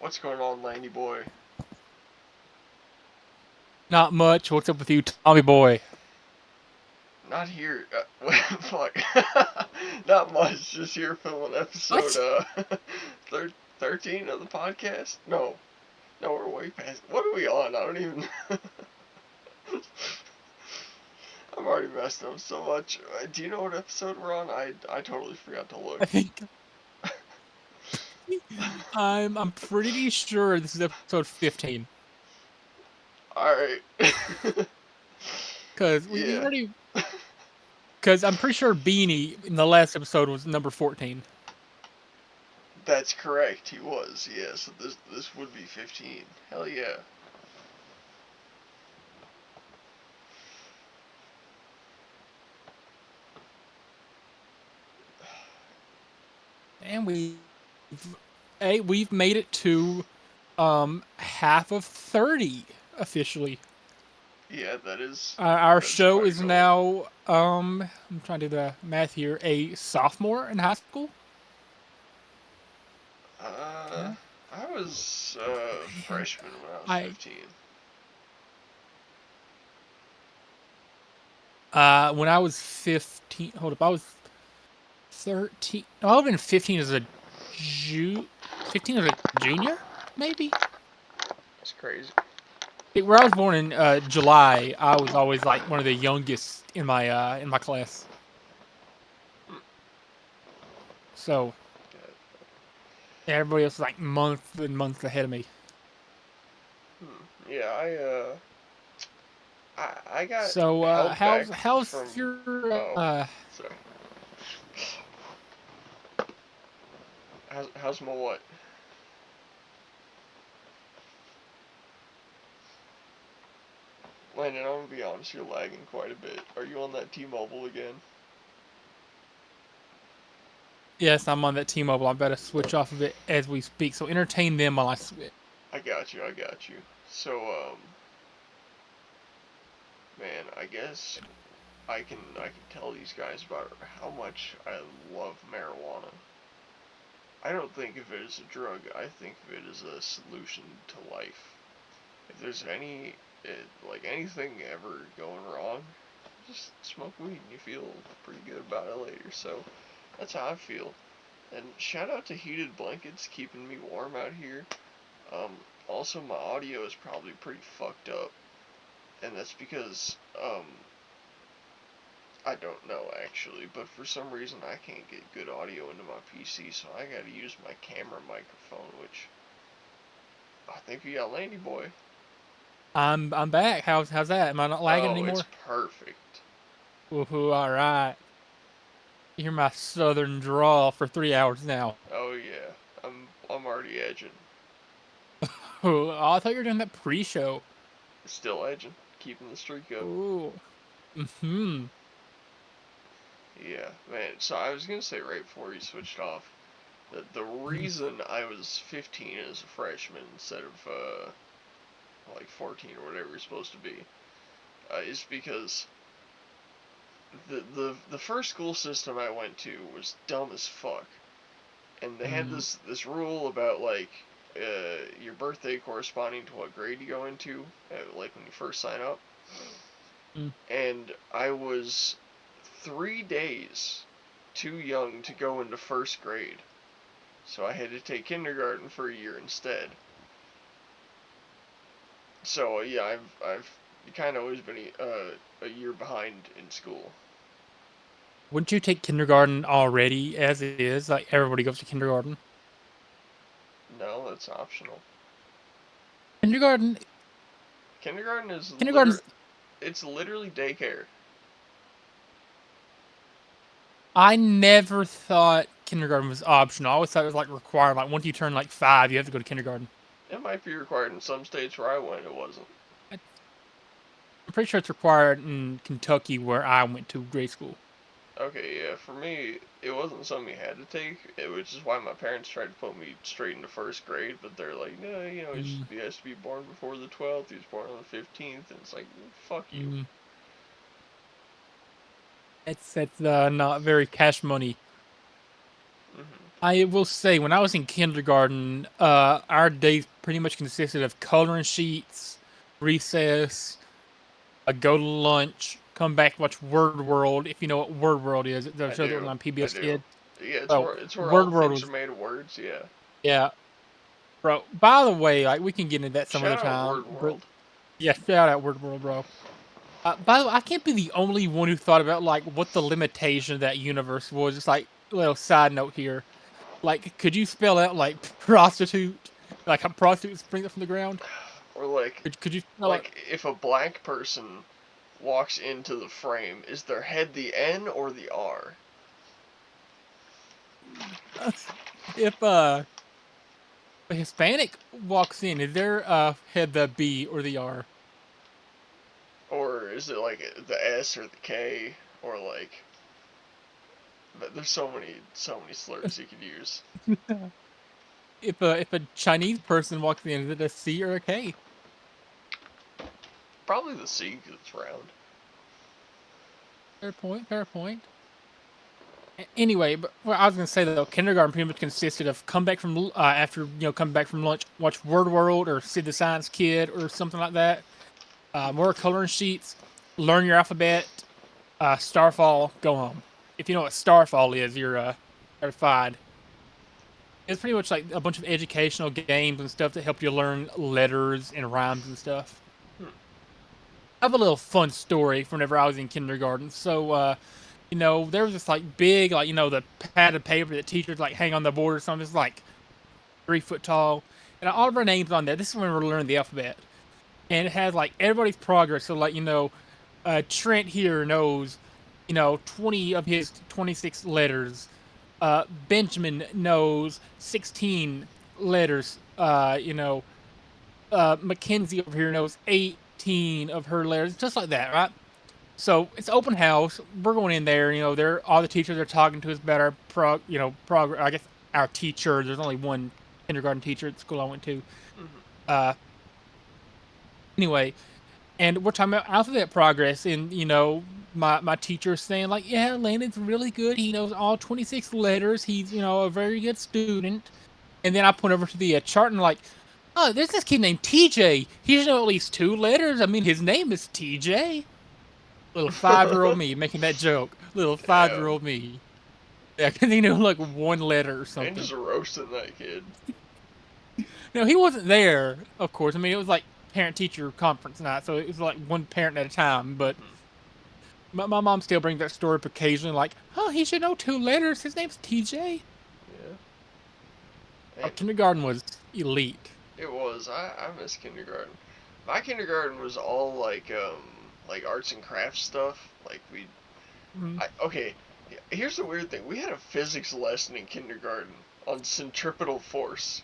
What's going on, Landy boy? Not much. What's up with you, Tommy boy? Not here. Fuck. Not much. Just here filming episode What? 13 of the podcast. No, we're way past. What are we on? I don't even. I'm already messed up so much. Do you know what episode we're on? I totally forgot to look. I think I'm pretty sure this is episode 15. All right. Cause we Yeah, already cause I'm pretty sure Beanie in the last episode was number 14. that's correct. He was. Yeah. So this would be 15. Hell yeah. And we've made it to half of 30 officially. Yeah, that is. Our That's show quite a is goal. now I'm trying to do the math here, a sophomore in high school. Uh, Yeah. I was And freshman when I was I 15. when I was 15, hold up, I was 13. No, I would have been 15 as a 15 as a junior, maybe. That's crazy. Where I was born in July, I was always like one of the youngest in my class. Hmm. So everybody else was like months and months ahead of me. Yeah, I got So held back how's from. your Oh, sorry. How's my what? Landon, I'm gonna be honest, you're lagging quite a bit. Are you on that T-Mobile again? Yes, I'm on that T-Mobile. I better switch off of it as we speak. So entertain them while I switch. I got you. I got you. So, man, I guess I can tell these guys about how much I love marijuana. I don't think of it as a drug. I think of it as a solution to life. If there's like anything ever going wrong, just smoke weed and you feel pretty good about it later. So that's how I feel. And shout out to heated blankets keeping me warm out here. Um, Also, my audio is probably pretty fucked up, and that's because I don't know actually, but for some reason I can't get good audio into my PC, so I gotta use my camera microphone, which I think we got Landy Boy. I'm back. How's that? Am I not lagging Oh, it's anymore? perfect. Woohoo! All right. You hear my southern drawl for 3 hours now. Oh yeah, I'm already edging. Oh, I thought you were doing that pre-show. Still edging, keeping the streak up. Ooh. Hmm. Yeah, man. So I was gonna say right before you switched off that the reason I was 15 as a freshman instead of like 14 or whatever you're supposed to be is because the first school system I went to was dumb as fuck, and they had Mm, this rule about like your birthday corresponding to what grade you go into, like when you first sign up, mm. and I was 3 days too young to go into first grade, so I had to take kindergarten for a year instead. So yeah, I've kind of always been a year behind in school. Wouldn't you take kindergarten already as it is? Like everybody goes to kindergarten. No, that's optional. Kindergarten, Kindergarten is kindergarten's. it's literally daycare. I never thought kindergarten was optional. I always thought it was like required. Like once you turn like 5, you have to go to kindergarten. It might be required in some states where I went. It wasn't. I'm pretty sure it's required in Kentucky where I went to grade school. Okay, yeah. For me, it wasn't something you had to take. Which is why my parents tried to put me straight into first grade, but they're like, no, Mm, he has to be born before the 12th. He was born on the 15th, and it's like, fuck you. mm. It's not very cash money. Hmm I will say, when I was in kindergarten, our days pretty much consisted of coloring sheets, recess, go to lunch, come back, watch Word World. If you know what Word World is, it's a I show that was do. on I PBS do. Kids. Yeah, So it's where all Word World things are was, made of words. Yeah. yeah, bro. By the way, like we can get into that some other Shout out time, Word but World. yeah, shout out Word World, bro. By the way, I can't be the only one who thought about like what the limitation of that universe was. Just like little side note here, like could you spell out like prostitute, like a prostitute springs up from the ground? Or like, Could you spell out like if a black person walks into the frame, is their head the N or the R? if a Hispanic walks in, is there head the B or the R? Or is it like the S or the K? Or like, but there's so many slurs you could use. If a Chinese person walks in, is it a C or a K? Probably the C because it's round. Fair point. Fair point. Anyway, but what I was gonna say though, kindergarten pretty much consisted of come back from after come back from lunch, watch Word World or Sid the Science Kid or something like that. More coloring sheets, learn your alphabet, Starfall, go home. If you know what Starfall is, you're certified. It's pretty much like a bunch of educational games and stuff that help you learn letters and rhymes and stuff. Hmm. I have a little fun story from whenever I was in kindergarten. So, there was this like big, like, the pad of paper that teachers like hang on the board or something. It's like 3 foot tall. And all of our names on there. This is when we're learning the alphabet. And it has like everybody's progress. So, like, Trent here knows, 20 of his 26 letters. Benjamin knows 16 letters. Mackenzie over here knows 18 of her letters, just like that, right? So it's open house. We're going in there. They're all the teachers are talking to us about our progress. I guess our teacher. There's only one kindergarten teacher at the school I went to. Mm-hmm. Uh, anyway, and we're talking about alphabet progress, and my teacher's saying like, yeah, Landon's really good. He knows all 26 letters. He's a very good student. And then I point over to the chart and like, oh, there's this kid named TJ. He should know at least 2 letters. I mean, his name is TJ. Little 5-year-old me making that joke. Little Damn. 5-year-old me. Yeah, because he knew like one letter or And something. just roasting that kid. No, he wasn't there, of course. I mean, it was like parent teacher conference night, so it was like one parent at a time. But Mm-hmm. my mom still brings that story up occasionally, like, oh, he should know 2 letters. His name's TJ. Yeah. Our And kindergarten was elite. it was. I miss kindergarten. My kindergarten was all like arts and crafts stuff. Like Mm. okay. Here's the weird thing. We had a physics lesson in kindergarten on centripetal force.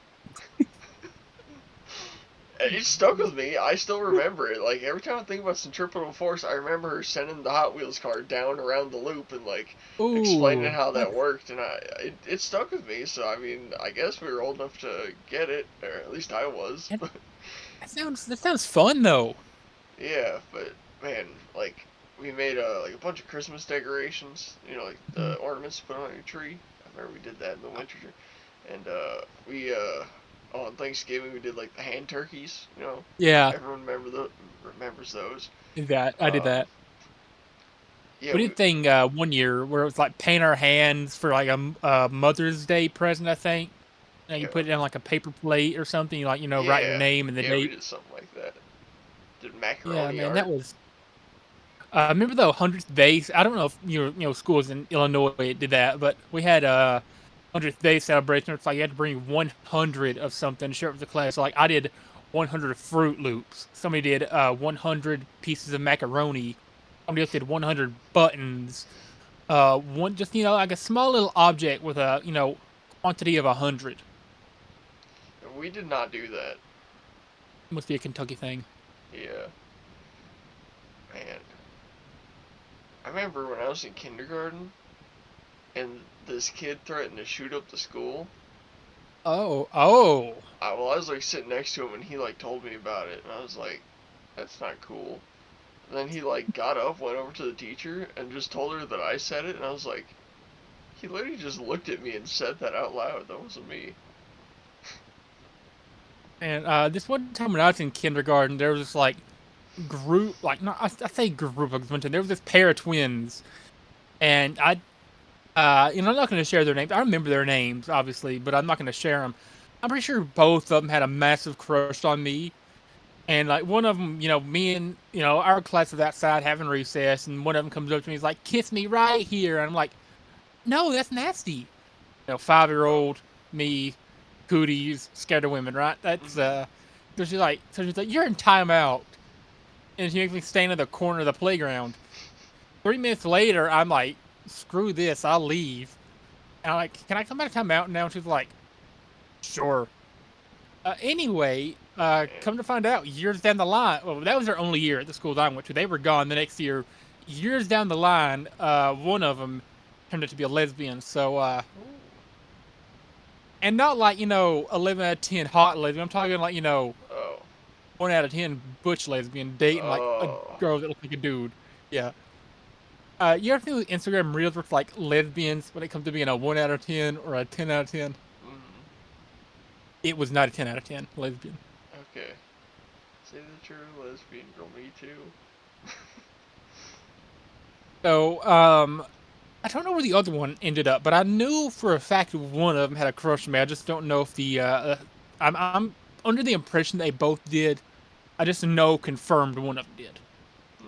It stuck with me. I still remember it. Like every time I think about centripetal force, I remember her sending the Hot Wheels car down around the loop and like explaining Ooh, how that worked, and it stuck with me. So I mean, I guess we were old enough to get it, or at least I was. that, that sounds fun though. Yeah, but man, like we made like a bunch of Christmas decorations. Like the Mm. ornaments to put on your tree. I remember we did that in the winter, and we on Thanksgiving we did like the hand turkeys. Yeah, Everyone remembers those. I did Um, that. yeah, We did thing one year where it was like paint our hands for like a Mother's Day present, I think. You yeah, put it on like a paper plate or something. You like write your yeah, name and the yeah. We date. did something like that. Did Yeah, macaroni man, that art. was. Remember the 100th base? I don't know if schools in Illinois did that, but we had a 100th base celebration. It's like you had to bring 100 of something to share it with the class. So like I did 100 Fruit Loops. Somebody did 100 pieces of macaroni. Somebody else did 100 buttons. One just like a small little object with a quantity of 100. We did not do that. Must be a Kentucky thing. Yeah, man. I remember when I was in kindergarten and this kid threatened to shoot up the school. Oh, oh. I was like sitting next to him and he like told me about it and I was like, that's not cool. And then he like got up, went over to the teacher and just told her that I said it and I was like, He literally just looked at me and said that out loud. That wasn't me. And this one time when I was in kindergarten, there was this like group, like not I say group of there was this pair of twins, and I'm not going to share their names. I remember their names obviously, but I'm not going to share them. I'm pretty sure both of them had a massive crush on me, and like one of them, me and our class was outside having recess, and one of them comes up to me, he's like, "Kiss me right here," and I'm like, "No, that's nasty." 5-year-old me, cooties, scared of women, right? That's Mm-hmm. so she's like, "You're in timeout," and she makes me stand in the corner of the playground. 3 minutes later, I'm like, "Screw this, I'll leave." And I'm like, "Can I come out of timeout now?" And she's like, "Sure." Anyway, Man. come to find out, years down the line, well, that was their only year at the schools I went to. They were gone the next year. Years down the line, one of them turned out to be a lesbian. So, and not like 11 out of 10 hot lesbian. I'm talking like Oh. 1 out of 10 butch lesbian dating like a Oh. girl that looks like a dude. Yeah. You ever think Instagram reels with like lesbians when it comes to being a 1 out of 10 or a 10 out of 10? Mm-hmm. It was not a 10 out of 10 lesbian. Okay. Say that you're a lesbian girl. Me too. So, I don't know where the other one ended up, but I knew for a fact one of them had a crush on me. I just don't know if I'm under the impression they both did. I just know confirmed one of them did. Hmm.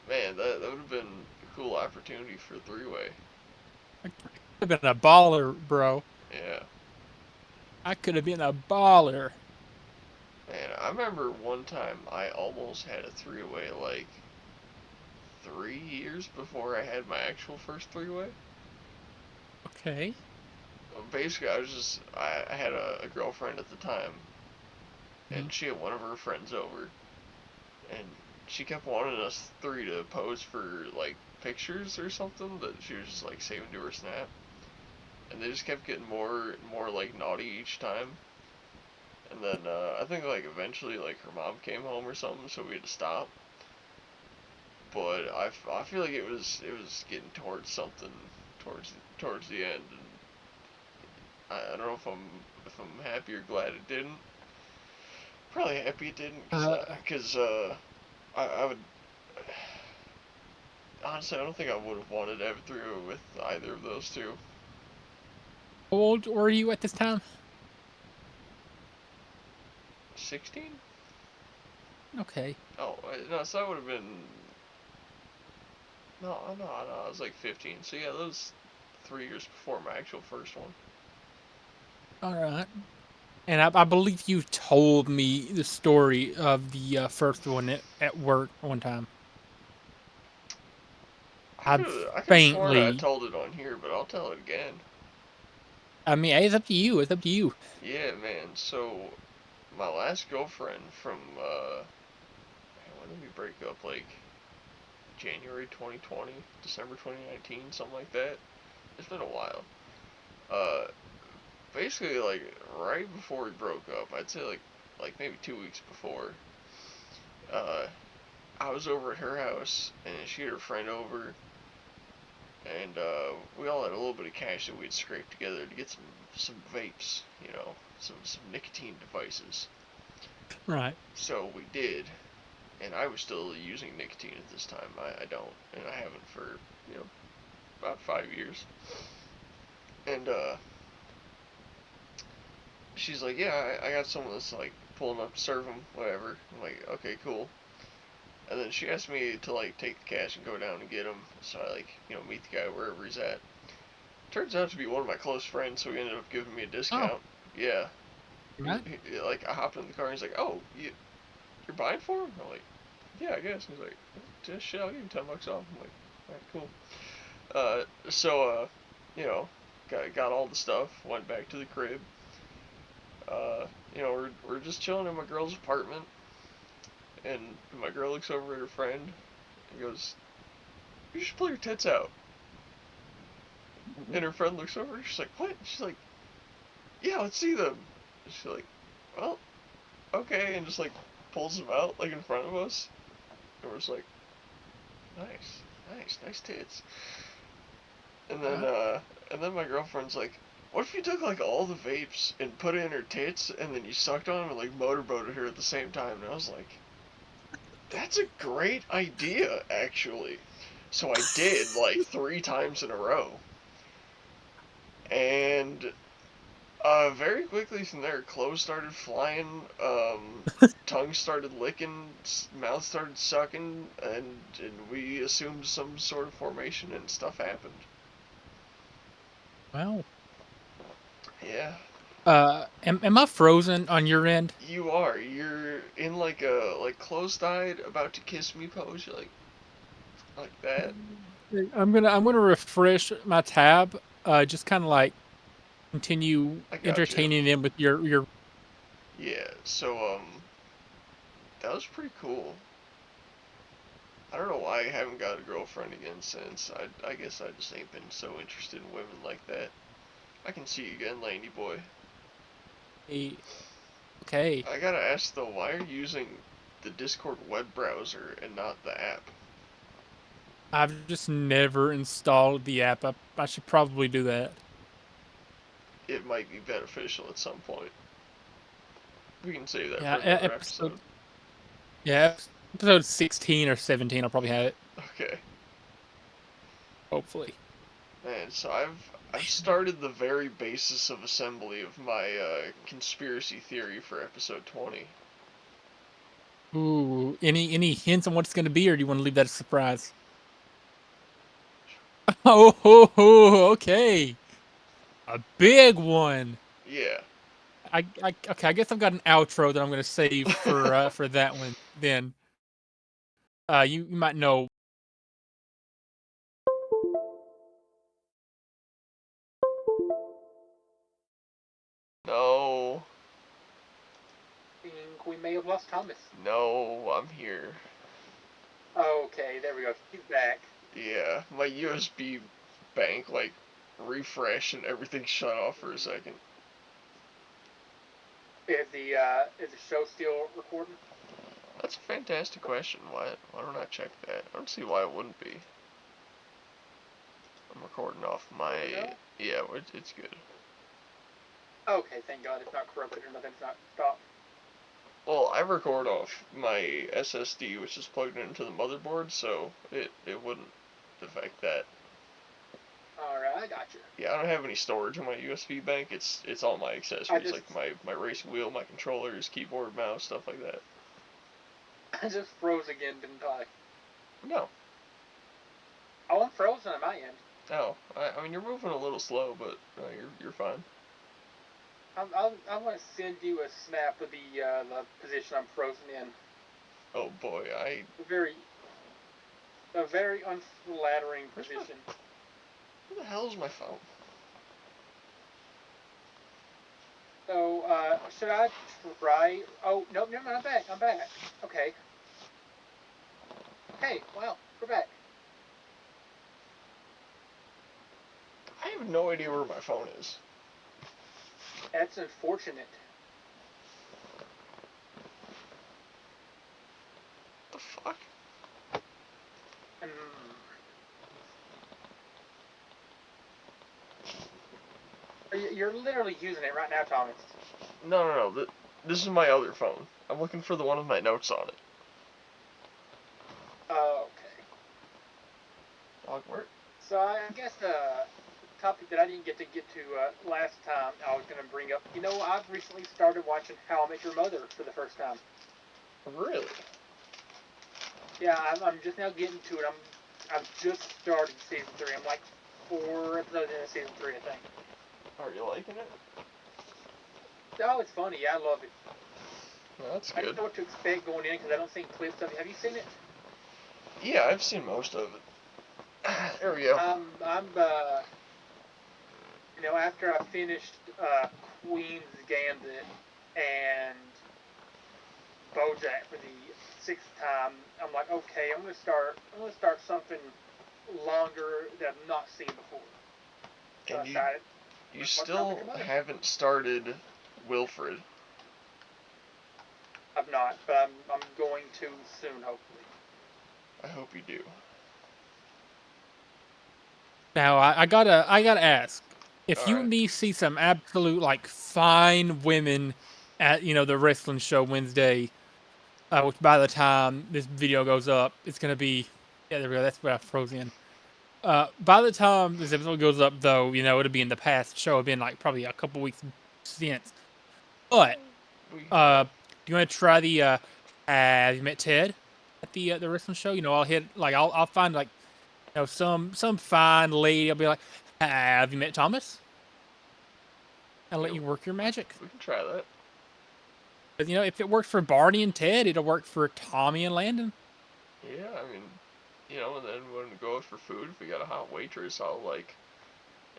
Man, that would have been a cool opportunity for a three-way. I could have been a baller, bro. Yeah. I could have been a baller. Man, I remember one time I almost had a three-way like 3 years before I had my actual first three-way. Okay. Basically, I had a girlfriend at the time, Mhm. and she had one of her friends over, and she kept wanting us three to pose for like pictures or something that she was just like saving to her snap, and they just kept getting more and more like naughty each time. And then I think like eventually like her mom came home or something, so we had to stop. But I feel like it was getting towards something towards the end, and I don't know if I'm happy or glad it didn't. Probably happy it didn't, cause I would honestly I don't think I would have wanted to have a three with either of those two. How old were you at this time? 16? Okay. Oh no, so that would have been no, I was like 15. So yeah, that was 3 years before my actual first one. All right. And I believe you told me the story of the first one at work one time. I I could I could have sworn I faintly. told it on here, but I'll tell it again. I mean, hey, it's up to you. It's up to you. Yeah, man. So my last girlfriend from when did we break up? Like January 2020, December 2019, something like that. It's been a while. Uh, Basically like right before we broke up, I'd say like maybe 2 weeks before. Uh, I was over at her house and she had her friend over, and we all had a little bit of cash that we'd scraped together to get some vapes, some nicotine devices. Right. So we did, and I was still using nicotine at this time. I don't, and I haven't for you know about 5 years. And she's like, yeah, I got some of this, like pulling up to serve them, whatever. I'm like, okay, cool. And then she asked me to like take the cash and go down and get them. So I like meet the guy wherever he's at. Turns out to be one of my close friends, so he ended up giving me a Oh, discount. Yeah. right. Like I hopped in the car and he's like, "Oh, you're buying for him?" I'm like, "Yeah, I guess." And he's like, "Just shit, I'll give you $10 off." I'm like, "All right, cool." You know, got all the stuff. Went back to the crib. We're just chilling in my girl's apartment, and my girl looks over at her friend and goes, "You should pull your tits out." And her friend looks over and she's like, "What?" She's like, "Yeah, let's see them." And she's like, "Well, okay," and just like pulls them out like in front of us. And we're just like, nice, nice, nice tits. And then my girlfriend's like, what if you took like all the vapes and put it in her tits and then you sucked on them and like motorboated her at the same time? And I was like, that's a great idea, actually. So I did like 3 times in a row. And very quickly from there, clothes started flying, tongue started licking, mouth started sucking, and we assumed some sort of formation and stuff happened. Wow. Yeah. Am I frozen on your end? You are. You're in like a closed-eyed, about to kiss me pose. You're like that. I'm gonna refresh my tab. Just kind of like continue I got you. entertaining them with your. Yeah. So that was pretty cool. I don't know why I haven't got a girlfriend again since. I guess I just ain't been so interested in women like that. I can see you again, Landy boy. Okay. I gotta ask though, why are you using the Discord web browser and not the app? I've just never installed the app. I should probably do that. It might be beneficial at some point. We can save that Yeah, for another episode. yeah, episode 16 or 17. I'll probably have it. Okay. Hopefully. Man, so I've started the very basis of assembly of my conspiracy theory for episode 20. Ooh, any hints on what it's gonna be, or do you want to leave that a surprise? Oh, okay, a big one. Yeah. Okay. I guess I've got an outro that I'm gonna save for that one. Then you might know. No. Think we may have lost Thomas. No, I'm here. Okay, there we go. He's back. Yeah, my USB bank like refreshed and everything shut off for a second. Is the show still recording? That's a fantastic question. Why don't I check that? I don't see why it wouldn't be. I'm recording off my yeah, it's good. Okay, thank God it's not corrupted or nothing's not stopped. Well, I record off my SSD, which is plugged into the motherboard, so it wouldn't affect that. Alright, I got you. Yeah, I don't have any storage in my USB bank. It's all my accessories, like my racing wheel, my controllers, keyboard, mouse, stuff like that. I just froze again, didn't I? No. Oh, I'm frozen on my end. No. I mean you're moving a little slow, but you're fine. I want to send you a snap of the position I'm frozen in. Oh boy, A very unflattering position. Where the hell is my phone? So, should I try? Oh, no, never mind. I'm back. Okay. Hey, wow, we're back. I have no idea where my phone is. That's unfortunate. What the fuck? You're literally using it right now, Thomas. No. This is my other phone. I'm looking for the one with my notes on it. Okay. Dog work. So I guess the topic that I didn't get to last time, I was going to bring up. I've recently started watching How I Met Your Mother for the first time. Really? Yeah, I'm just now getting to it. I've just started season 3. I'm like 4 episodes into season 3, I think. Are you liking it? Oh, it's funny. Yeah, I love it. Well, that's I good. didn't know what to expect going in because I don't see clips of it. Have you seen it? Yeah, I've seen most of it. There we go. After I finished Queen's Gambit and BoJack for the 6th time, I'm like, okay, I'm gonna start something longer that I've not seen before. So And I decided, you still haven't started Wilfred. I've not, but I'm going to soon, hopefully. I hope you do. Now I gotta ask, if All you right. and me see some absolute like fine women at the wrestling show Wednesday, which by the time this video goes up, it's gonna be there we go. That's what I froze in. By the time this episode goes up, though, it'll be in the past. The show will be in like probably a couple weeks since. But We do you want to try the have you met Ted at the wrestling show? I'll hit like I'll find like some fine lady. I'll be like, have you met Thomas? And yeah, let you work your magic. we can try that. But if it worked for Barney and Ted, it'll work for Tommy and Landon. Yeah, I mean, and then when we go out for food, if we got a hot waitress, I'll like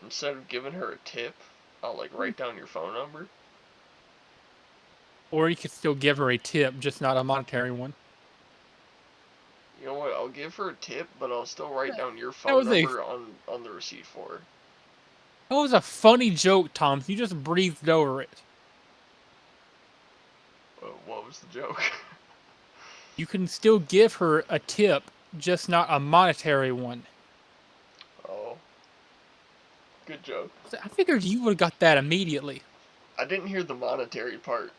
instead of giving her a tip, I'll like write down your phone number. Or you could still give her a tip, just not a monetary one. You know what? I'll give her a tip, but I'll still write down your That phone was a number on the receipt for her. that was a funny joke, Tom. You just breezed over it. What was the joke? You can still give her a tip, just not a monetary one. Oh, good joke. I figured you would have got that immediately. I didn't hear the monetary part.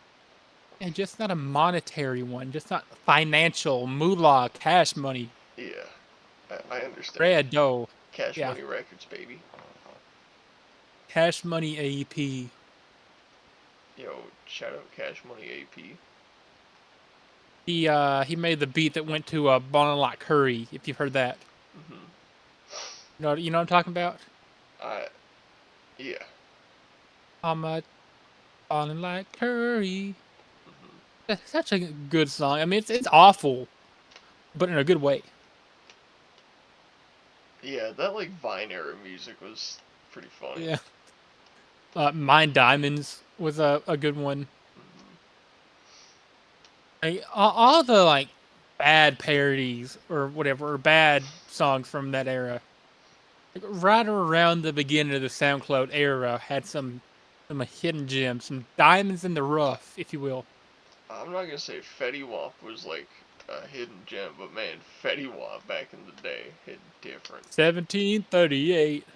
Yeah, just not a monetary one, just not financial, moolah, cash money, Yeah, I understand. red dough. Cash Yeah, Money Records, baby. cash money AEP. Yo, shout out Cash Money AP. He made the beat that went to Ballin' Like Curry, if you've heard that. Mhm. You know what I'm talking about? I yeah. I'm Ballin' Like Curry. Mhm. That's such a good song. I mean, it's awful, but in a good way. Yeah, that like Vine era music was pretty funny. Yeah. Mine Diamonds was a good one. Mhm. Like, all the like bad parodies or whatever, or bad songs from that era, like, right around the beginning of the SoundCloud era, had some hidden gems, some diamonds in the rough, if you will. I'm not gonna say Fetty Wap was like a hidden gem, but man, Fetty Wap back in the day hit different. 1738.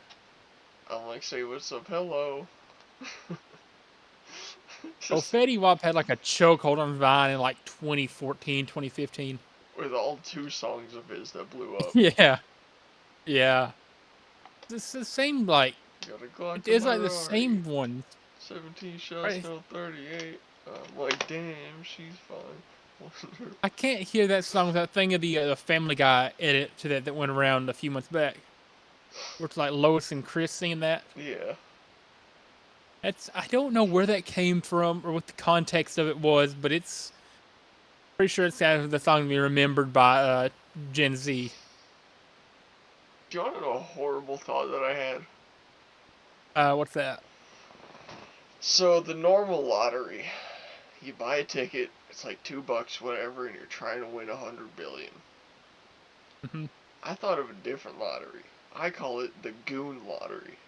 I'm like, say what's up, hello. Oh, Just Fetty Wap had like a chokehold on Vine in like 2014, 2015. with all two songs of his that blew up. Yeah, yeah. It's the same like Got a Glock it in is my like the Rari, same ones. 17 shots, Right? no 38. I'm like, damn, she's fine. I can't hear that song without thinking of the Family Guy edit to that went around a few months back, where it's like Lois and Chris singing that. Yeah. I don't know where that came from or what the context of it was, but it's pretty sure it's kind of the song to be remembered by Gen Z. Do you want to know a horrible thought that I had? What's that? So the normal lottery, you buy a ticket, it's like $2, whatever, and you're trying to win 100 billion. Hmm. I thought of a different lottery. I call it the Goon Lottery.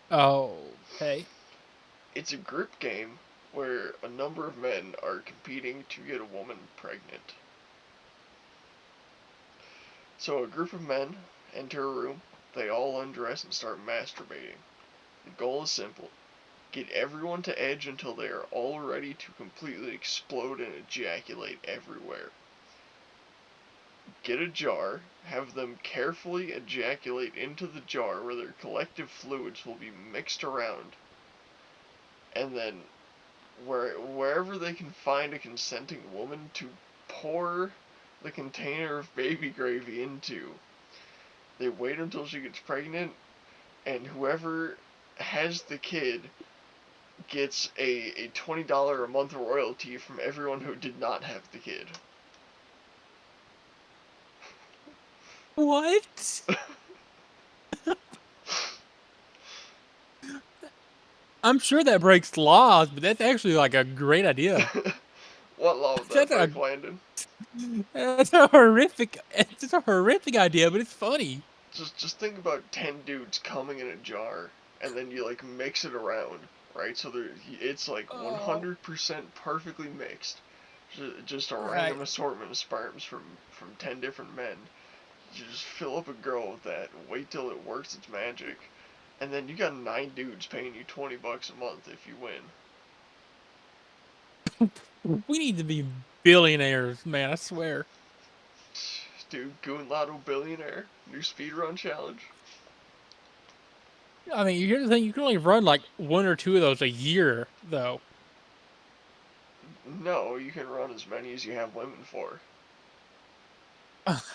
Oh, okay. It's a group game where a number of men are competing to get a woman pregnant. So a group of men enter a room, they all undress and start masturbating. The goal is simple: get everyone to edge until they are all ready to completely explode and ejaculate everywhere. Get a jar, have them carefully ejaculate into the jar where their collective fluids will be mixed around, and then wherever they can find a consenting woman to pour the container of baby gravy into. They wait until she gets pregnant, and whoever has the kid gets a $20 a month royalty from everyone who did not have the kid. What? I'm sure that breaks laws, but that's actually like a great idea. What law would that That's a break, Landon? it's a horrific idea, but it's funny. Just think about 10 dudes coming in a jar, and then you like mix it around, right? So it's like Oh, 100% perfectly mixed. Just a right. random assortment of sperms from 10 different men. You just fill up a girl with that, wait till it works its magic, and then you got 9 dudes paying you $20 a month if you win. We need to be billionaires, man. I swear. Dude, Goon Lotto Billionaire, new speedrun challenge. I mean, here's the thing: you can only run like one or two of those a year, though. No, you can run as many as you have women for.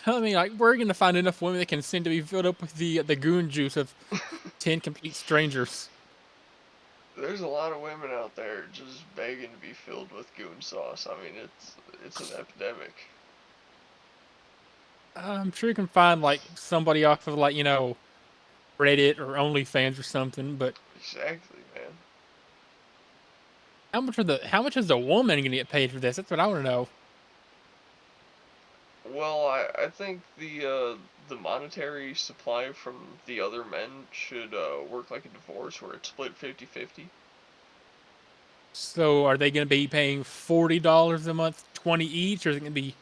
I mean, like, we're gonna find enough women that can send to be filled up with the goon juice of 10 complete strangers. There's a lot of women out there just begging to be filled with goon sauce. I mean, it's an epidemic. I'm sure you can find like somebody off of like Reddit or OnlyFans or something. But Exactly, man. how much is the woman gonna get paid for this? That's what I want to know. Well, I think the monetary supply from the other men should work like a divorce where it's split 50-50. So are they gonna be paying $40 a month, 20 each, or is it gonna be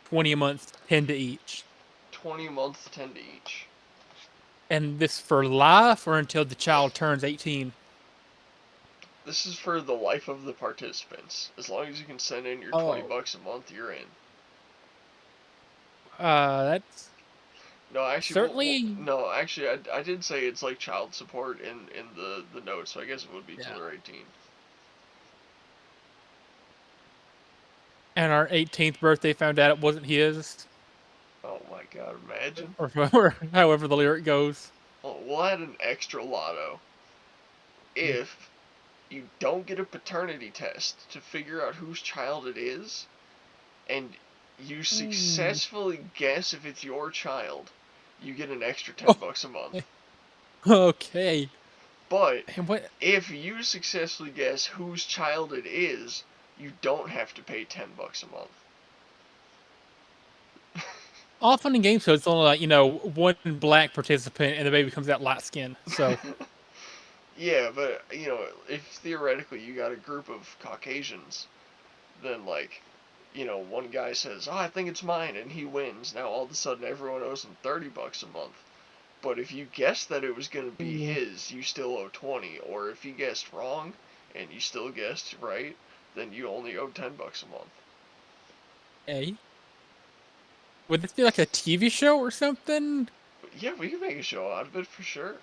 20 a month, 10 to each? 20 a month, 10 to each. And this for life or until the child turns 18? This is for the life of the participants. As long as you can send in your 20 Oh, bucks a month, you're in. that's No, actually, certainly, no, actually, I did say it's like child support in the notes, so I guess it would be till yeah. they're 18. And our 18th birthday found out it wasn't his, Oh my god, imagine. or however the lyric goes. Well, we'll add an extra lotto if you don't get a paternity test to figure out whose child it is, and you Ooh. successfully guess if it's your child, you get an extra 10 Oh, bucks a month. okay. But And what if you successfully guess whose child it is, you don't have to pay 10 bucks a month. often in game shows, it's only like, one black participant and the baby comes out light skinned. So, Yeah, but if theoretically you got a group of Caucasians, then like, one guy says, "Oh, I think it's mine," and he wins. Now all of a sudden everyone owes him 30 bucks a month. But if you guessed that it was going to be ooh, his, you still owe 20. Or if you guessed wrong and you still guessed right, then you only owe 10 bucks a month. hey. Would this be like a TV show or something? But yeah, we can make a show out of it for sure.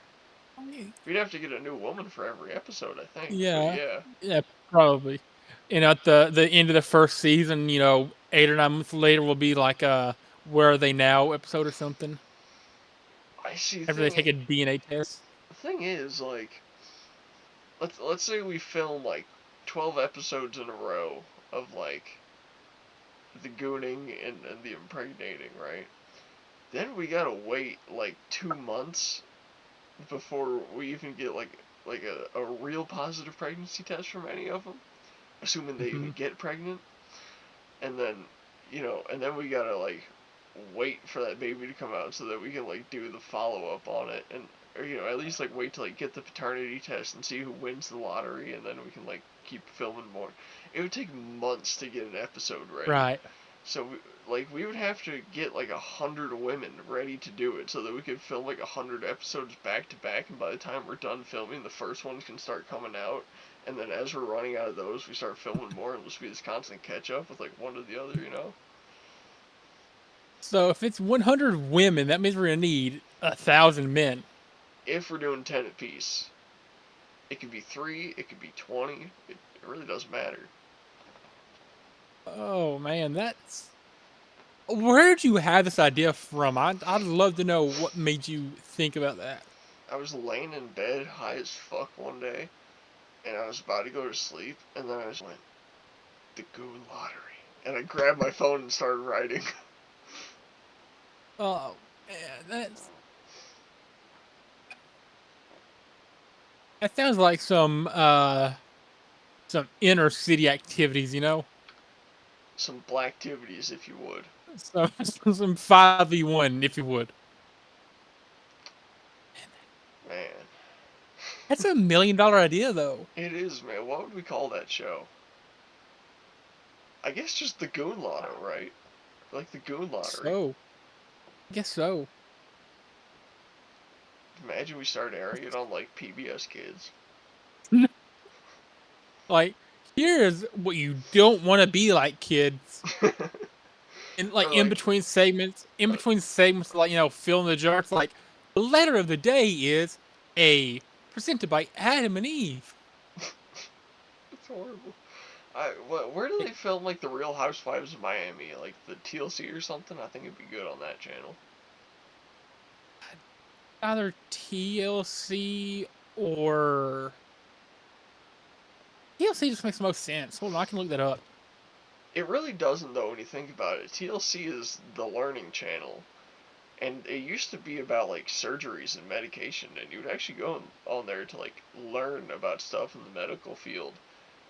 We'd have to get a new woman for every episode, I think. But Yeah. yeah, Yeah, probably. At the end of the first season, 8 or 9 months later will be like Where Are They Now episode or something. I see. After they take a DNA test. The thing is, like, let's say we film like 12 episodes in a row of like the gooning and the impregnating, right? Then we gotta wait like 2 months before we even get like a real positive pregnancy test from any of them, assuming they Hmm. even get pregnant. And then and then we gotta like wait for that baby to come out so that we can like do the follow up on it, and or at least like wait to like get the paternity test and see who wins the lottery, and then we can like keep filming more. It would take months to get an episode ready. Right. So we would have to get like 100 women ready to do it so that we could film like 100 episodes back to back, and by the time we're done filming, the first ones can start coming out, and then as we're running out of those, we start filming more, and it'll just be this constant catch up with like one to the other. So if it's 100 women, that means we're gonna need 1,000 men. If we're doing 10 apiece, it could be 3, it could be 20, it really doesn't matter. Oh man, that's where did you have this idea from? I'd love to know what made you think about that. I was laying in bed high as fuck one day, and I was about to go to sleep, and then I just went, the Goon Lottery. And I grabbed my phone and started writing. Oh man, that sounds like some inner city activities. Some black activities, if you would. So some 5v1, if you would. Man. That's $1 million idea though. It is, man. What would we call that show? I guess just the Goon Lotto, right? Like the Goon Lottery. So guess so. Imagine we start airing it on like PBS Kids. Like, here's what you don't want to be like, kids. And like Or like, in between segments, like fill in the jar. It's like the letter of the day is A, presented by Adam and Eve. it's horrible. Where do they film like the Real Housewives of Miami? Like the TLC or something? I think it'd be good on that channel. Either TLC or TLC just makes the most sense. Hold on, I can look that up. It really doesn't though when you think about it. TLC is the learning channel, and it used to be about like surgeries and medication, and you would actually go on there to like learn about stuff in the medical field.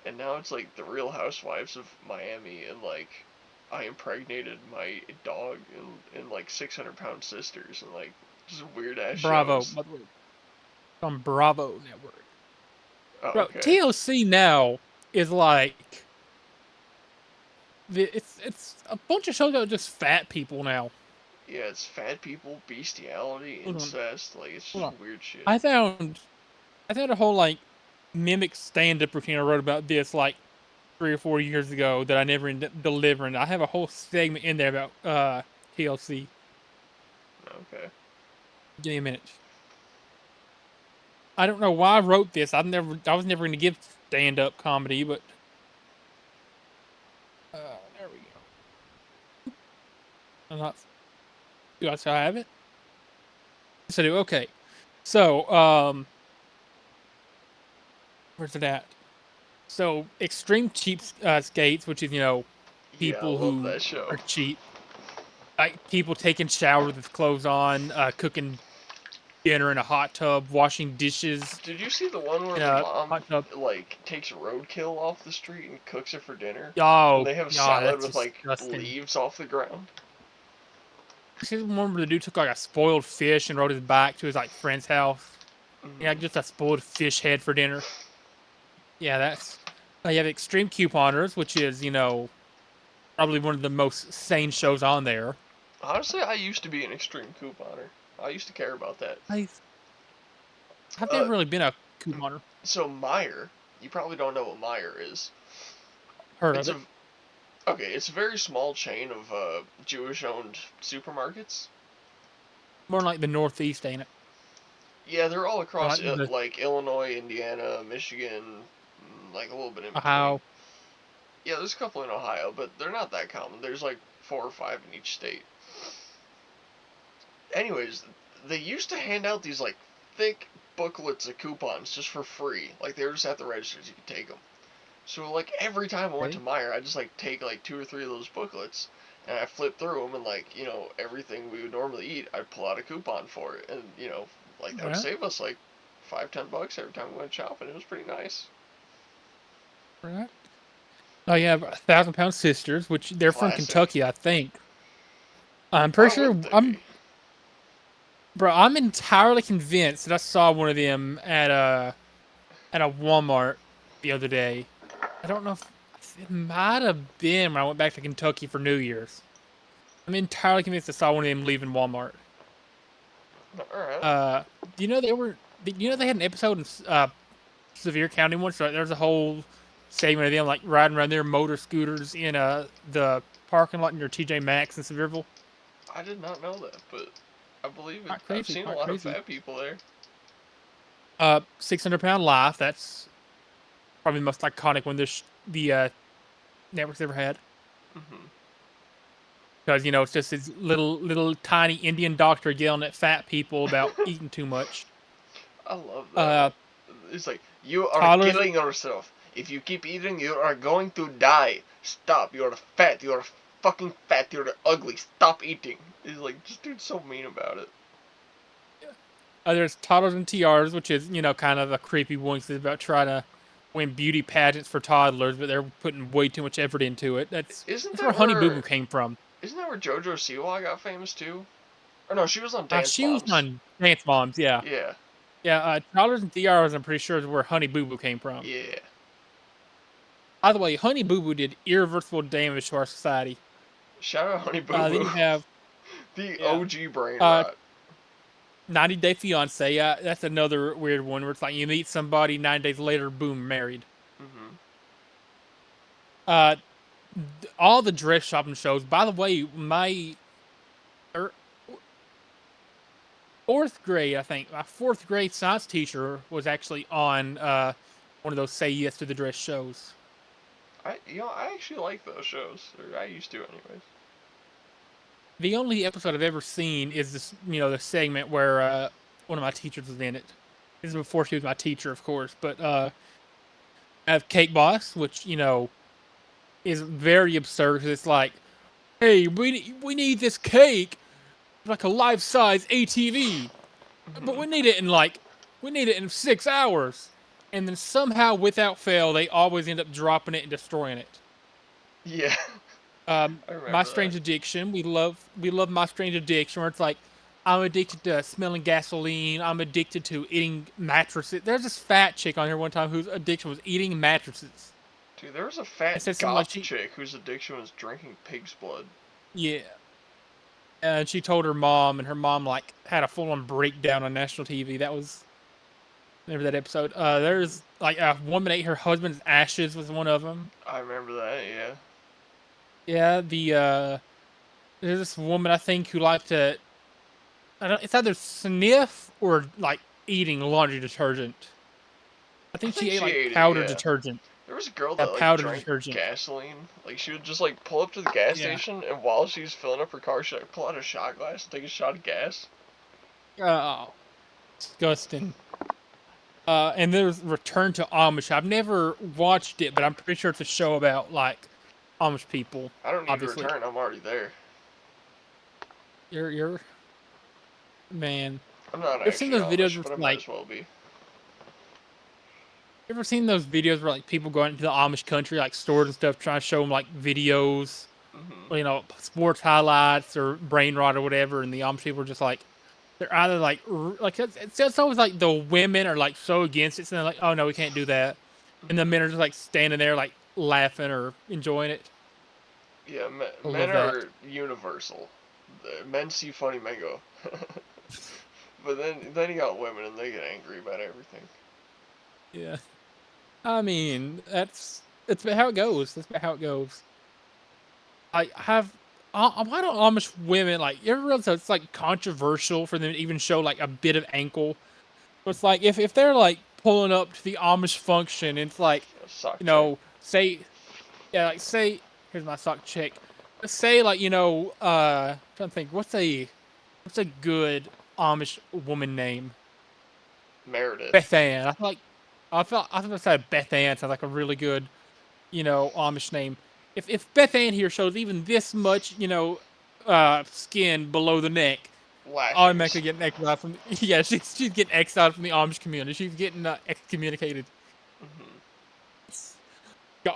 And now it's like the Real Housewives of Miami, and like I impregnated my dog, and like 600-pound sisters, and like just weird ass Bravo, shows. by the way, on Bravo Network. Oh, Bro, okay. TLC now is like it's a bunch of shows about just fat people now. Yeah, it's fat people, bestiality, Hold on, incest, like it's hold just on. weird shit. I found I found a whole like mimic stand-up routine I wrote about this like 3 or 4 years ago that I never ended up delivering. I have a whole segment in there about TLC. Okay. Give me a minute. I don't know why I wrote this. I was never going to give stand-up comedy, but there we go. I'm not. Do I still have it? Yes, I do. Okay. So, where's it at? So, extreme cheap skates, which is Yeah, I people love who that show. are cheap, like people taking showers with clothes on, cooking dinner in a hot tub, washing dishes Did you see the one where in the a mom hot tub. like takes roadkill off the street and cooks it for dinner, and Oh, they have yeah, salad that's with like disgusting. leaves off the ground? See the one where the dude took like a spoiled fish and rode his bike to his like friend's house. Yeah, Mm-hmm. just a spoiled fish head for dinner. Yeah, that's. You have extreme couponers, which is probably one of the most sane shows on there. Honestly, I used to be an extreme couponer. I used to care about that. I've I've Uh, never really been a couponer. so Meyer, you probably don't know what Meyer is. Heard of It's a it. okay. It's a very small chain of Jewish-owned supermarkets. More like the Northeast, ain't it? Yeah, they're all Or across like the like Illinois, Indiana, Michigan, like a little bit in between. Ohio. Yeah, there's a couple in Ohio, but they're not that common. There's like 4 or 5 in each state. Anyways, they used to hand out these like thick booklets of coupons just for free. Like they were just at the registers, you could take them. So like every time I went to Okay. Meyer, I just like take like 2 or 3 of those booklets, and I flip through them, and like everything we would normally eat, I'd pull out a coupon for it, and like that would Right. save us like $5-10 every time we went shopping. It was pretty nice. Right. Oh, you have 1,000 Pound Sisters, which they're from Classic. Kentucky, I think. I'm Why pretty sure wouldn't they be? I'm entirely convinced that I saw one of them at a Walmart the other day. I don't know if it might have been when I went back to Kentucky for New Year's. I'm entirely convinced I saw one of them leaving Walmart. All right. Uh, do you know they had an episode in Sevier County once? So there's a whole segment of them like riding around their motor scooters in the parking lot near TJ Maxx in Sevierville. I did not know that, but I believe it. Quite I've crazy, seen a quite lot of crazy. fat people there. 600 Pound Life. That's probably the most iconic one the network's ever had. Hmm. Because it's just this little tiny Indian doctor yelling at fat people about eating too much. I love that one. Uh, It's like, you are toddlers. killing yourself. If you keep eating, you are going to die. Stop. You are fat. You are fucking fat. You're ugly. Stop eating. He's like, just dude, so mean about it. There's toddlers and tiaras, which is kind of a creepy one. 'Cause it's about trying to win beauty pageants for toddlers, but they're putting way too much effort into it. Isn't That's where that Honey Boo where? Boo came from. Isn't that where JoJo Siwa got famous too? Or no, she was on Dance She was Moms. on Dance Moms, yeah, Yeah. yeah. Toddlers and tiaras, I'm pretty sure is where Honey Boo Boo came from. Yeah. By the way, Honey Boo Boo did irreversible damage to our society. Shout out Honey Boo Then Boo. you have The Yeah. OG brain Uh, rot. 90 Day Fiance. Yeah, that's another weird one where it's like you meet somebody, 9 days later, boom, married. Mm-hmm. Uh, all the dress shopping shows. By the way, my er, fourth grade, I think, my fourth grade science teacher was actually on one of those Say Yes to the Dress shows. I actually like those shows. Or I used to, anyways. The only episode I've ever seen is this, the segment where one of my teachers was in it. This is before she was my teacher, of course. But I have Cake Boss, which is very absurd. 'Cause it's like, hey, we need this cake like a life size ATV, but Mm-hmm. we need it in 6 hours. And then somehow, without fail, they always end up dropping it and destroying it. Yeah, I My remember that. Strange Addiction. We love My Strange Addiction, where it's like I'm addicted to smelling gasoline. I'm addicted to eating mattresses. There's this fat chick on here one time whose addiction was eating mattresses. Dude, there was a It fat said something like goth chick whose addiction was drinking pig's blood. yeah, and she told her mom, and her mom like had a full on breakdown on national TV. That was remember that episode. Mm-hmm. There's like a woman ate her husband's ashes was one of them. I remember that, yeah. Yeah, there's this woman I think who liked to I don't it's either sniff or like eating laundry detergent. I I think think she ate she like ate it, powder yeah. detergent. There was a girl Yeah, that, like, powder drank detergent. gasoline. Like, she would just, like, pull up to the gas Yeah. station, and while she was filling up her car, she'd, like, pull out a shot glass and take a shot of gas. Oh, disgusting. And there's Return to Amish. I've never watched it, but I'm pretty sure it's a show about like Amish people. I don't need to Obviously, return, I'm already there. you're man. I'm not You ever seen actually those videos Amish, where but it's I might like as well be. you ever seen those videos where like people go into the Amish country, like stores and stuff, trying to show them like videos, Mm-hmm. or, sports highlights or brain rot or whatever, and the Amish people are just like they're either like it's always like the women are like so against it, so they're like, oh no, we can't do that, and the Mm-hmm. men are just like standing there like laughing or enjoying it. Yeah, I men love that. are universal. Men see funny, men go. But then you got women, and they get angry about everything. Yeah, I mean that's about how it goes. That's about how it goes. I have. Why don't Amish women like? You ever realize that it's like controversial for them to even show like a bit of ankle? So it's like if they're like pulling up to the Amish function, it's like Sock check. say yeah, like say here's my sock check. Say like trying to think what's a good Amish woman name? Meredith. Beth Ann. I thought I said Beth Ann sounds like a really good Amish name. If Beth Ann here shows even this much skin below the neck, Lashings. automatically getting exiled from yeah she's getting exiled from the Amish community. She's getting excommunicated. Mm-hmm.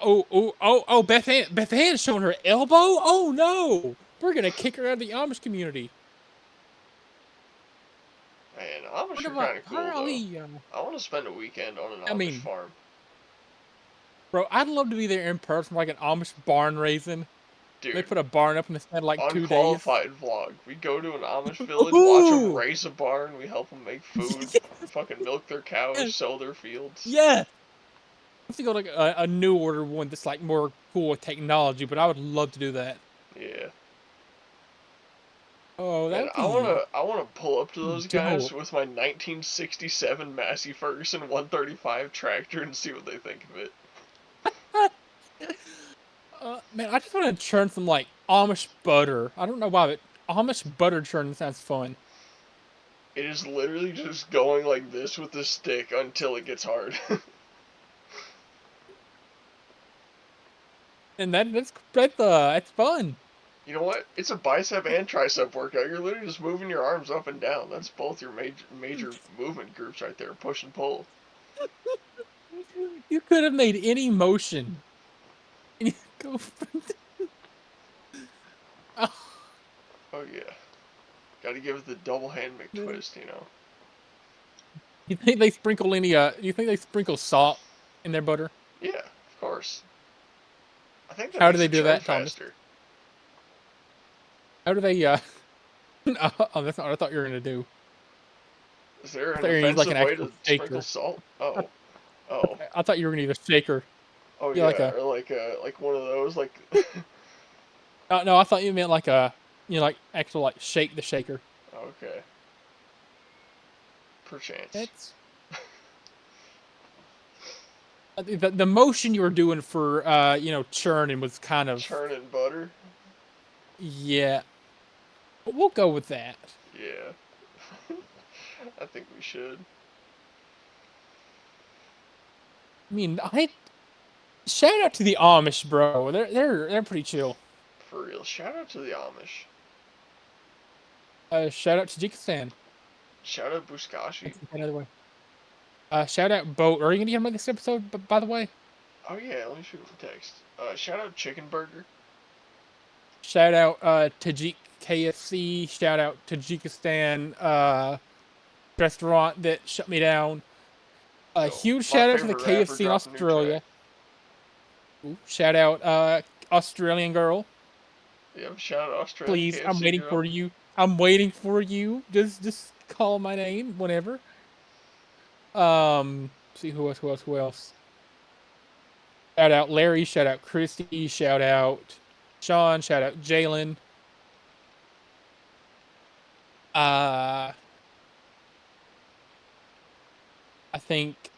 Oh, Beth Ann is showing her elbow. Oh no, we're gonna kick her out of the Amish community. Man, Amish What are about kind of cool, though. Harley? I want to spend a weekend on an I Amish mean, farm. bro, I'd love to be there in person, like an Amish barn raising. They Dude, put a barn up in the span like 2 days. unqualified vlog. We go to an Amish village, watch them Ooh, raise a barn, we help them make food, fucking milk their cows, yes, sow their fields. yes. I have to go like a new order one that's like more cool with technology, but I would love to do that. Yeah. Oh, that Man, would I be wanna I wanna pull up to those guys dope. with my 1967 Massey Ferguson 135 tractor and see what they think of it. Man, I just want to churn some like Amish butter. I don't know why, but Amish butter churn sounds fun. It is literally just going like this with the stick until it gets hard. And that's fun. You know what? It's a bicep and tricep workout. You're literally just moving your arms up and down. That's both your major movement groups right there. Push and pull. You could have made any motion. And you go oh, Oh yeah. Got to give it the double hand man. McTwist. You know. You think they sprinkle salt in their butter? Yeah, of course. I think that How do makes they it do churn that, Thomas? faster. How do they Oh, that's not what I thought you were gonna do. Is there I an thought you were gonna use like offensive an way actual to sprinkle shaker. salt? I, Oh, oh, I thought you were gonna use a shaker. oh Yeah, like yeah, a. or like one of those like. No, I thought you meant like a. Like actual like shake the shaker. Okay, perchance. It's I think the motion you were doing for churning was kind of Churning butter. yeah. But we'll go with that. Yeah, I think we should. I mean, I shout out to the Amish, bro. They're pretty chill. For real. Shout out to the Amish. Shout out to Tajikistan. Shout out Buskashi. Another way. Shout out Boat. Are you gonna get him on this episode? By the way, Oh yeah, let me shoot him a text. Shout out Chicken Burger. shout out Tajik KFC. Shout out Tajikistan restaurant that shut me down. A Yo, huge my shout out to the favorite rapper KFC in dropped a new track. Australia. Ooh, shout out Australian girl. Yep, shout out Australian Please, I'm KFC waiting girl. for you. I'm waiting for you. Just call my name whenever. See who else? Who else? Who else? Shout out Larry. Shout out Christy. Shout out Sean. Shout out Jalen. Uh, I think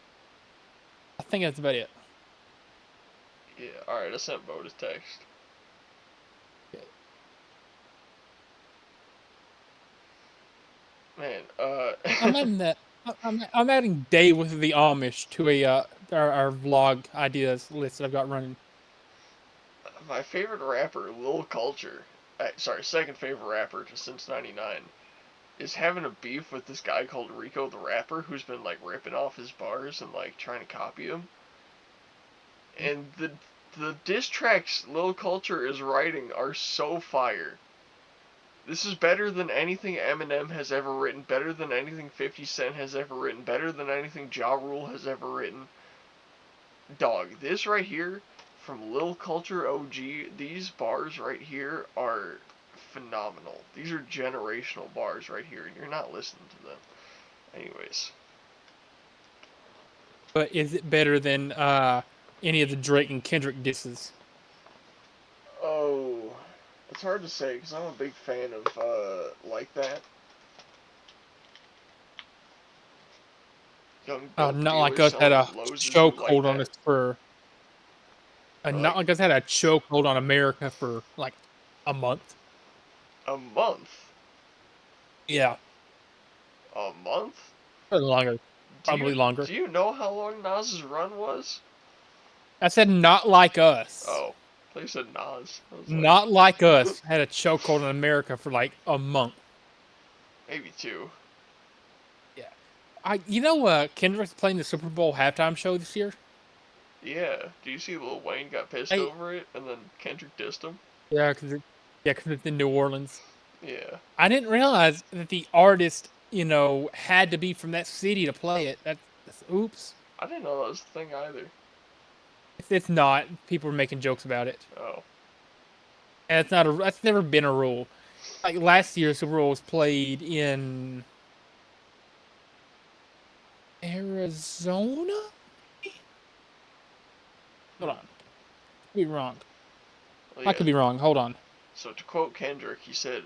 that's about it. Yeah, alright, I sent Bo his text. Man, I'm adding that. I'm adding Day with the Amish to a our vlog ideas list that I've got running. my favorite rapper, Lil Culture, sorry, second favorite rapper since '99, is having a beef with this guy called Rico the Rapper, who's been like ripping off his bars and like trying to copy him. And the diss tracks Lil Culture is writing are so fire. This is better than anything Eminem has ever written, better than anything 50 Cent has ever written, better than anything Ja Rule has ever written. Dog, this right here from Lil Culture OG, these bars right here are phenomenal. These are generational bars right here, and you're not listening to them. Anyways. But is it better than any of the Drake and Kendrick disses? Oh, it's hard to say because I'm a big fan of like that. Young dope Not like dealer us had selling a Loses you like chokehold on that. us for. For Not like like us had a chokehold on America for like a month. a month. Yeah, A month? or longer, Do probably you longer. do you know how long Nas's run was? I said not like us. Oh, they said Nas. I was like, Not like us had a chokehold on America for like a month. maybe two. Yeah, Kendrick's playing the Super Bowl halftime show this year. Yeah. Do you see Lil Wayne got pissed I over it and then Kendrick dissed him? yeah, because it's in New Orleans. Yeah. I didn't realize that the artist, had to be from that city to play it. That's oops. I didn't know that was the thing either. It's not. People are making jokes about it, Oh. and it's not a. That's never been a rule. Like last year, Super Bowl was played in Arizona. Hold on, could be wrong. Well, I yeah. could be wrong. Hold on. So to quote Kendrick, he said,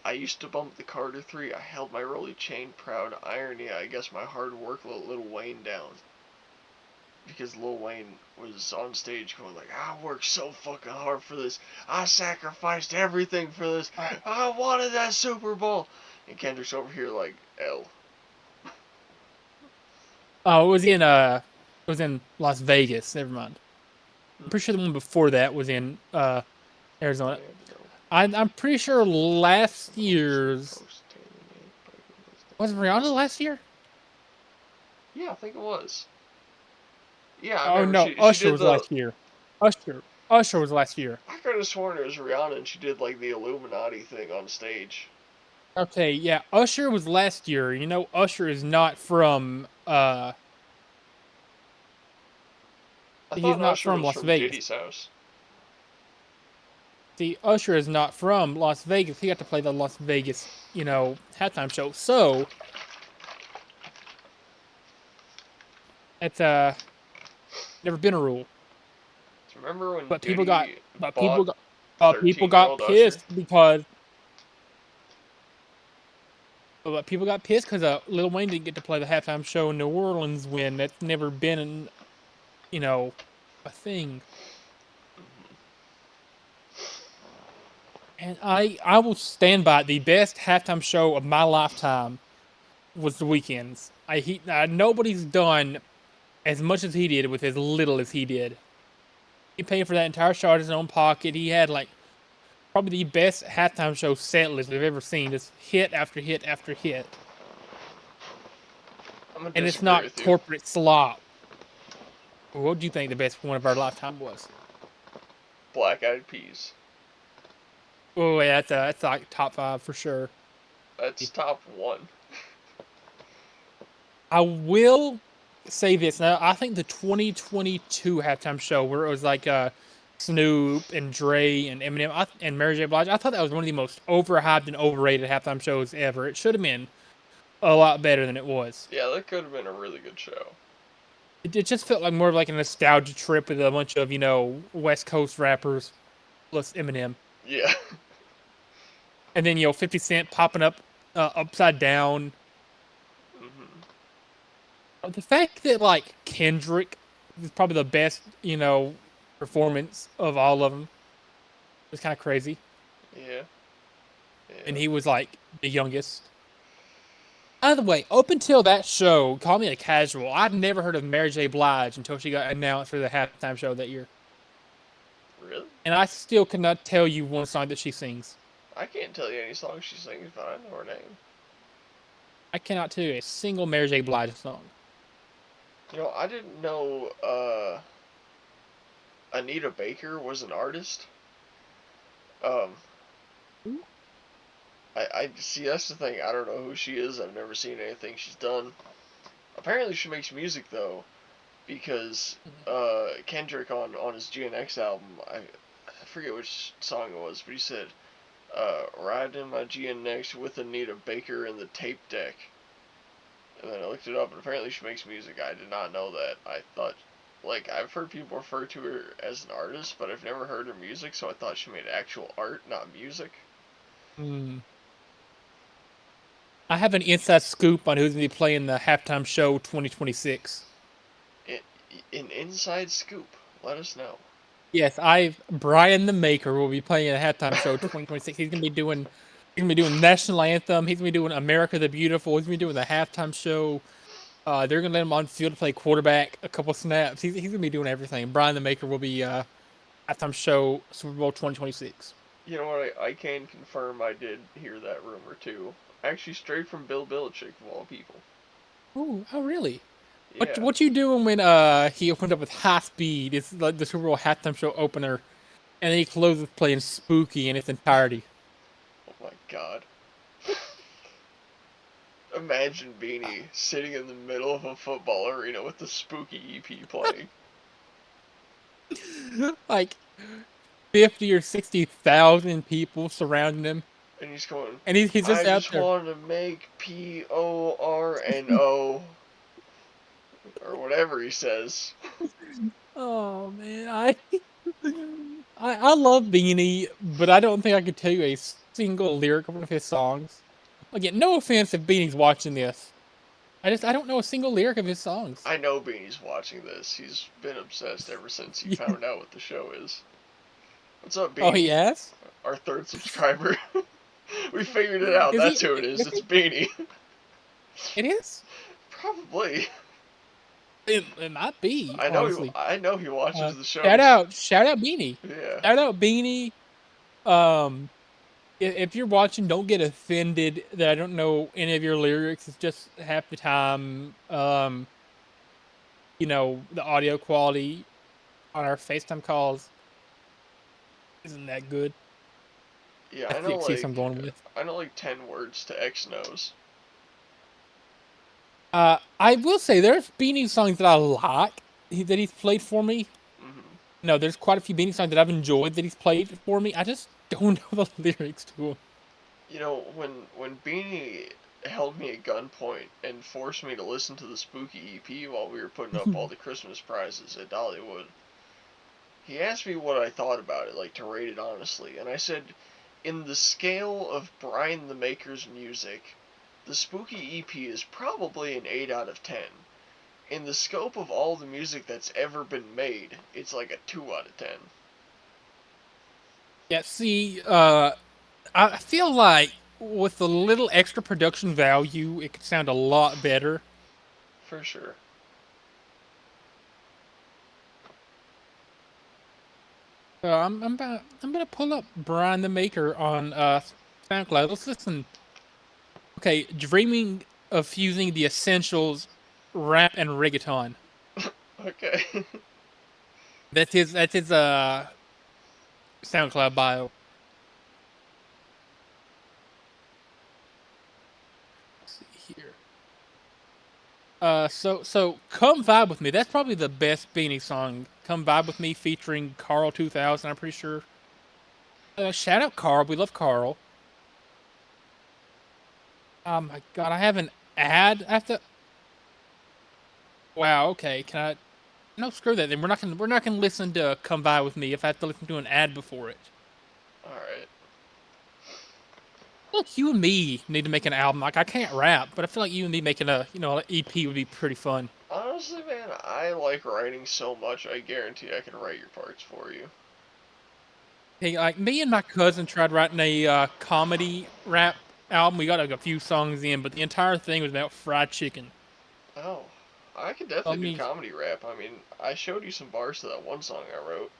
I used to bump the Carter 3. I held my rolly chain proud. Irony, I guess my hard work let Lil Wayne down. Because Lil Wayne was on stage going like, I worked so fucking hard for this. I sacrificed everything for this. I wanted that Super Bowl. And Kendrick's over here like, L. Oh, it was in Las Vegas. Never mind. I'm pretty sure the one before that was in Arizona. I'm pretty sure last year's was Rihanna last year. Yeah, I think it was. Yeah, I Oh remember no, she Usher did was the. last year. Usher was last year. I could have sworn it was Rihanna and she did like the Illuminati thing on stage. Okay, yeah, Usher was last year. Usher is not from I he's thought not Usher from was Las from Vegas. Diddy's house. See, Usher is not from Las Vegas. He got to play the Las Vegas, halftime show. So it's never been a rule. Remember when But people got, Diddy but people bought got, 13-year-old Usher? But people got pissed because Lil Wayne didn't get to play the halftime show in New Orleans when that's never been, a thing. And I will stand by it. The best halftime show of my lifetime was The Weeknd's. Nobody's done as much as he did with as little as he did. He paid for that entire show out of his own pocket. He had like probably the best halftime show set list we've ever seen. Just hit after hit after hit. I'm gonna And it's disagree not with you. corporate slop. What do you think the best one of our lifetime was? Black Eyed Peas. Oh yeah, that's like top 5 for sure. That's top 1. I will say this now. I think the 2022 halftime show where it was like Snoop and Dre and Eminem and Mary J. Blige. I thought that was one of the most overhyped and overrated halftime shows ever. It should have been a lot better than it was. Yeah, that could have been a really good show. It just felt like more of like a nostalgia trip with a bunch of West Coast rappers plus Eminem, Yeah. and then 50 Cent popping up upside down. The fact that like Kendrick is probably the best performance of all of them was kind of crazy, Yeah. and Yeah. he was like the youngest. By the way, up until that show, call me a casual. I'd never heard of Mary J. Blige until she got announced for the halftime show that year. Really? And I still cannot tell you one song that she sings. I can't tell you any songs she sings, but I know her name. I cannot tell you a single Mary J. Blige song. I didn't know Anita Baker was an artist. Um, I see. That's the thing. I don't know who she is. I've never seen anything she's done. Apparently, she makes music though, because Kendrick on his GNX album, I forget which song it was, but he said, "Riding my GNX with Anita Baker in the tape deck." And then I looked it up, and apparently she makes music. I did not know that. I thought, like, I've heard people refer to her as an artist, but I've never heard her music, so I thought she made actual art, not music. Hmm. I have an inside scoop on who's going to be playing the halftime show 2026. An inside scoop. Let us know. Yes, Brian the Maker will be playing a halftime show 2026. He's gonna be doing national anthem. He's gonna be doing America the Beautiful. He's gonna be doing the halftime show. They're gonna let him on field to play quarterback a couple snaps. He's gonna be doing everything. Brian the Maker will be halftime show Super Bowl 2026. You know what? I can confirm I did hear that rumor too. Actually, straight from Bill Belichick of all people. Oh really? What Yeah. what you doing when he opened up with High Speed? It's like the Super Bowl halftime show opener, and then he closes with playing Spooky in its entirety. Oh my god. Imagine Beanie sitting in the middle of a football arena with the Spooky EP playing. Like 50 or 60,000 people surrounding him, And he's going, and he's I just out just there. want to make PORNO. Or whatever he says. Oh man, I love Beanie, but I don't think I could tell you a single lyric of one of his songs. Again, no offense if Beanie's watching this. I don't know a single lyric of his songs. I know Beanie's watching this. He's been obsessed ever since he found out what the show is. What's up, Oh, he Beanie? has? Our third subscriber. We figured it out. Is That's he? who it is. Is It's he? Beanie. It is. Probably. It might be, honestly. I know he watches the Shout shows. out, shout out Beanie. Yeah. Shout out Beanie. Um, if you're watching, don't get offended that I don't know any of your lyrics. It's just half the time, the audio quality on our FaceTime calls isn't that good. Yeah, That's the excuse I'm going with. I know like 10 words to X knows. I will say there's Beanie songs that I like that he's played for me. Mhm. No, there's quite a few Beanie songs that I've enjoyed that he's played for me. I just don't know the lyrics to them. You know, when Beanie held me at gunpoint and forced me to listen to the Spooky EP while we were putting up all the Christmas prizes at Dollywood, he asked me what I thought about it, like to rate it honestly, and I said, in the scale of Brian the Maker's music, the Spooky EP is probably an 8 out of 10. In the scope of all the music that's ever been made, it's like a 2 out of 10. Yeah, see, I feel like with a little extra production value, it could sound a lot better. For sure. I'm gonna pull up Brian the Maker on SoundCloud. Let's listen. Okay, dreaming of fusing the essentials, rap and reggaeton. Okay. That's his SoundCloud bio. Let's see here. So come vibe with me. That's probably the best Beanie song. Come vibe with me, featuring Carl 2000. I'm pretty sure. Shout out Carl. We love Carl. Oh my god, I have an ad. I have to. Wow. Okay. Can I? No, screw that. Then we're not gonna listen to "Come By with Me" if I have to listen to an ad before it. Alright. Look, you and me need to make an album. Like I can't rap, but I feel like you and me making an EP would be pretty fun. Honestly, man, I like writing so much, I guarantee I can write your parts for you. Hey, like me and my cousin tried writing a comedy rap album. We got like a few songs in, but the entire thing was about fried chicken. Oh. I could I definitely do mean, comedy rap. I mean, I showed you some bars to that one song I wrote.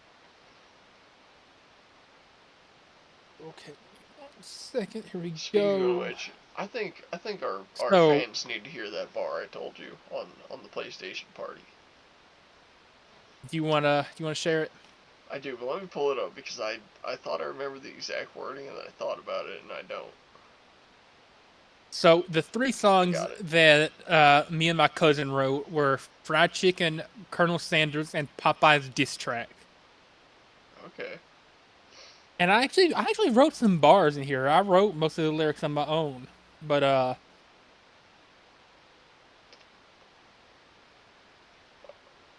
okay, 1 second. Here we Speaking of go. which, I think our So, fans need to hear that bar I told you on the PlayStation party. do you wanna share it? I do, but let me pull it up because I thought I remembered the exact wording and then I thought about it and I don't. So the three I songs got it. that me and my cousin wrote were "Fried Chicken," "Colonel Sanders," and Popeye's diss track. Okay. And I actually wrote some bars in here. I wrote most of the lyrics on my own, but All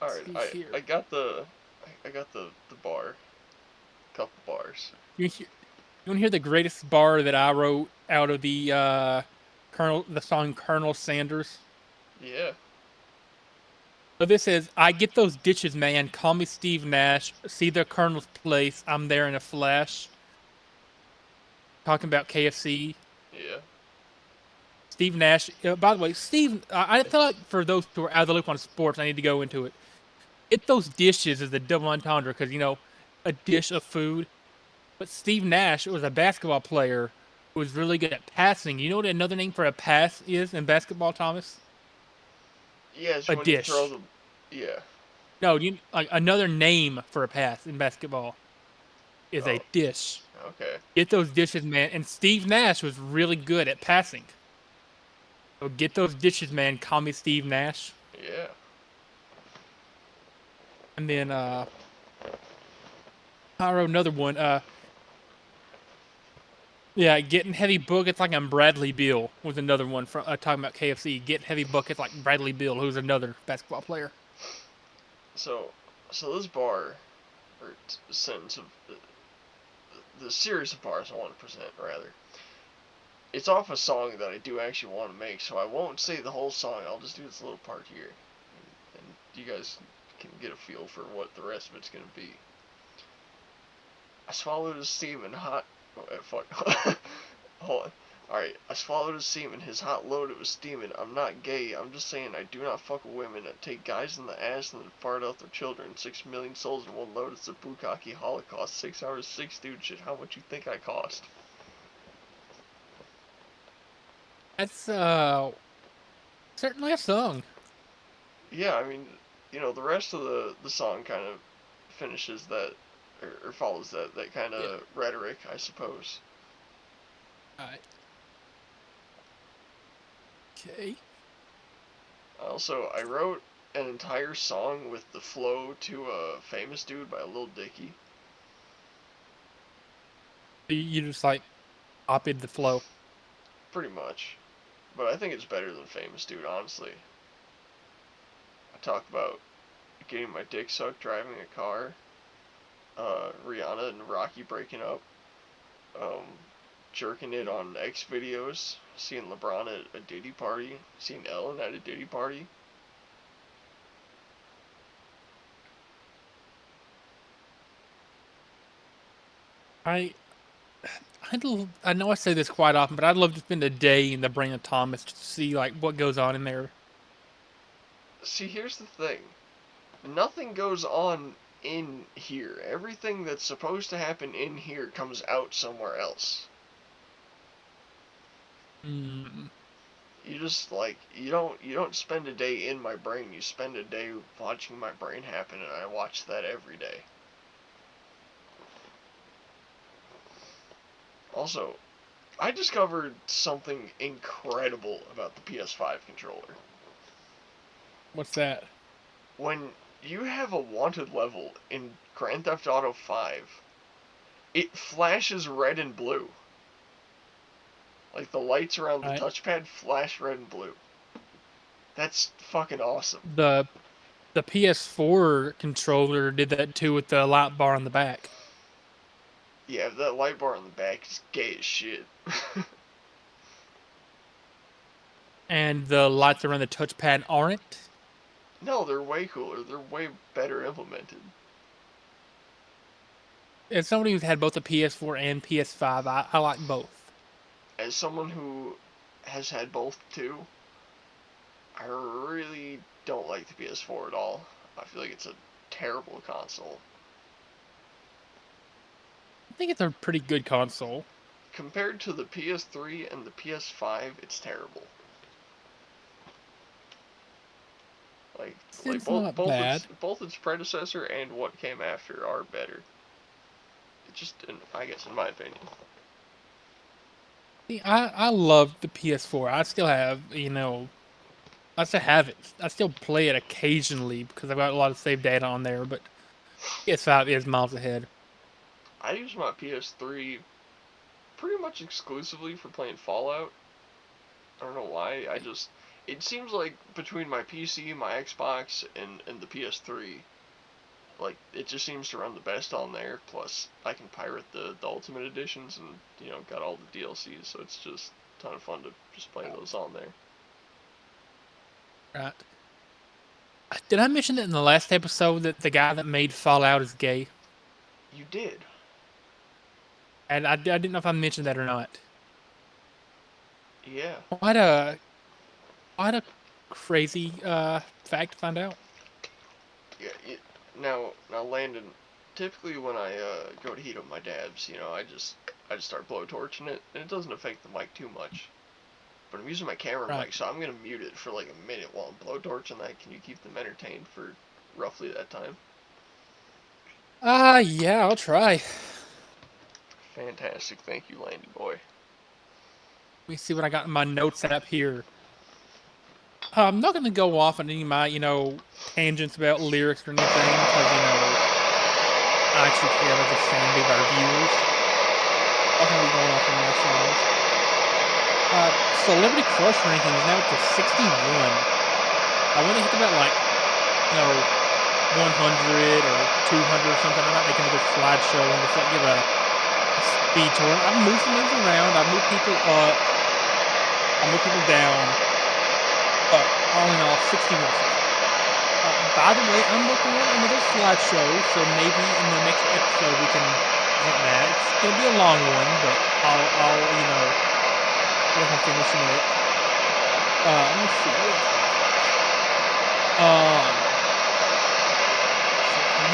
let's right. see I here. I got the bar, couple bars. You want to hear the greatest bar that I wrote out of the song Colonel Sanders? Yeah. So this is, I get those ditches, man. Call me Steve Nash. See the Colonel's place. I'm there in a flash. Talking about KFC. Yeah. Steve Nash. By the way, Steve, I feel like for those who are out of the loop on sports, I need to go into it. Get those dishes is a double entendre because, a dish of food. But Steve Nash was a basketball player who was really good at passing. You know what another name for a pass is in basketball, Thomas? Yeah. It's A when you throw dish. the. Yeah. No, like another name for a pass in basketball is Oh. a dish. Okay. Get those dishes, man. And Steve Nash was really good at passing. So get those dishes, man. Call me Steve Nash. Yeah. And then I wrote another one. Yeah, getting heavy buckets like I'm Bradley Beal was another one from talking about KFC. Getting heavy buckets like Bradley Beal, who's another basketball player. So this bar or sentence of the series of bars I want to present rather. It's off a song that I do actually want to make, so I won't say the whole song. I'll just do this little part here, and you guys can get a feel for what the rest of it's gonna be. I swallowed his semen hot. Oh, fuck. Hold on. Alright, I swallowed his semen. His hot load, it was steaming. I'm not gay. I'm just saying I do not fuck with women. I take guys in the ass and then fart out their children. 6 million souls in one load. It's a bukkake holocaust. 6 hours, 6 dude shit. How much you think I cost? That's certainly a song. Yeah, I mean, the rest of the song kind of finishes that, or follows that kind Yeah. of rhetoric, I suppose. Alright. Okay. Also, I wrote an entire song with the flow to a Famous Dude by Lil Dicky. You just like copied the flow. Pretty much. But I think it's better than Famous Dude, honestly. I talk about getting my dick sucked driving a car, Rihanna and Rocky breaking up, um, jerking it on X videos, seeing LeBron at a Diddy party, seeing Ellen at a Diddy party. I I know I say this quite often, but I'd love to spend a day in the brain of Thomas to see like what goes on in there. See, here's the thing. Nothing goes on in here. Everything that's supposed to happen in here comes out somewhere else. Mm. You just like you don't spend a day in my brain. You spend a day watching my brain happen, and I watch that every day. Also, I discovered something incredible about the PS5 controller. What's that? When you have a wanted level in Grand Theft Auto 5, it flashes red and blue. Like the lights around the Right. touchpad flash red and blue. That's fucking awesome. The PS4 controller did that too with the light bar on the back. Yeah, that light bar on the back is gay as shit. And the lights around the touchpad aren't. No, they're way cooler. They're way better implemented. As somebody who's had both a PS4 and PS5, I like both. As someone who has had both too, I really don't like the PS4 at all. I feel like it's a terrible console. I think it's a pretty good console. Compared to the PS3 and the PS5, it's terrible. Like like It's both not both its bad. both its predecessor and what came after are better. It just, I guess, in my opinion. See, I love the PS4. I still have, I still have it. I still play it occasionally because I've got a lot of saved data on there, but PS5 is miles ahead. I use my PS3 pretty much exclusively for playing Fallout. I don't know why. It seems like between my PC, my Xbox, and the PS3, like it just seems to run the best on there. Plus, I can pirate the Ultimate Editions and got all the DLCs, so it's just a ton of fun to just play those on there. Right. Did I mention that in the last episode that the guy that made Fallout is gay? You did. And I didn't know if I mentioned that or not. Yeah. Quite a quite a crazy fact to find out. Yeah. Now, Landon. Typically, when I go to heat up my dabs, I just start blowtorching it, and it doesn't affect the mic too much. But I'm using my camera Right. mic, so I'm gonna mute it for like a minute while I'm blowtorching that. Can you keep them entertained for roughly that time? Yeah, I'll try. Fantastic. Thank you, Landy boy. Let me see what I got in my notes app here. I'm not going to go off on any of my, tangents about lyrics or anything because, I actually care about the sanity of our viewers. I'm going to be going off on my side. Celebrity Crush ranking is now up to 61. I want to hit about you know, 100 or 200 or something. I might make another slideshow and just give a speed tour. I've moved some things around. I've moved people up. I moved people down. But all in all, 61 so far. By the way, I'm working on another slideshow, so maybe in the next episode we can present that. It's gonna be a long one, but once I'm finishing it. Let me see.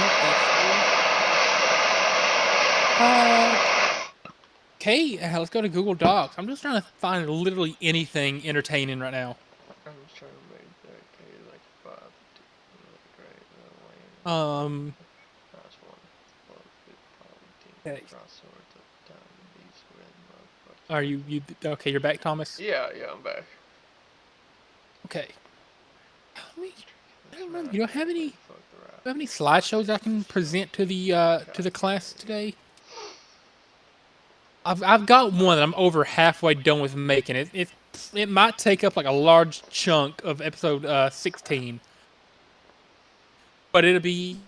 What else I so okay, let's go to Google Docs. I'm just trying to find literally anything entertaining right now. I'm just trying to make that K like 5, 2, great, Um, last one. Love it, probably team okay. crossover to down the beast with Are motherfuckers. you okay? You're back, Thomas. Yeah, I'm back. Okay. Let me I don't remember. You don't have any. Do you have any slideshows I can present to the class today? I've got one that I'm over halfway done with making. It might take up like a large chunk of episode 16, but it'll be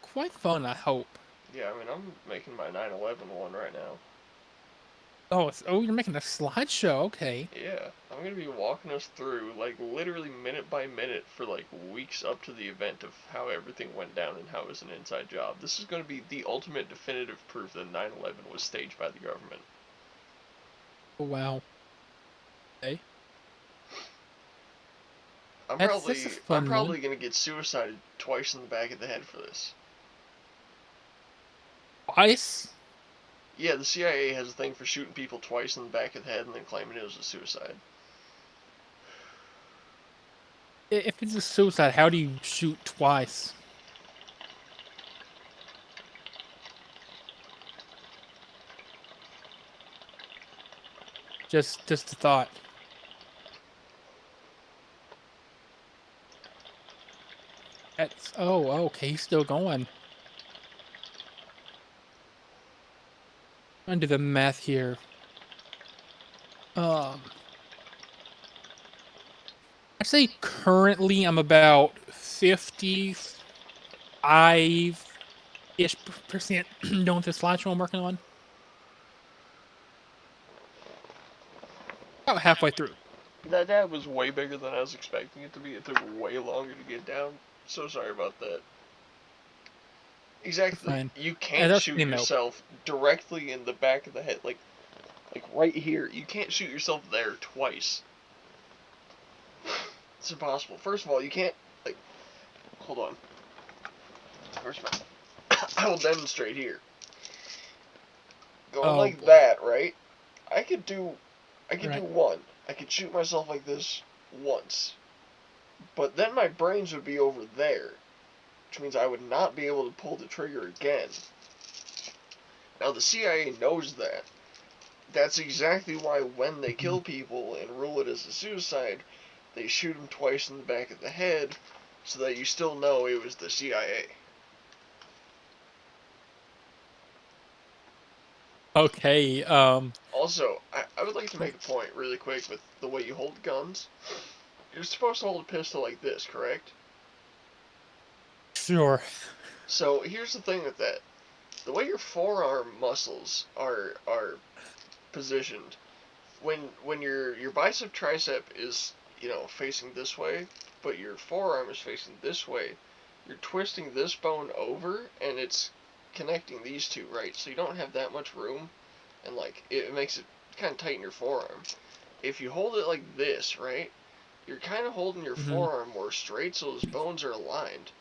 quite fun. I hope. Yeah, I mean, I'm making my 9/11 one right now. Oh, you're making a slideshow. Okay. Yeah, I'm gonna be walking us through, like, literally minute by minute for, like, weeks up to the event of how everything went down and how it was an inside job. This is gonna be the ultimate definitive proof that 9/11 was staged by the government. Oh, wow. Okay. I'm That's a probably, I'm fun one. probably gonna get suicided twice in the back of the head for this. Ice. Yeah, the CIA has a thing for shooting people twice in the back of the head and then claiming it was a suicide. If it's a suicide, how do you shoot twice? Just a thought. Okay, he's still going. I'm gonna do the math here. Um, I'd say currently I'm about 55-ish percent done with the slideshow I'm working on. About halfway through. That dab was way bigger than I was expecting it to be. It took way longer to get down. So sorry about that. Exactly. Fine. You And can't that's shoot pretty milk. yourself directly in the back of the head, like right here. You can't shoot yourself there twice. It's impossible. First of all, you can't like. Hold on. First of all, I will demonstrate here. Going Oh like boy. that, right? I could do, I could do Right. one. I could shoot myself like this once, but then my brains would be over there, which means I would not be able to pull the trigger again. Now the CIA knows that. That's exactly why when they kill people and rule it as a suicide, they shoot them twice in the back of the head, so that you still know it was the CIA. Okay. Also, I would like to make a point really quick with the way you hold guns. You're supposed to hold a pistol like this, correct? Sure. So here's the thing with that. The way your forearm muscles are positioned, when your bicep tricep is, facing this way, but your forearm is facing this way, you're twisting this bone over and it's connecting these two, right? So you don't have that much room, and like it makes it kind of tighten your forearm. If you hold it like this, right, you're kind of holding your Hmm. forearm more straight so those bones are aligned.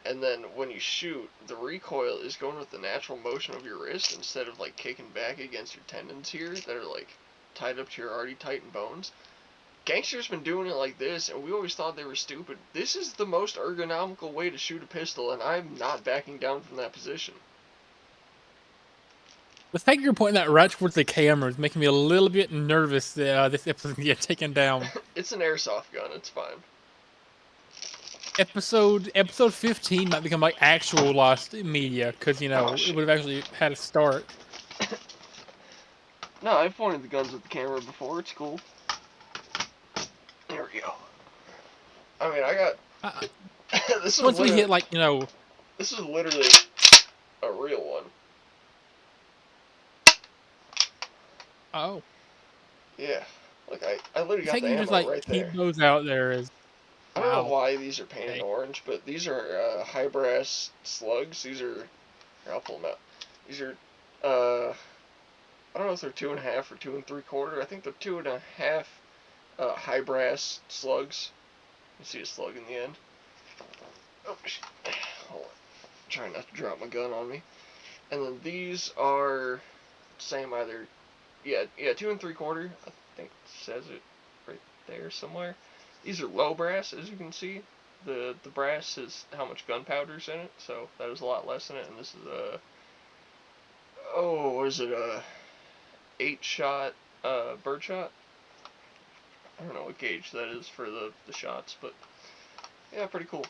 And then when you shoot, the recoil is going with the natural motion of your wrist instead of like kicking back against your tendons here that are like tied up to your already tightened bones. Gangsters been doing it like this, and we always thought they were stupid. This is the most ergonomical way to shoot a pistol, and I'm not backing down from that position. The fact you're pointing that right towards the camera is making me a little bit nervous that this episode's gonna get taken down. It's an airsoft gun. It's fine. Episode 15 might become like actual lost media because Oh it shit. would have actually had a start. No, I've pointed the guns at the camera before. It's cool. There we go. I mean, I got. Uh, this is Once we literally. hit like This is literally a real one. oh, Yeah. Like I literally the got fact the you just ammo like right keep there. those out there is I don't know wow. why these are painted Okay. orange, but these are high brass slugs. These are. Here, I'll pull them out. These are. I don't know if they're 2.5 or 2 3/4. I think they're 2.5 high brass slugs. You see a slug in the end. Oh shit. Hold on. Trying not to drop my gun on me. And then these are same either. Yeah, 2 3/4. I think it says it right there somewhere. These are low brass, as you can see. The brass is how much gunpowder's in it, so that is a lot less in it. And this is a what is it, a 8-shot birdshot. I don't know what gauge that is for the shots, but Yeah, pretty cool.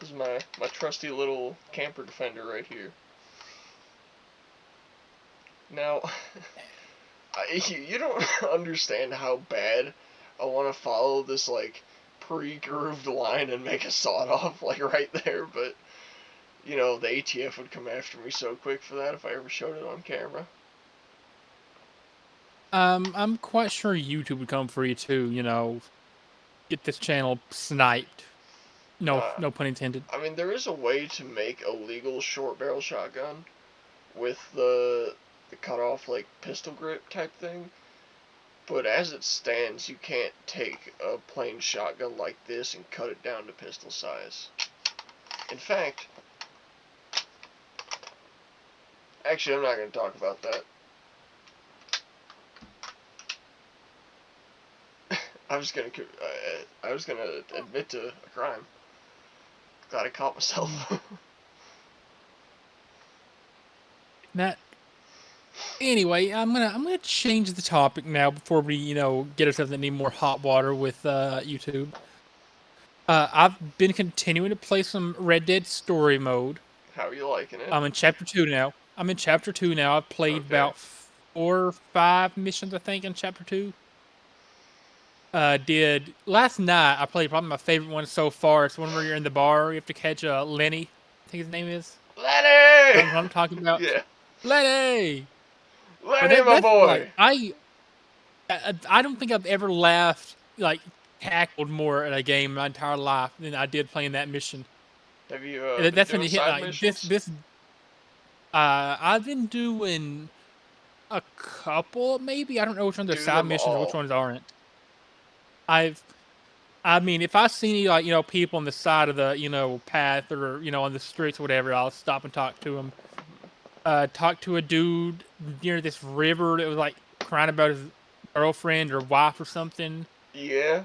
This is my trusty little camper defender right here. Now, you don't understand how bad I want to follow this, like, pre-grooved line and make a sawed-off, like, right there, but, you know, the ATF would come after me so quick for that if I ever showed it on camera. I'm quite sure YouTube would come for you too. You know, get this channel sniped. No, Uh, no pun intended. I mean, there is a way to make a legal short-barrel shotgun with the cut-off, like, pistol grip type thing, but as it stands, you can't take a plain shotgun like this and cut it down to pistol size. In fact, actually, I'm not going to talk about that. I was gonna admit to a crime. Glad I caught myself. That anyway, I'm gonna change the topic now before we get ourselves in any more hot water with YouTube. I've been continuing to play some Red Dead Story mode. How are you liking it? I'm in chapter 2 now. I've played Okay. about 4 or 5 missions, I think, in chapter 2. Did last night I played probably my favorite one so far. It's one where you're in the bar, you have to catch Lenny, I think his name is. Lenny! What I'm talking about. Yeah. Lenny! But Lenny, my that's like boy! I don't think I've ever laughed, like, tackled more at a game in my entire life than I did playing that mission. Have you been That's when doing it hit side like this. missions? I've been doing a couple, maybe. I don't know which ones are Do side them missions or which all. ones aren't. I've, I mean, if I see any, like, people on the side of the path, or on the streets or whatever, I'll stop and talk to them. Talked to a dude near this river that was like crying about his girlfriend or wife or something. Yeah?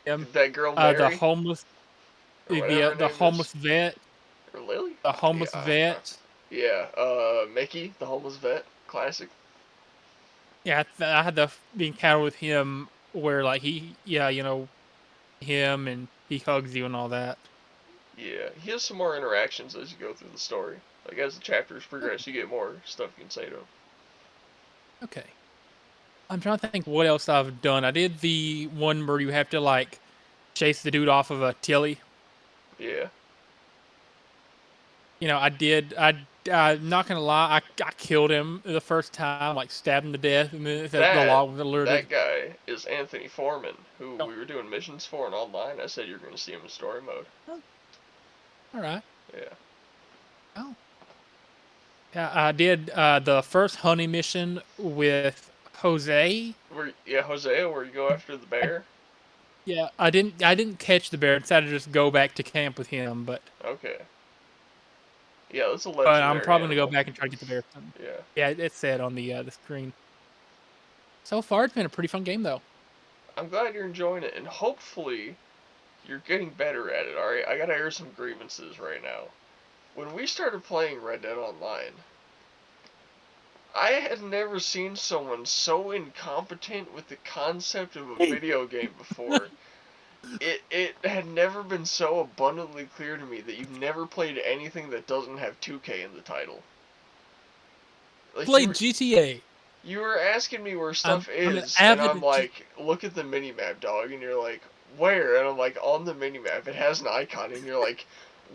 Him. Did that girl The Mary? homeless, Or whatever her the name is? homeless vet, Or Lily? the Yeah, homeless vet. yeah. Mickey, the homeless vet. Classic. Yeah, I had the encounter with him where, like, him, and he hugs you and all that. Yeah, he has some more interactions as you go through the story. Like, as the chapters progress, you get more stuff you can say to him. Okay. I'm trying to think what else I've done. I did the one where you have to, like, chase the dude off of a tilly. Yeah. I did. I'm not gonna lie. I killed him the first time, like stabbed him to death, and then the That law was alerted. that guy is Anthony Foreman, who Oh, we were doing missions for and online. I said you're going to see him in story mode. oh, all right. Yeah. Oh, yeah. I did the first hunting mission with Jose. Yeah, Hosea, where you go after the I, bear. yeah, I didn't catch the bear. I decided to just go back to camp with him, Okay. Yeah, that's a but I'm legendary probably gonna go animal. back and try to get the bear. Yeah. Yeah, it said on the screen. So far, it's been a pretty fun game, though. I'm glad you're enjoying it, and hopefully you're getting better at it. All right. I gotta air some grievances right now. When we started playing Red Dead Online, I had never seen someone so incompetent with the concept of a video game before. It had never been so abundantly clear to me that you've never played anything that doesn't have 2K in the title. Like Played GTA. you were asking me where stuff I'm an is, and I'm avid like, look at the minimap, dog, and you're like, where? And I'm like, on the minimap, it has an icon, and you're like,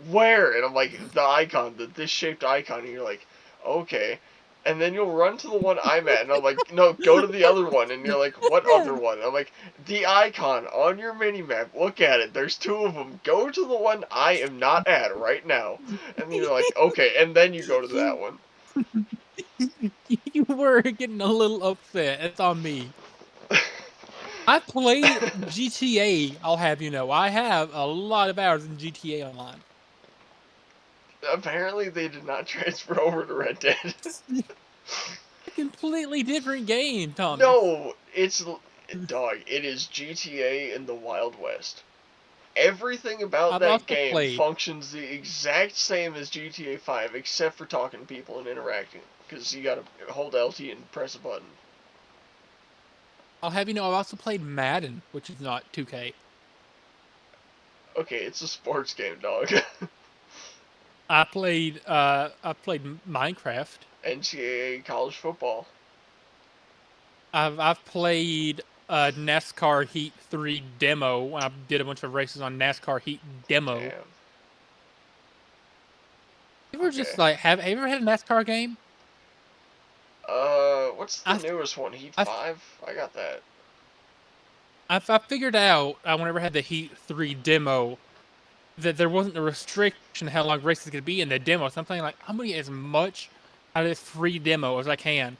where? And I'm like, the icon, this shaped icon, and you're like, okay. And then you'll run to the one I'm at, and I'm like, no, go to the other one. And you're like, what other one? I'm like, the icon on your minimap. Look at it. There's two of them. Go to the one I am not at right now. And you're like, okay. And then you go to that one. You were getting a little upset. It's on me. I played GTA. I'll have you know, I have a lot of hours in GTA Online. Apparently, they did not transfer over to Red Dead. A completely different game, Thomas. No, it's dog. It is GTA in the Wild West. Everything about I've that also game played. functions the exact same as GTA 5, except for talking to people and interacting. Because you gotta hold LT and press a button. I'll have you know I've also played Madden, which is not 2K. Okay, it's a sports game, dog. I played Minecraft. NCAA college football. I've played NASCAR Heat 3 demo. I did a bunch of races on NASCAR Heat demo. Damn. You ever just Okay. like have you ever had a NASCAR game? What's the I newest one? Heat I 5? I got that. I figured out whenever I had the Heat 3 demo that there wasn't a restriction how long races could be in the demo. So I'm thinking like I'm gonna get as much out of this free demo as I can.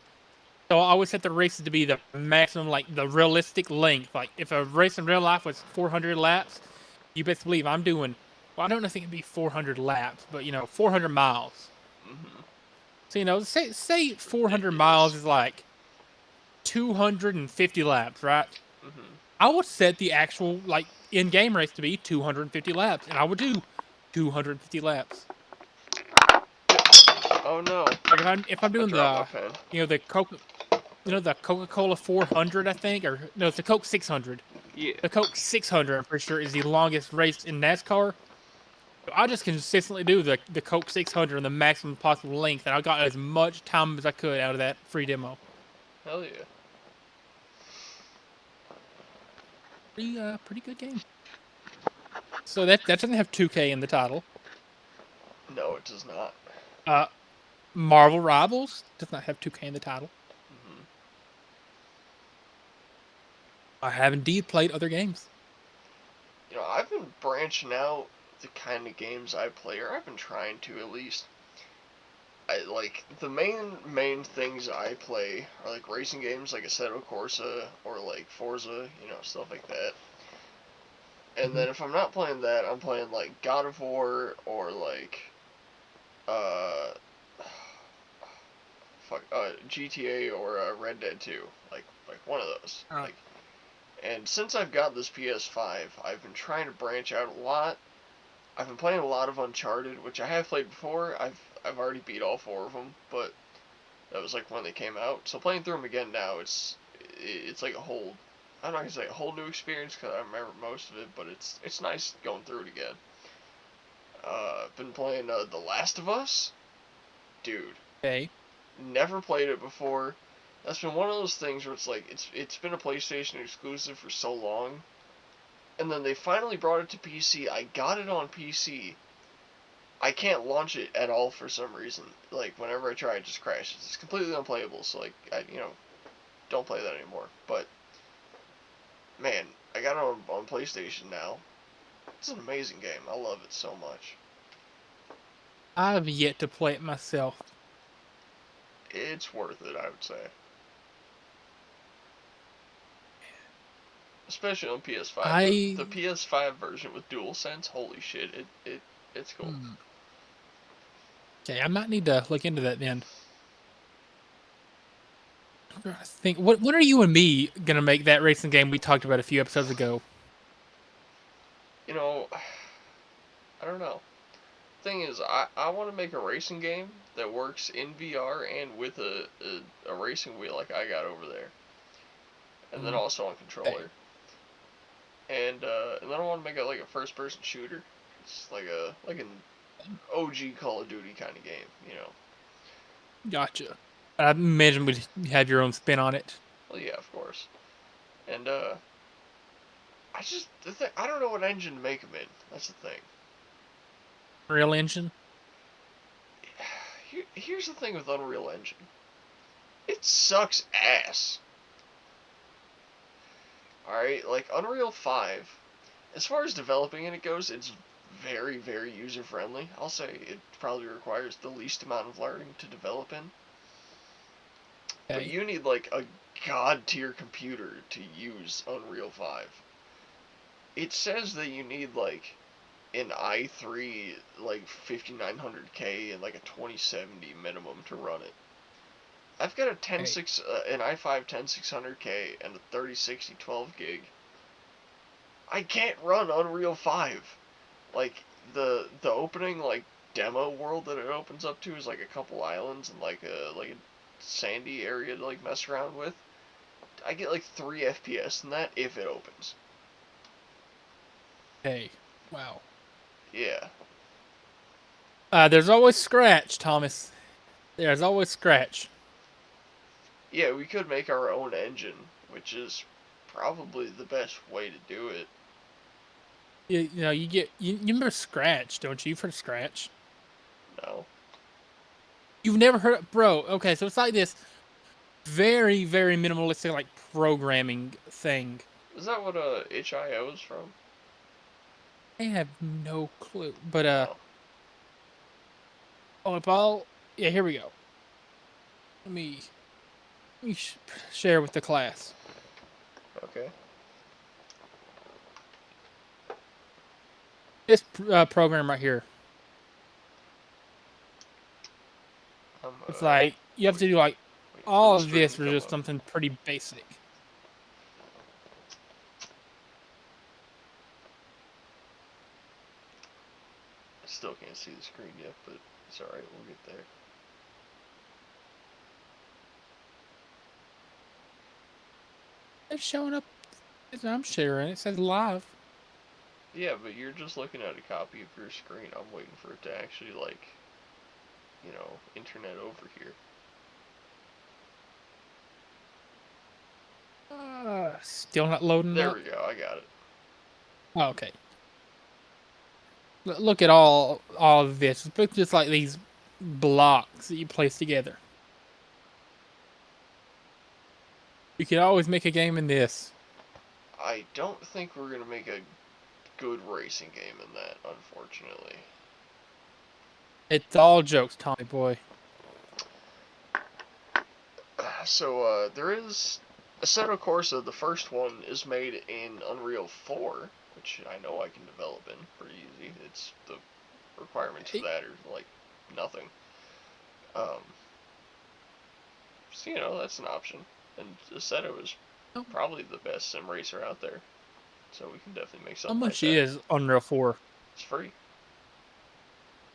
So I always set the races to be the maximum, like the realistic length. Like if a race in real life was 400 laps, you best believe I'm doing. Well, I don't know if it can be 400 laps, but 400 miles. Mm-hmm. So say 400 miles Ridiculous. is like 250 laps, right? Mm-hmm. I would set the actual like in-game race to be 250 laps, and I would do 250 laps. Oh no. Like if I'm I doing dropped my the pen. the the Coca-Cola 400, I think, or no, it's the Coke 600. Yeah. The Coke 600, I'm pretty sure, is the longest race in NASCAR. So I just consistently do the Coke 600 in the maximum possible length, and I got as much time as I could out of that free demo. Hell yeah. Pretty good game. So that doesn't have 2K in the title. No, it does not. Uh, Marvel Rivals does not have 2K in the title. Mm-hmm. I have indeed played other games. I've been branching out the kind of games I play, or I've been trying to at least. Like the main things I play are like racing games, like Assetto Corsa or like Forza, stuff like that. And Mhm. then if I'm not playing that, I'm playing like God of War or like uh GTA or Red Dead 2, like one of those. Uh, Like, and since I've got this PS5, I've been trying to branch out a lot. I've been playing a lot of Uncharted, which I have played before. I've already beat all four of them, but that was like when they came out. So playing through them again now, it's like a whole. I'm not gonna say a whole new experience because I remember most of it, but it's nice going through it again. Been playing The Last of Us, dude. okay. Never played it before. That's been one of those things where it's like it's been a PlayStation exclusive for so long, and then they finally brought it to PC. I got it on PC. I can't launch it at all for some reason. Like whenever I try, it just crashes. It's completely unplayable. So like I don't play that anymore. But man, I got it on PlayStation now. It's an amazing game. I love it so much. I've yet to play it myself. It's worth it, I would say. Especially on PS5. The I PS5 version with DualSense, holy shit, it's cool. Okay, I might need to look into that then. I'm trying to think. What when are you and me gonna make that racing game we talked about a few episodes ago? You know, I don't know. Thing is, I want to make a racing game that works in VR and with a racing wheel like I got over there, and then Mm, also on okay, controller. And then I want to make it like a first person shooter. It's like an OG Call of Duty kind of game. gotcha. I imagine we'd have your own spin on it. Well, yeah, of course. And I don't know what engine to make them in. That's the thing. Real Engine. Here's the thing with Unreal Engine. It sucks ass. Alright, like Unreal 5, as far as developing it goes, it's very, very user friendly. I'll say it probably requires the least amount of learning to develop in. But Okay, you need like a god tier computer to use Unreal 5. It says that you need like an i3 like 5900K and like a 2070 minimum to run it. I've got a okay, an i5 10600K and a 3060 12 gig. I can't run Unreal 5. Like the opening like demo world that it opens up to is like a couple islands and like a sandy area to like mess around with. I get like 3 FPS in that if it opens. Hey, wow. Yeah. There's always scratch, Thomas. There's always scratch. Yeah, we could make our own engine, which is probably the best way to do it. You know, you remember Scratch, don't you? You've heard of Scratch. No. You've never heard, bro? Okay, so it's like this very, very minimalistic like programming thing. Is that what itch.io is from? I have no clue, but Oh. oh, if I'll, yeah, here we go. Let me share with the class Okay. this program right here. I'm It's like you have to do like waiting for all the of screen this to for come just up. something pretty basic. I still can't see the screen yet, but it's alright, we'll get there. It's showing up as I'm sharing. It says live. Yeah, but you're just looking at a copy of your screen. I'm waiting for it to actually, like, internet over here. Still not loading There up. we go, I got it. Oh, okay. Look at all of this. It's just like these blocks that you place together. You could always make a game in this. I don't think we're gonna make a good racing game in that, unfortunately. It's all jokes, Tommy boy. So, there is Assetto Corsa, the first one, is made in Unreal 4, which I know I can develop in pretty easy. It's the requirements for that are like nothing. Um, so that's an option. And Assetto is probably the best sim racer out there, so we can definitely make How something like much that. is Unreal 4? It's free.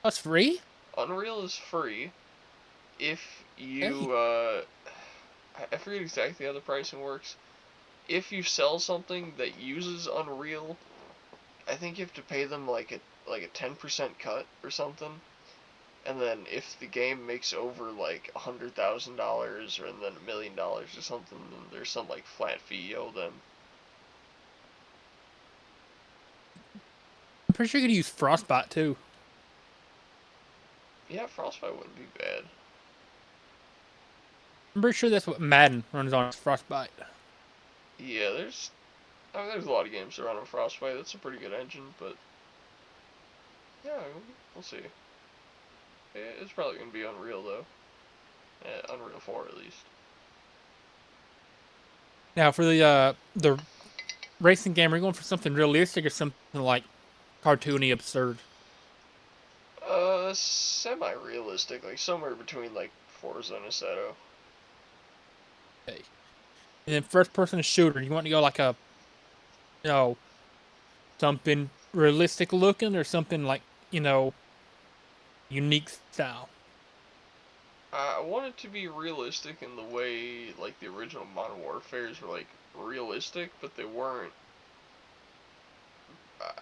That's free? Unreal is free if Hey. you I forget exactly how the pricing works. If you sell something that uses Unreal, I think you have to pay them like a 10% cut or something. And then if the game makes over like $100,000 or then $1 million or something, then there's some like flat fee you owe them. I'm pretty sure you could use Frostbite too. Yeah, Frostbite wouldn't be bad. I'm pretty sure that's what Madden runs on, is Frostbite. Yeah, there's a lot of games that run on Frostbite. That's a pretty good engine, but yeah, we'll see. It's probably gonna be Unreal though. Unreal 4 at least. Now for the racing game, are you going for something realistic or something like cartoony absurd? Semi-realistic, like somewhere between like Forza and Assetto. Okay. And then first person shooter, you want to go like a you know something realistic looking or something like, unique style. I want it to be realistic in the way like the original Modern Warfares were like realistic, but they weren't. Uh,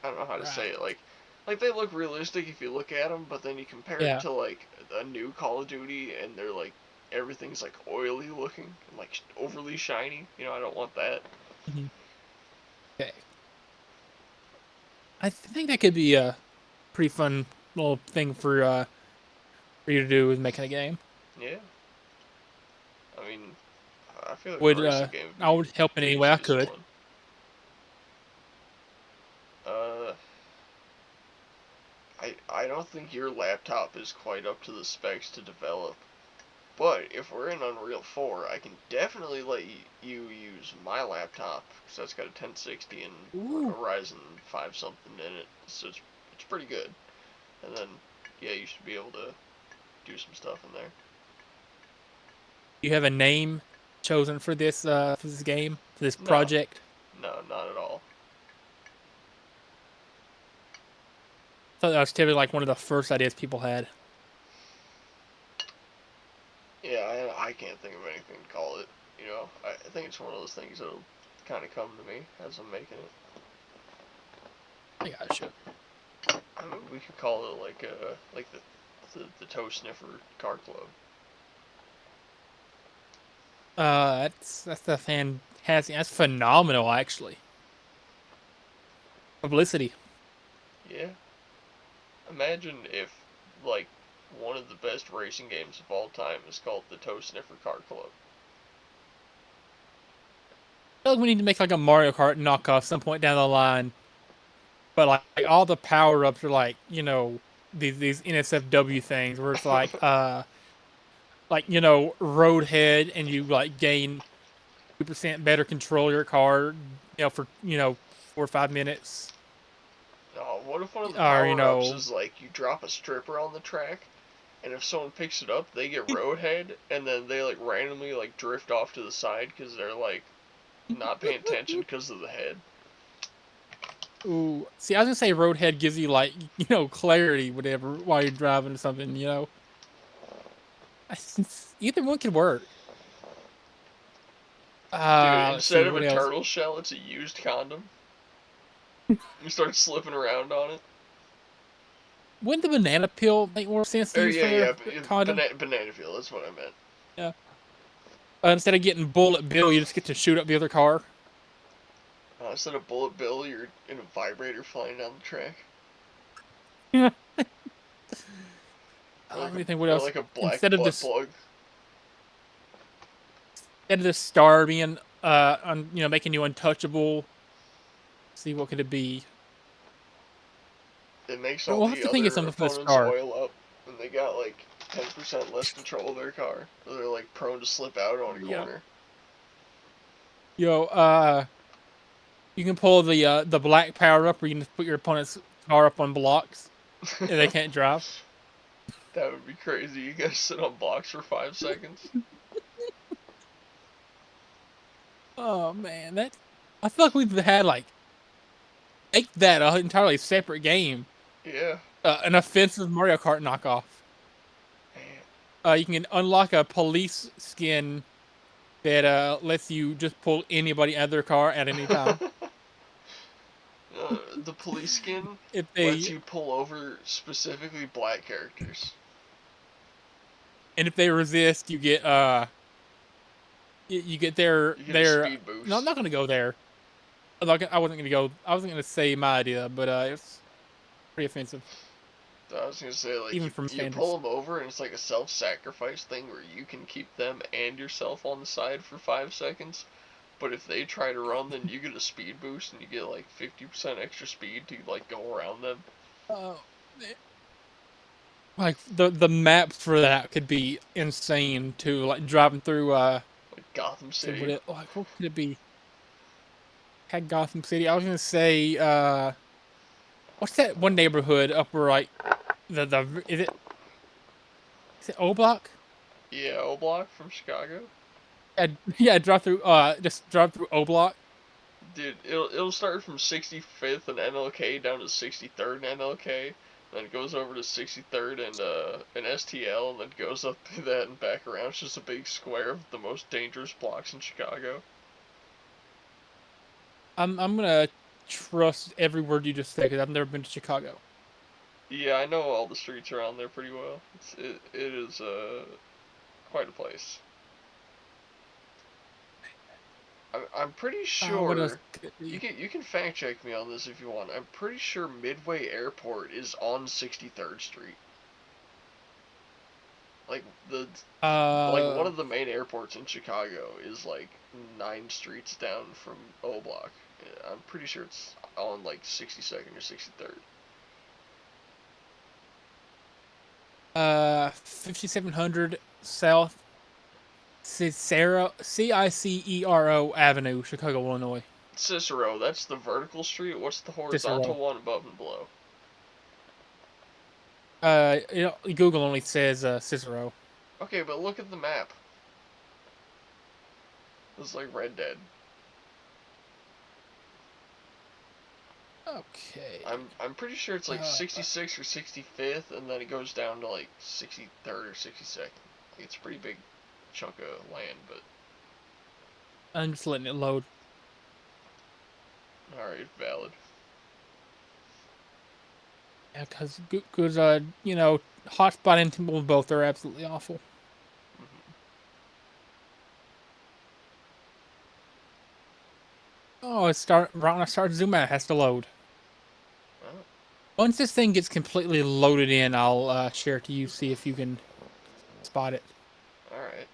I don't know how to say Right. it. Like they look realistic if you look at them, but then you compare it Yeah. to like a new Call of Duty, and they're like everything's like oily looking and like overly shiny. I don't want that. Mhm. Okay. I think that could be a pretty fun little thing for you to do with making a game. Yeah, I mean, I feel like a Would racing game would I be would help in could any way easily I use could. one. Uh, I don't think your laptop is quite up to the specs to develop. But if we're in Unreal 4, I can definitely let you use my laptop because that's got a 1060 and a Ooh. Ryzen 5 something in it, so it's pretty good. And then yeah, you should be able to do some stuff in there. You have a name chosen for this game, for this No, project? no, not at all. I thought that was typically like one of the first ideas people had. Yeah, I can't think of anything to call it. think it's one of those things that'll kind of come to me as I'm making it. I gotcha. I mean, we could call it like the toe sniffer car club. That's the fantastic. That's phenomenal, actually. Publicity. Yeah. Imagine if like one of the best racing games of all time is called the Toe Sniffer Car Club. I feel like we need to make like a Mario Kart knockoff some point down the line. But like all the power ups are like, these NSFW things where it's like roadhead and you like gain 2% better control of your car, for 4 or 5 minutes. Oh, what if one of the Or, power-ups is like you drop a stripper on the track, and if someone picks it up, they get roadhead, and then they like randomly like drift off to the side because they're like not paying attention because of the head. ooh. See, I was gonna say roadhead gives you like, clarity, whatever, while you're driving or something. Either one could work. Dude, Let's instead see, of a what else? turtle shell, it's a used condom. You start slipping around on it. Wouldn't the banana peel make more sense to Or use yeah, for yeah, their condom? banana peel. That's what I meant. Yeah. Instead of getting bullet bill, you just get to shoot up the other car. Instead of bullet bill, you're in a vibrator flying down the track, Yeah. or like Let me think what else. a black Instead of butt this, plug. instead of the star being making you untouchable. See, what could it be? It makes all We'll have the to think of other something for the opponents star. oil up, and they got like 10% less control of their car. So they're like prone to slip out on a Yeah. corner. Yo, you can pull the black power up, where you can just put your opponent's car up on blocks, and they can't drive. That would be crazy. You gotta sit on blocks for 5 seconds. Oh man, I feel like we've had like make that an entirely separate game. Yeah. An offensive Mario Kart knockoff. Man. You can unlock a police skin that lets you just pull anybody out of their car at any time. The police skin If lets they you pull over specifically black characters. and if they resist, you get you get You get a their. speed No, I'm boost. not gonna go there. I wasn't gonna go. I wasn't gonna say my idea, but it's pretty offensive, I was gonna say, like, even from you standards. pull them over, and it's like a self-sacrifice thing where you can keep them and yourself on the side for 5 seconds. But if they try to run, then you get a speed boost, and you get like 50% extra speed to like go around them. Oh, like the maps for that could be insane too. Like driving through Like Gotham say City. what could it be? Had Gotham City. I was gonna say what's that one neighborhood up where like the is it O Block? Yeah, O Block from Chicago. Yeah, yeah, drive through just drive through O Block. Dude, it'll start from 65th and NLK down to 63rd and NLK, then it goes over to 63rd and STL, and then goes up through that and back around. It's just a big square of the most dangerous blocks in Chicago. I'm gonna trust every word you just said because I've never been to Chicago. Yeah, I know all the streets around there pretty well. It is quite a place. I'm pretty What else sure could it be? you can fact check me on this if you want. I'm pretty sure Midway Airport is on 63rd Street. Like the like one Uh, of the main airports in Chicago is like 9 streets down from O Block. Yeah, I'm pretty sure it's on like 62nd or 63rd. 5700 South Cicero Avenue, Chicago, Illinois. Cicero, that's the vertical street. What's the horizontal Cicero. one above and below? Google only says Cicero. Okay, but look at the map. It's like Red Dead. Okay. I'm pretty sure it's like Uh, 66th or 65th, and then it goes down to like 63rd or 62nd. Like it's a pretty big chunk of land, but I'm just letting it load. Alright, valid. Yeah, because you know, hotspot and Timble both are absolutely awful. Mm-hmm. Oh, right when I start zooming out, it has to load. Oh, Once this thing gets completely loaded in, I'll share it to you, see if you can spot it. alright.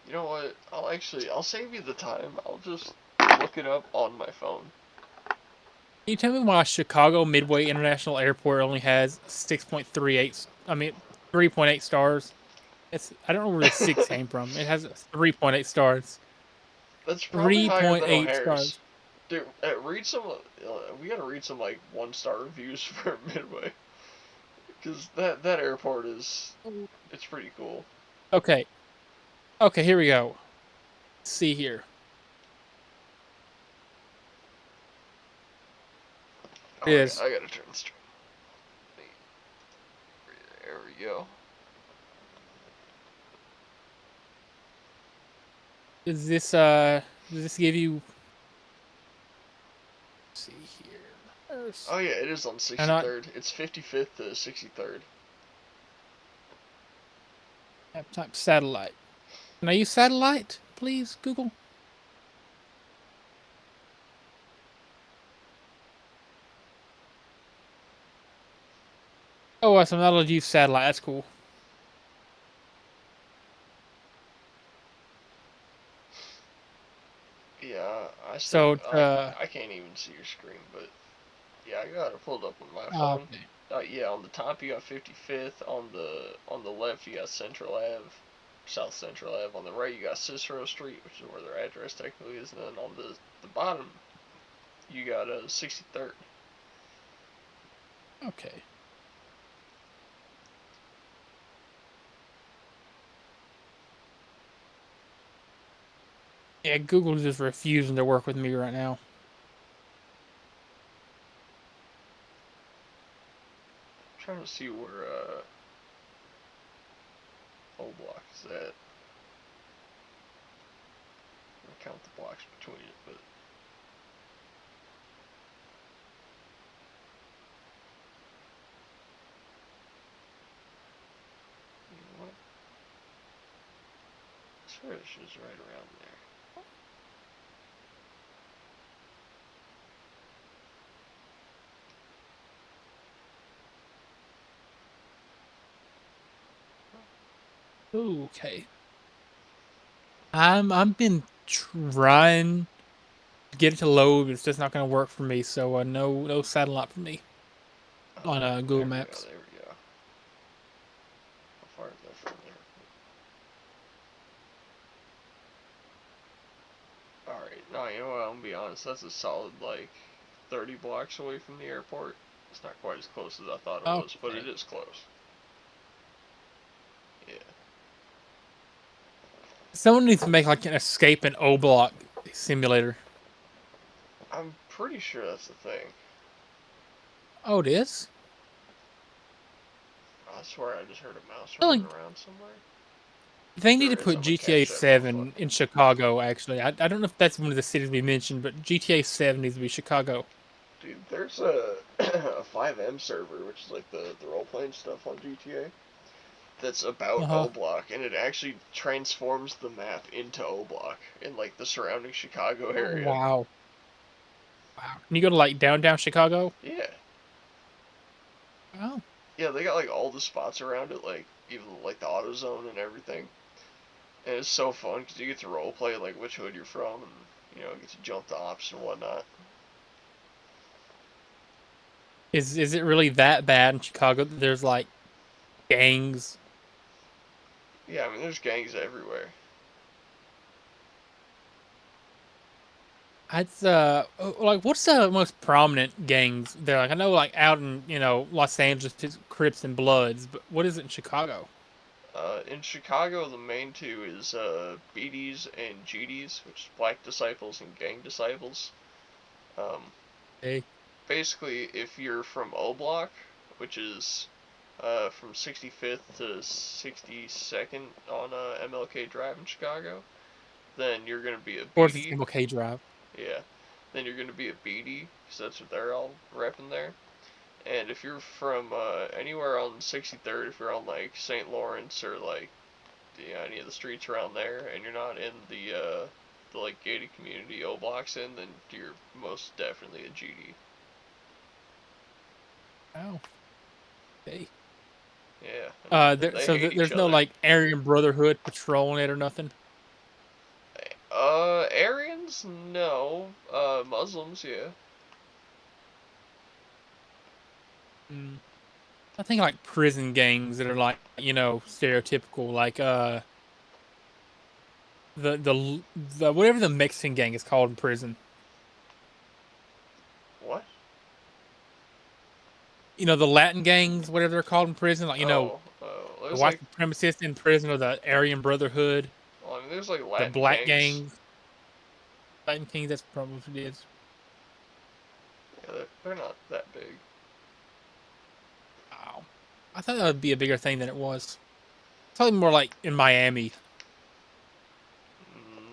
You know what? I'll save you the time. I'll just look it up on my phone. Can you tell me why Chicago Midway International Airport only has 6.38? I mean, 3.8 stars. I don't know where the six came from. It has 3.8 stars. That's probably higher than 3.8 O'Hare's. stars. Dude, read some. We gotta read some like 1-star reviews for Midway, because that airport it's pretty cool. Okay. Okay, here we go. Let's see here. It Oh, is. I gotta turn this. There we go. Does this give you, let's see here. Oh yeah, it is on And not 63rd. It's 55th to 63rd. type satellite. Can I use satellite, please, Google? Oh, so I'm not allowed to use satellite. That's cool. Yeah, I still So, I can't even see your screen, but yeah, I got it pulled up on my phone. okay. Yeah, on the top you got 55th. On the left you got Central Ave, South Central Ave. On the right you got Cicero Street, which is where their address technically is. And then on the bottom you got 63rd. Okay. Yeah, Google's just refusing to work with me right now. I'm trying to see where O Block is at. I count the blocks between it, but you know what? I swear this is right around there. Okay. I've been trying to get it to load, but it's just not going to work for me. So no satellite for me on Google There we go. Maps. There we go. How far is that from there? Alright, no, you know what, I'm gonna be honest, that's a solid, like, 30 blocks away from the airport. It's not quite as close as I thought it was, but it Okay. is close. Yeah. Someone needs to make like an escape and O block simulator. I'm pretty sure that's the thing. Oh, it is? I swear I just heard a mouse I feel running like around somewhere. they need There to is, put I'm gonna GTA catch that 7 motherfucker. in Chicago, actually. I don't know if that's one of the cities we mentioned, but GTA 7 needs to be Chicago. Dude, there's a, a 5M server, which is like the role-playing stuff on GTA, that's about Uh-huh. O Block, and it actually transforms the map into O Block in, like, the surrounding Chicago Oh, area. wow. Wow. Can you go to like downtown Chicago? Yeah. Oh. Yeah, they got like all the spots around it, like even like the auto zone and everything. And it's so fun because you get to role play like which hood you're from, and get to jump the ops and whatnot. Is it really that bad in Chicago that there's like gangs? Yeah, I mean there's gangs everywhere. Like what's the most prominent gangs there? Like I know like out in, Los Angeles it's Crips and Bloods, but what is it in Chicago? In Chicago, the main two is BDs and GDs, which is Black Disciples and Gang Disciples. Um, Hey. Basically, if you're from O Block, which is from 65th to 62nd on MLK Drive in Chicago, then you're gonna be a Or it's a BD. single K drive. Yeah. Then you're gonna be a BD, because that's what they're all repping there. And if you're from anywhere on 63rd, if you're on like St. Lawrence or like any of the streets around there, and you're not in the like gated community O blocks in, then you're most definitely a GD. Oh, okay. Yeah, and they hate each There's no other. like Aryan Brotherhood patrolling it or nothing. Aryans, no. Muslims, yeah. Mm. I think like prison gangs that are like stereotypical, like the whatever the Mexican gang is called in prison. What? The Latin gangs, whatever they're called in prison, like the There's white like, supremacists in prison, or the Aryan Brotherhood, well, I mean, there's like the Latin black gangs. gangs, Latin kings. That's probably what it is. Yeah, they're not that big. Wow, I thought that would be a bigger thing than it was. Probably more like in Miami.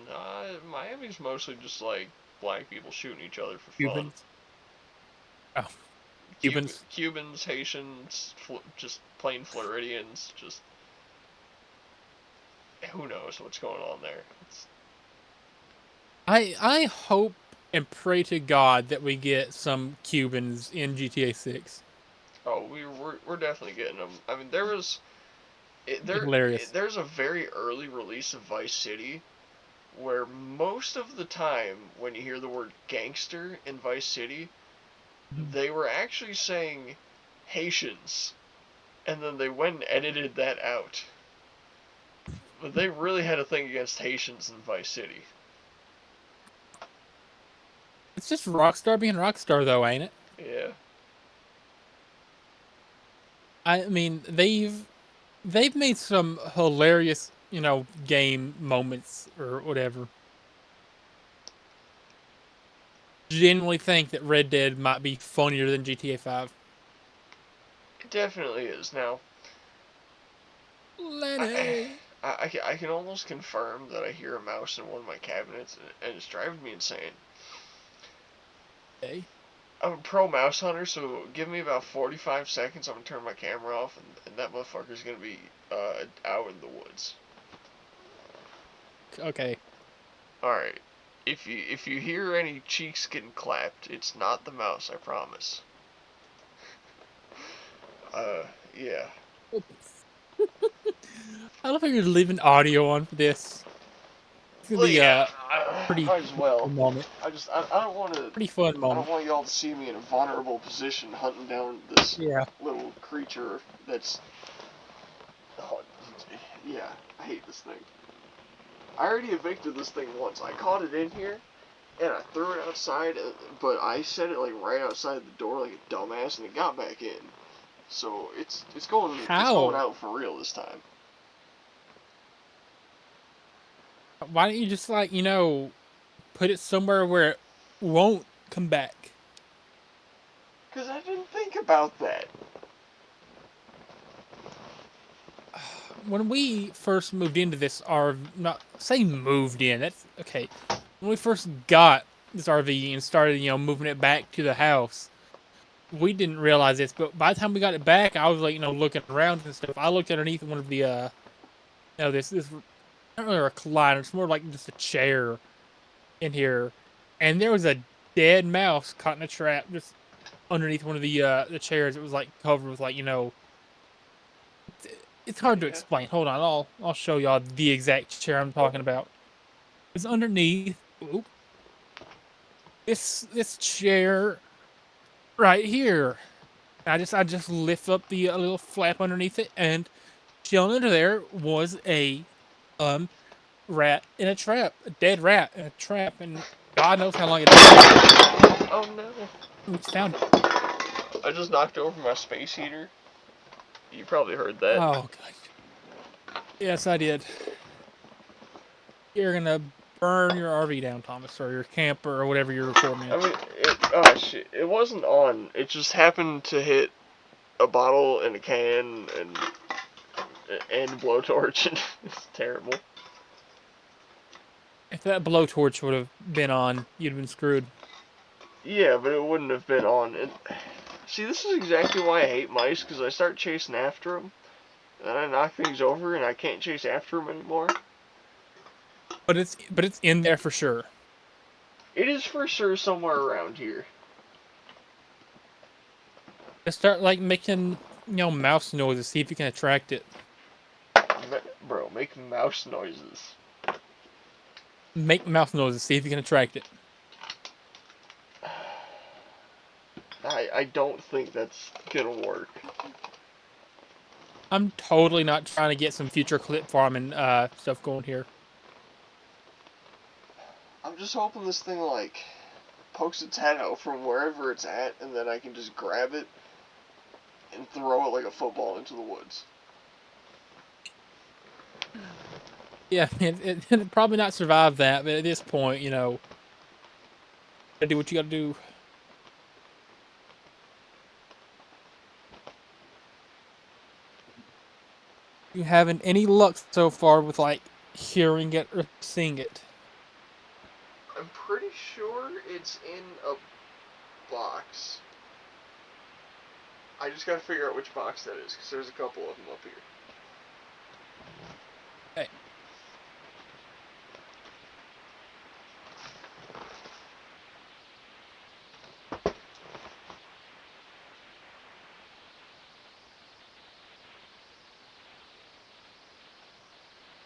Nah, Miami's mostly just like black people shooting each other for fun. Cubans. Oh, Cubans. Cubans, Haitians, just plain Floridians, just who knows what's going on there. I hope and pray to God that we get some Cubans in GTA 6. Oh, we're definitely getting them. I mean, there was It'd be hilarious. there's a very early release of Vice City where most of the time when you hear the word gangster in Vice City, they were actually saying Haitians, and then they went and edited that out. But they really had a thing against Haitians in Vice City. It's just Rockstar being Rockstar, though, ain't it? Yeah. I mean, they've made some hilarious, game moments or whatever. Genuinely think that Red Dead might be funnier than GTA 5. It definitely is. Now, I, Lenny. I can almost confirm that I hear a mouse in one of my cabinets, and it's driving me insane. Okay. I'm a pro mouse hunter, so give me about 45 seconds. I'm gonna turn my camera off, and that motherfucker's gonna be out in the woods. Okay. All right. If you hear any cheeks getting clapped, it's not the mouse. I promise. Uh, yeah. I don't think you're leaving audio on for this. It's gonna Well, be yeah. a pretty Might as well. moment. I don't want to. Pretty fun I don't moment. want y'all to see me in a vulnerable position hunting down this Yeah. little creature that's. Oh, yeah, I hate this thing. I already evicted this thing once. I caught it in here, and I threw it outside, but I set it like right outside the door like a dumbass, and it got back in. So it's going How? out for real this time. Why don't you just put it somewhere where it won't come back? Cause I didn't think about that. When we first moved into this RV, not say moved in, that's okay. When we first got this RV and started, moving it back to the house, we didn't realize this, but by the time we got it back, I was like, looking around and stuff. I looked underneath one of the, this not really a recliner, it's more like just a chair in here, and there was a dead mouse caught in a trap just underneath one of the chairs. It was like covered with it's hard to Yeah. explain. Hold on, I'll show y'all the exact chair I'm talking about. It's underneath this chair right here. I just lift up the little flap underneath it, and chilling under there was a rat in a trap, a dead rat in a trap, and God knows how long it's been there. Oh no! We just found it. I just knocked over my space heater. You probably heard that. Oh god. Yes, I did. You're gonna burn your RV down, Thomas, or your camper, or whatever you're recording I in. mean, oh shit! It wasn't on. It just happened to hit a bottle and a can and a blowtorch, and it's terrible. If that blowtorch would have been on, you'd have been screwed. Yeah, but it wouldn't have been on. See, this is exactly why I hate mice, because I start chasing after them, and then I knock things over, and I can't chase after them anymore. But it's in there for sure. It is for sure somewhere around here. Just start like making mouse noises, see if you can attract it. Bro, make mouse noises. Make mouse noises, see if you can attract it. I don't think that's gonna work. I'm totally not trying to get some future clip farming stuff going here. I'm just hoping this thing, like, pokes its head out from wherever it's at, and then I can just grab it and throw it like a football into the woods. Yeah, it probably not survive that, but at this point, gotta do what you gotta do. You haven't any luck so far with like hearing it or seeing it. I'm pretty sure it's in a box. I just gotta figure out which box that is, because there's a couple of them up here. Hey.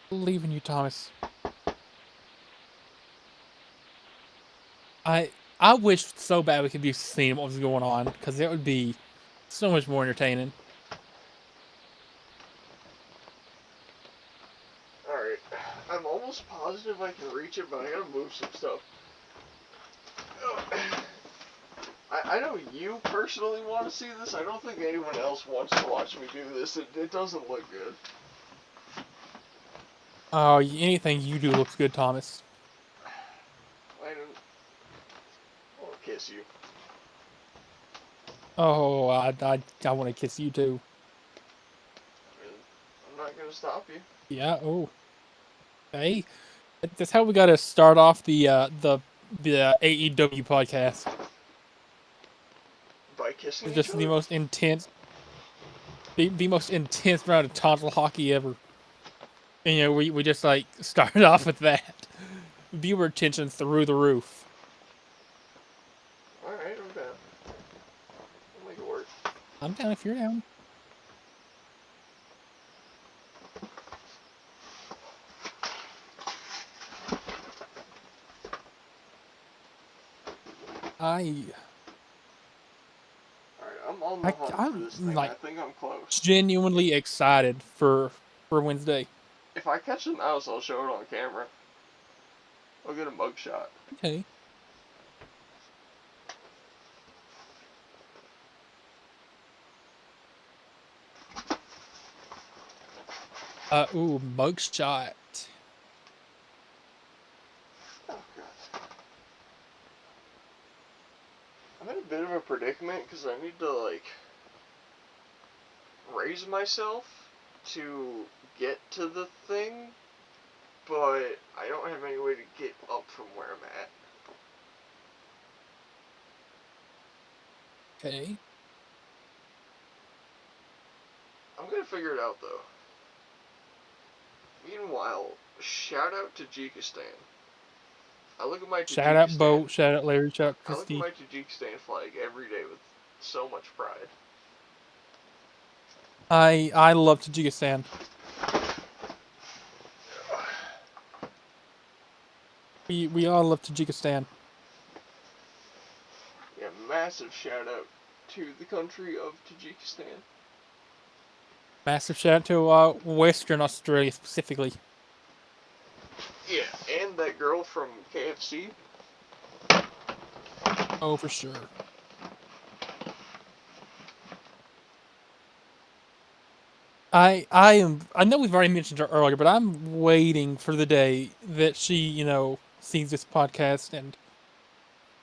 Believe in you, Thomas. I wish so bad we could be seeing what was going on, because it would be so much more entertaining. Alright, I'm almost positive I can reach it, but I gotta move some stuff. I know you personally want to see this. I don't think anyone else wants to watch me do this. It doesn't look good. Oh, anything you do looks good, Thomas. I want to kiss you. Oh, I want to kiss you too. I'm not gonna stop you. Yeah. Oh. Hey, that's how we got to start off the AEW podcast. By kissing It's each just other? the most intense, the most intense round of tonsil hockey ever. And we just like started off with that. Viewer attention through the roof. Alright, I'm down. I'll make it work. I'm down if you're down. Alright, I'm on the hunt for this I'm thing. like I think I'm close. genuinely excited for Wednesday. If I catch the mouse, I'll show it on camera. I'll get a mugshot. Okay. Ooh, mugshot. Oh, God. I'm in a bit of a predicament because I need to, like, raise myself to get to the thing, but I don't have any way to get up from where I'm at. Okay. I'm gonna figure it out, though. Meanwhile, shout out to Tajikistan. I look at my Shout out Tajikistan. Bo. Shout out Larry. Shout out I look at Christy. my Tajikistan flag every day with so much pride. I love Tajikistan. We all love Tajikistan. Yeah, massive shout out to the country of Tajikistan. Massive shout out to Western Australia specifically. Yeah, and that girl from KFC. Oh, for sure. I know we've already mentioned her earlier, but I'm waiting for the day that she, sees this podcast and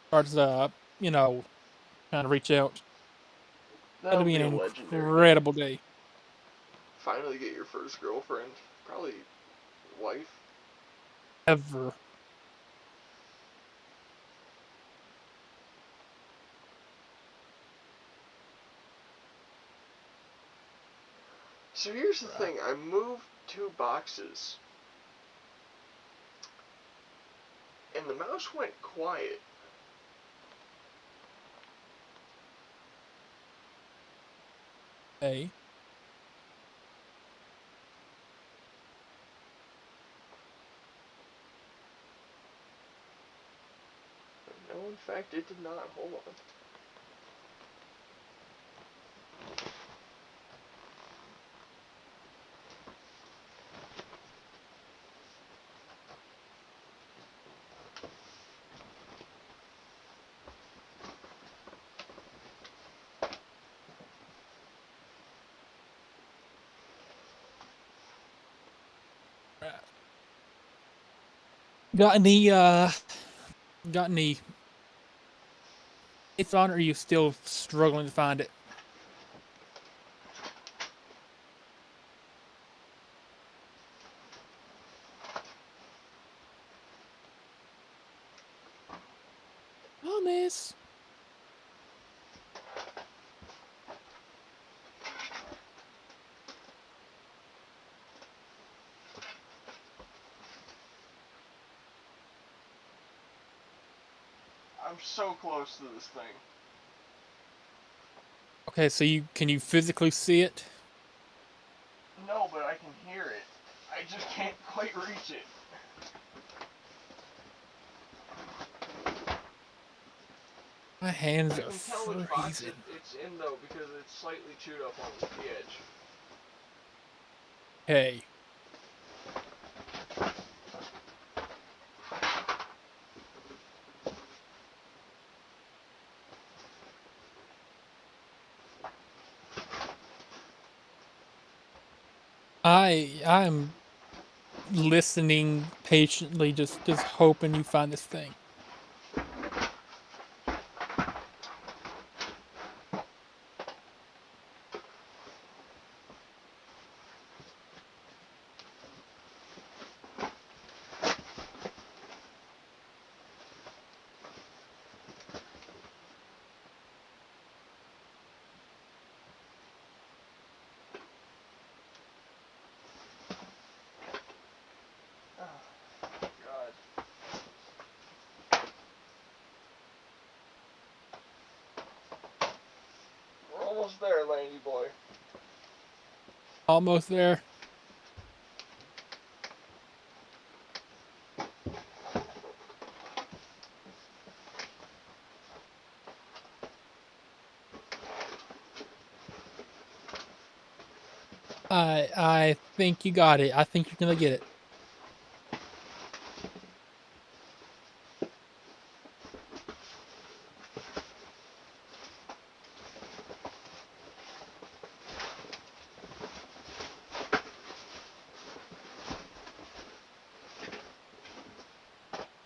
starts trying to reach out. That'll That'll be be an a legendary day. incredible day. Finally get your first girlfriend. Probably wife. Ever. So here's the Right. thing. I moved 2 boxes, and the mouse went quiet. Hey. No, in fact, it did not. Hold on. Got any it's on, or are you still struggling to find it? Honest. I'm so close to this thing. Okay, so can you physically see it? No, but I can hear it. I just can't quite reach it. My hands I are can tell which box freezing. it's in, though, because it's slightly chewed up on the edge. Hey. I'm listening patiently, just hoping you find this thing. Oh, God. We're almost there, Landy boy. Almost there. I think you got it. I think you're gonna get it.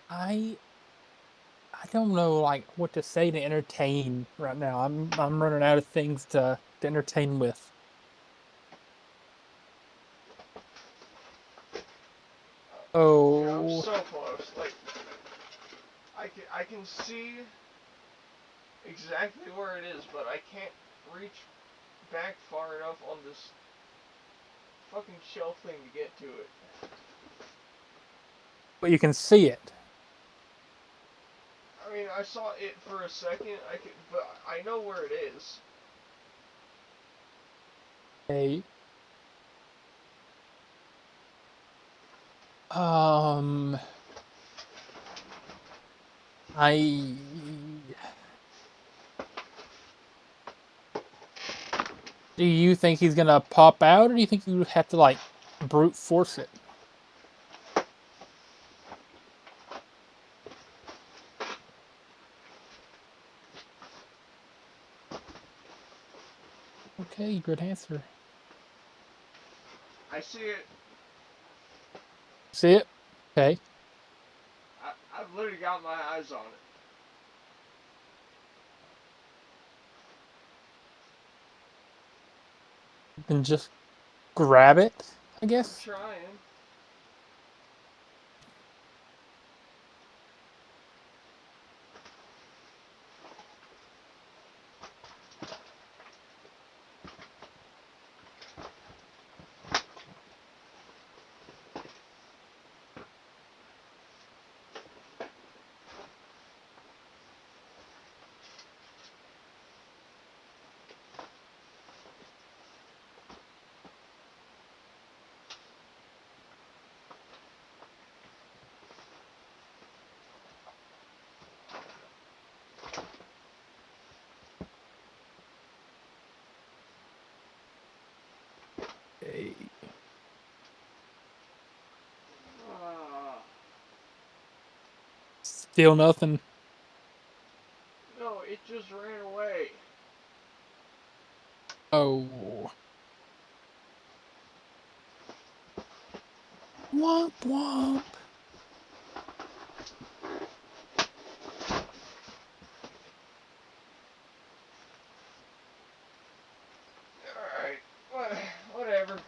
I I don't know like what to say to entertain right now. I'm running out of things to entertain with. Yeah, I'm Oh, so close. Like, I can see exactly where it is, but I can't reach back far enough on this fucking shelf thing to get to it. but you can see it. I mean, I saw it for a second. But I know where it is. Hey. Um, I do you think he's gonna pop out, or do you think you have to like brute force it? Okay, good answer. I see it. See it? Okay. I've literally got my eyes on it. Then just grab it, I I'm guess. trying. Okay. Still nothing. No, it just ran away. Oh. Womp womp. Alright, whatever.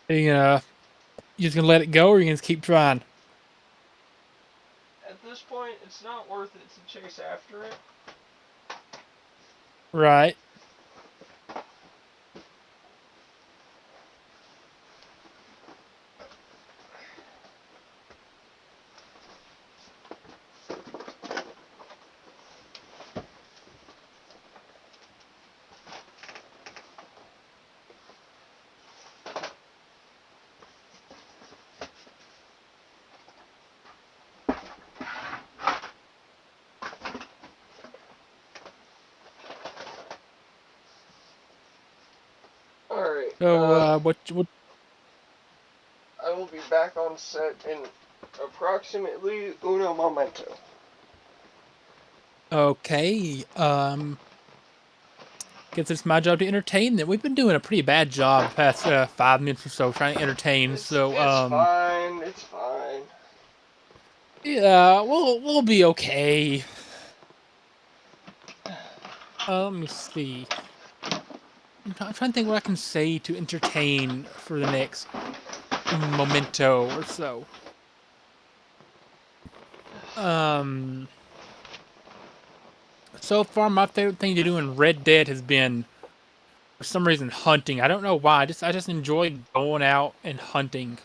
You just gonna let it go, or you gonna keep trying? At this point, it's not worth it to chase after it. Right. Alright, So, what? I will be back on set in approximately uno momento. Okay. Guess it's my job to entertain them. We've been doing a pretty bad job the past 5 minutes or so trying to entertain. So, It's fine, it's fine. yeah, we'll be okay. Let me see. I'm trying to think what I can say to entertain for the next memento or so. Um, so far my favorite thing to do in Red Dead has been, for some reason, hunting. I don't know why. I just enjoy going out and hunting.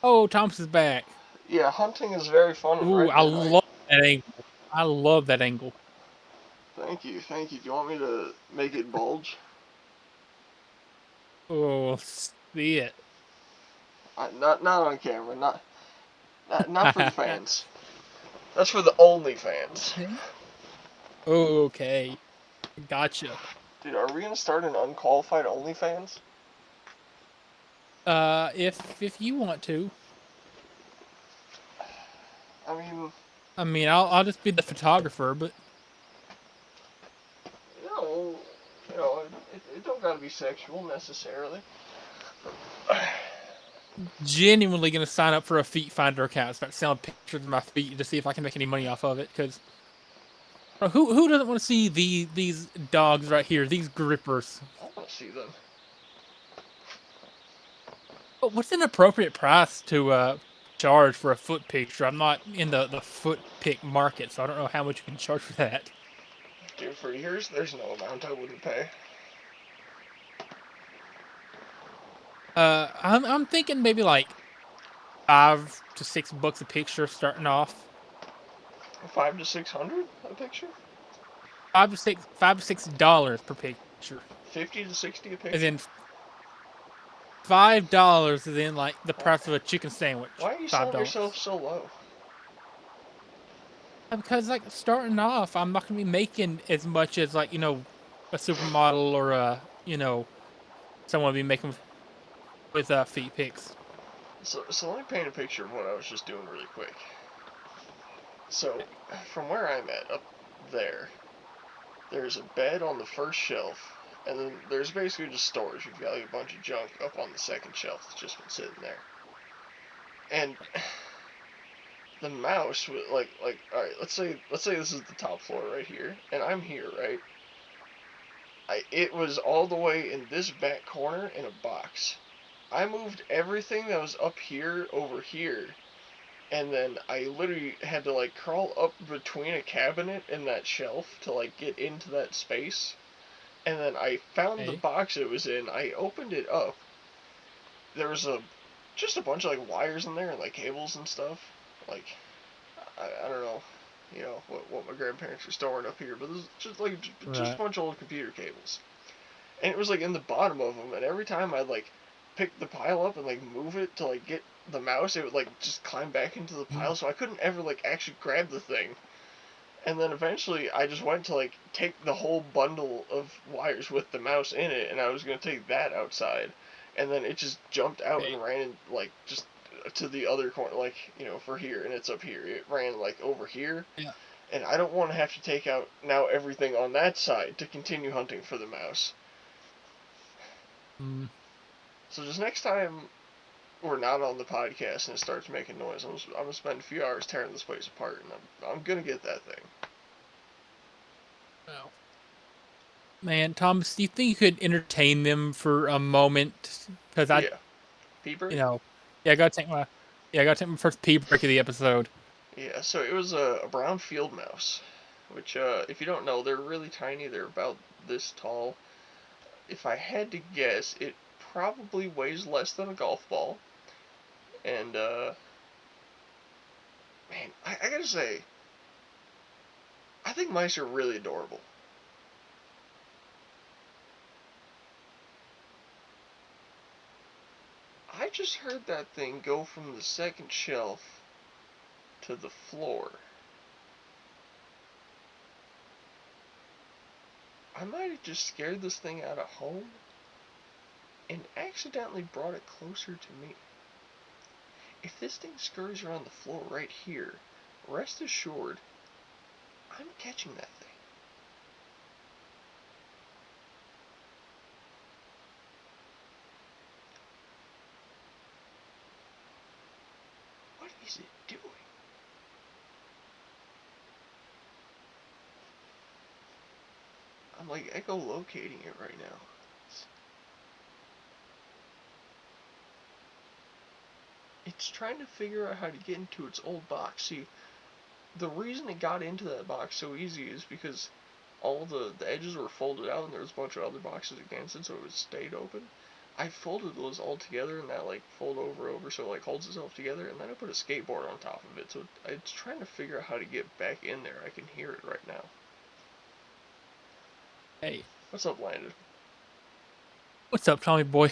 Oh, Thomas is back. Yeah, hunting is very fun in Ooh, Red I Dead. love that angle. I love that angle. Thank you, thank you. Do you want me to make it bulge? Oh, see it. Not on camera, not for the fans. That's for the only fans. Okay, gotcha. Dude, are we gonna start an unqualified OnlyFans? If you want to, I mean, I mean, I'll just be the photographer, but no, it don't gotta be sexual necessarily. genuinely gonna sign up for a feet finder account, start selling pictures of my feet to see if I can make any money off of it. Because who doesn't want to see these dogs right here, these grippers? I want to see them. But what's an appropriate price to charge for a foot picture? I'm not in the foot pick market, so I don't know how much you can charge for that. Dude, for years, there's no amount I wouldn't pay. I'm thinking maybe like $5 to $6 a picture starting off. 5 to 600 a picture? $5 to $6 per picture. 50 to 60 a And picture? then $5 is then like the Why, price of a chicken sandwich. why are you selling yourself $5. so low? Because like starting off, I'm not gonna be making as much as like a supermodel or someone be making with feet pics. So let me paint a picture of what I was just doing really quick. So, from where I'm at, up there, there's a bed on the first shelf, and then there's basically just storage. You've got like a bunch of junk up on the second shelf that's just been sitting there. And the mouse, all right, let's say this is the top floor right here, and I'm here, right? It was all the way in this back corner in a box. I moved everything that was up here over here, and then I literally had to like crawl up between a cabinet and that shelf to like get into that space. And then I found the Okay. box it was in. I opened it up. There was just a bunch of like wires in there and like cables and stuff. Like I don't know, what my grandparents were storing up here, but this is just a Right. bunch of old computer cables. And it was like in the bottom of them. And every time I'd like pick the pile up and like move it to like get the mouse, it would like just climb back into the pile, so I couldn't ever like actually grab the thing. And then eventually I just went to like take the whole bundle of wires with the mouse in it, and I was gonna take that outside, and then it just jumped out and ran like just to the other corner, like for here, and it's up here. It ran like over here, Yeah. and I don't want to have to take out now everything on that side to continue hunting for the mouse. Mm. So just next time we're not on the podcast and it starts making noise, I'm gonna spend a few hours tearing this place apart, and I'm gonna get that thing. Wow. Man, Thomas, do you think you could entertain them for a moment? Because Yeah, Peeper. I gotta take my first pee break of the episode. Yeah, so it was a brown field mouse, which if you don't know, they're really tiny. They're about this tall. If I had to guess, it probably weighs less than a golf ball. And man, I gotta say, I think mice are really adorable. I just heard that thing go from the second shelf to the floor. I might have just scared this thing out of home and accidentally brought it closer to me. If this thing scurries around the floor right here, rest assured, I'm catching that thing. What is it doing? I'm like echolocating it right now. It's trying to figure out how to get into its old box. See, the reason it got into that box so easy is because all the edges were folded out and there was a bunch of other boxes against it, so it stayed open. I folded those all together and that like fold over so it like holds itself together, and then I put a skateboard on top of it, so it's trying to figure out how to get back in there. I can hear it right now. Hey, What's up, Landon? what's up, Tommy boy?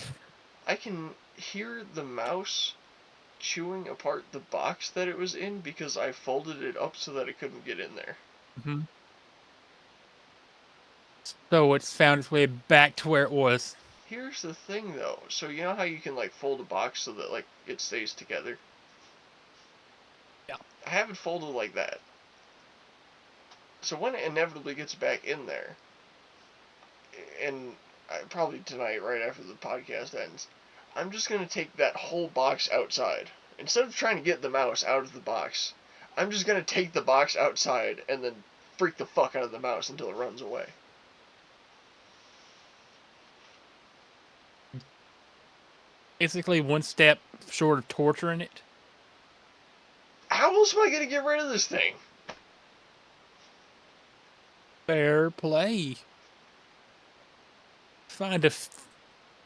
I can hear the mouse chewing apart the box that it was in because I folded it up so that it couldn't get in there. Mm-hmm. So it's found its way back to where it was. Here's the thing though. So you know how you can like fold a box so that like it stays together? Yeah. I have it folded like that. So when it inevitably gets back in there, and probably tonight right after the podcast ends, I'm just going to take that whole box outside. Instead of trying to get the mouse out of the box, I'm just going to take the box outside and then freak the fuck out of the mouse until it runs away. Basically, one step short of torturing it. How else am I going to get rid of this thing? Fair play. Find a.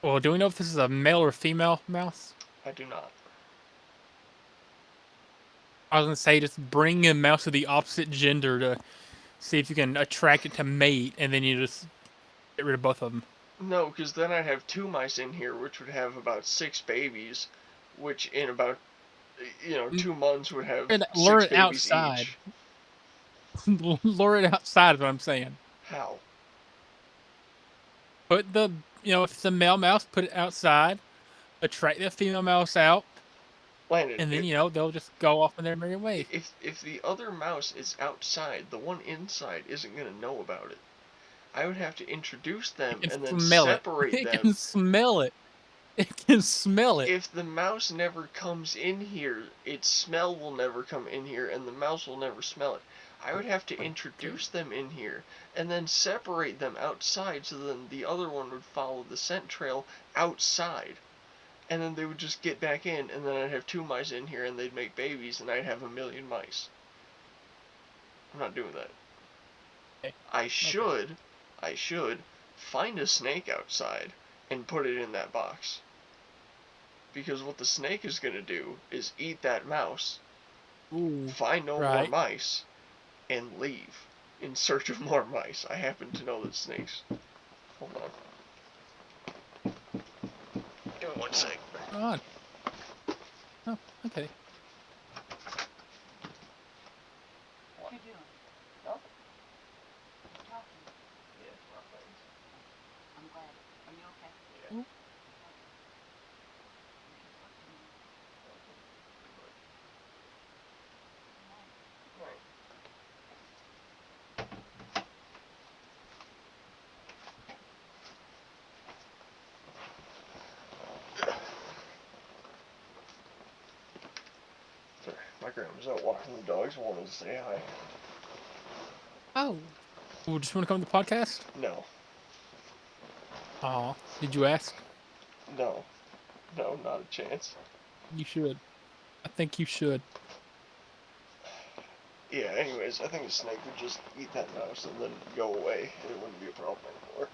Well, do we know if this is a male or female mouse? I do not. I was gonna say just bring a mouse of the opposite gender to see if you can attract it to mate, and then you just get rid of both of them. No, because then I'd have two mice in here, which would have about 6 babies, which in about 2 months would have Lure 6 it babies outside. each. Lure it outside is what I'm saying. How? Put if it's a male mouse, put it outside. Attract the female mouse out, Landon, and then they'll just go off on their merry way. if the other mouse is outside, the one inside isn't gonna know about it. I would have to introduce It them can and then smell it. separate It can them. smell it. It can smell it. If the mouse never comes in here, its smell will never come in here, and the mouse will never smell it. I would have to introduce them in here and then separate them outside, so then the other one would follow the scent trail outside. And then they would just get back in, and then I'd have 2 mice in here, and they'd make babies, and I'd have 1,000,000 mice. I'm not doing that. Okay. I should find a snake outside and put it in that box. Because what the snake is going to do is eat that mouse, find no more mice, and leave in search of more mice. I happen to know that snakes... Hold on. Give me 1 sec. Come on. Oh. Okay. What you doing? Nothing. You talking? Yeah, my face. I'm glad. Are you okay? Yeah. Mm. You can talk to me now. Nothing. But, Good night. right. Sorry, my grandma's out walking the dogs. Wanted to say hi. Oh. Well, just want to come to the podcast? No. Aw. Did you ask? No. No, not a chance. You should. I think you should. Yeah, anyways, I think a snake would just eat that mouse and then go away, and it wouldn't be a problem anymore.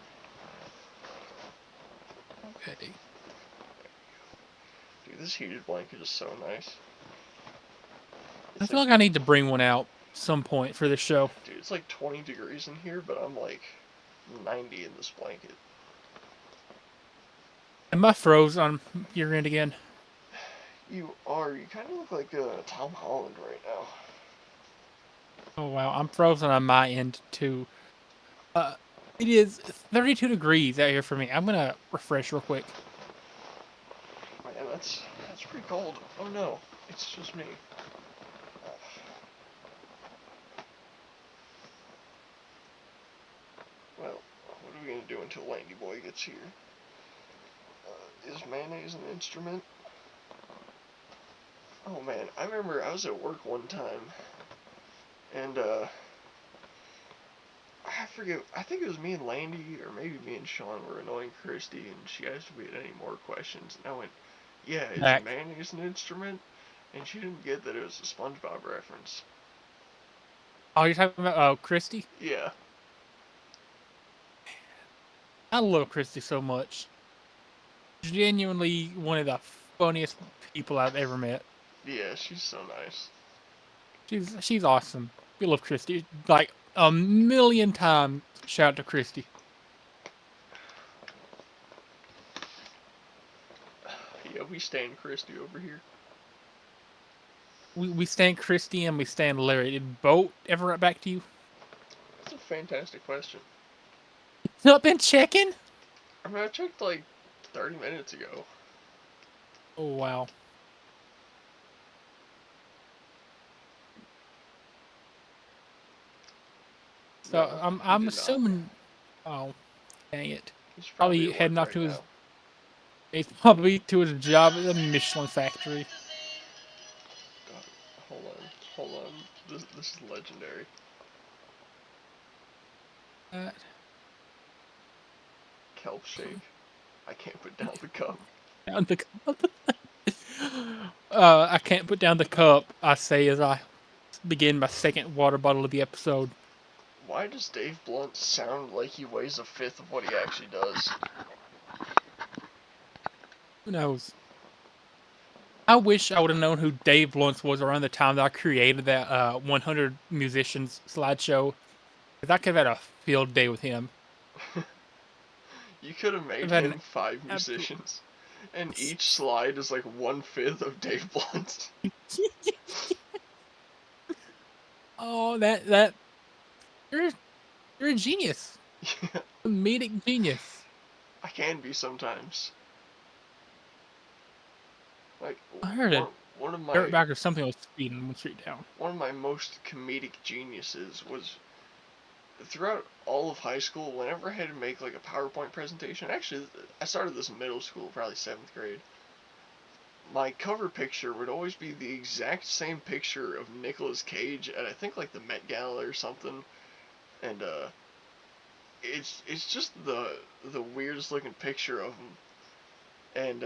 Okay. Dude, this heated blanket is so nice. I It's feel like, like I need to bring one out some point for this show. dude, it's like 20 degrees in here, but I'm like 90 in this blanket. Am I froze on your end again? You kind of look like Tom Holland right now. Oh wow, I'm frozen on my end too. It is 32 degrees out here for me. I'm gonna refresh real quick. Man, that's pretty cold. Oh no, it's just me. Well, what are we gonna do until Landy Boy gets here? Is mayonnaise an instrument? Oh man, I remember I was at work one time, and I forget, I think it was me and Landy, or maybe me and Sean were annoying Christy, and she asked if we had any more questions, and I went, yeah, is Back. mayonnaise an instrument? And she didn't get that it was a SpongeBob reference. Oh, you're talking about Christy? Yeah. I love Christy so much. Genuinely one of the funniest people I've ever met. Yeah, she's so nice. She's awesome. We love Christy. Like a million times shout out to Christy. Yeah, we stand Christy over here. We stand Christy and we stand Larry. Did Boat ever write back to you? That's a fantastic question. Not been checking? I mean, I checked like 30 minutes ago. Oh wow. So No, he I'm did not. assuming. Oh, dang it! He's probably Probably at work heading off right to his. now. He's probably to his job at the Michelin factory. God, hold on. This is legendary. Uh, Kelp shake. I can't put down the cup. down the cup. I can't put down the cup. I say as I begin my second water bottle of the episode. Why does Dave Blunt sound like he weighs a fifth of what he actually does? Who knows? I wish I would have known who Dave Luntz was around the time that I created that 100 musicians slideshow. Because I could have had a field day with him. You could have made I've had an him 5 absolute. musicians, and each slide is like 1/5 of Dave Blunt's. Oh, that you're you're a genius, Yeah, comedic genius. I can be sometimes. Like I heard a one of my dirtbag or something was speeding one street down. one of my most comedic geniuses was throughout all of high school. Whenever I had to make like a PowerPoint presentation, actually I started this in middle school, probably 7th grade. My cover picture would always be the exact same picture of Nicolas Cage at I think like the Met Gala or something, and it's just the weirdest looking picture of him, and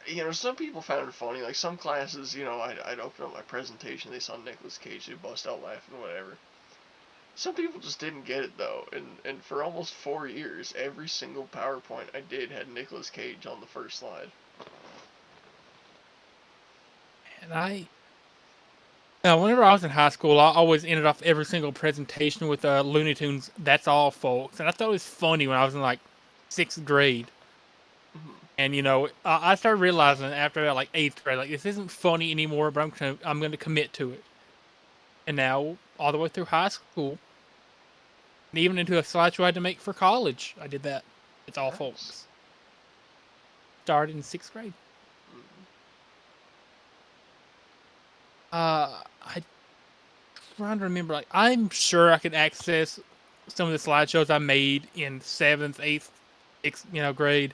you know, some people found it funny. Like some classes, you know, I'd open up my presentation, they saw Nicolas Cage, they'd bust out laughing, whatever. Some people just didn't get it though, and for almost 4 years, every single PowerPoint I did had Nicolas Cage on the first slide. And now, whenever I was in high school, I always ended off every single presentation with Looney Tunes. That's all, folks. And I thought it was funny when I was in like 6th grade. Mhm. And I started realizing after that, like 8th grade, like this isn't funny anymore, but I'm gonna commit to it. And now all the way through high school, and even into a slideshow I had to make for college, I did that. It's all Nice. folks. Started in 6th grade. Mhm. I trying to remember. Like, I'm sure I could access some of the slideshows I made in 7th, 8th, 6th, grade.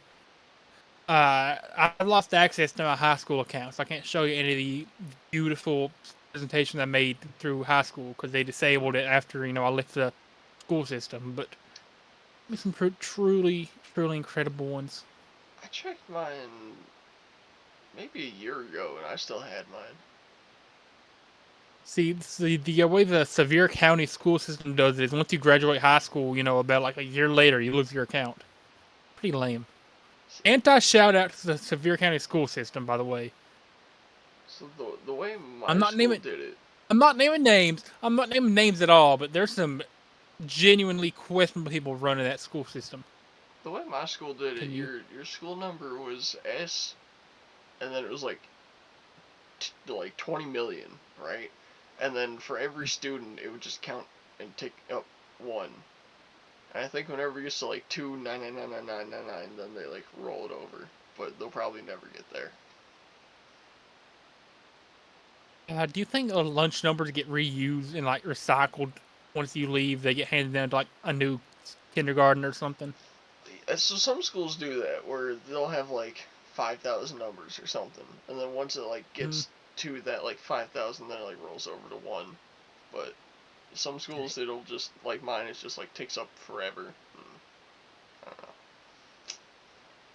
I lost access to my high school account, so I can't show you any of the beautiful presentations I made through high school because they disabled it after I left the school system. But some truly, truly incredible ones. I checked mine maybe a year ago, and I still had mine. See, the way the Sevier County school system does it is once you graduate high school, about like a year later, you lose your account. Pretty lame. Anti shout out to the Sevier County school system, by the way. So the way I'm my not school naming did it, I'm not naming names. I'm not naming names at all, but there's some genuinely questionable people running that school system. the way my school did it, Continue. your school number was S, and then it was like 20 million, right? And then for every student, it would just count and tick up one. And I think whenever it gets to like 2,999,999, then they like roll it over, but they'll probably never get there. Do you think lunch numbers get reused and like recycled once you leave? They get handed down to like a new kindergarten or something? So some schools do that where they'll have like 5,000 numbers or something, and then once it like gets to that like 5,000, then it like rolls over to one. But some schools it'll just like mine, it's just like ticks up forever. I don't know.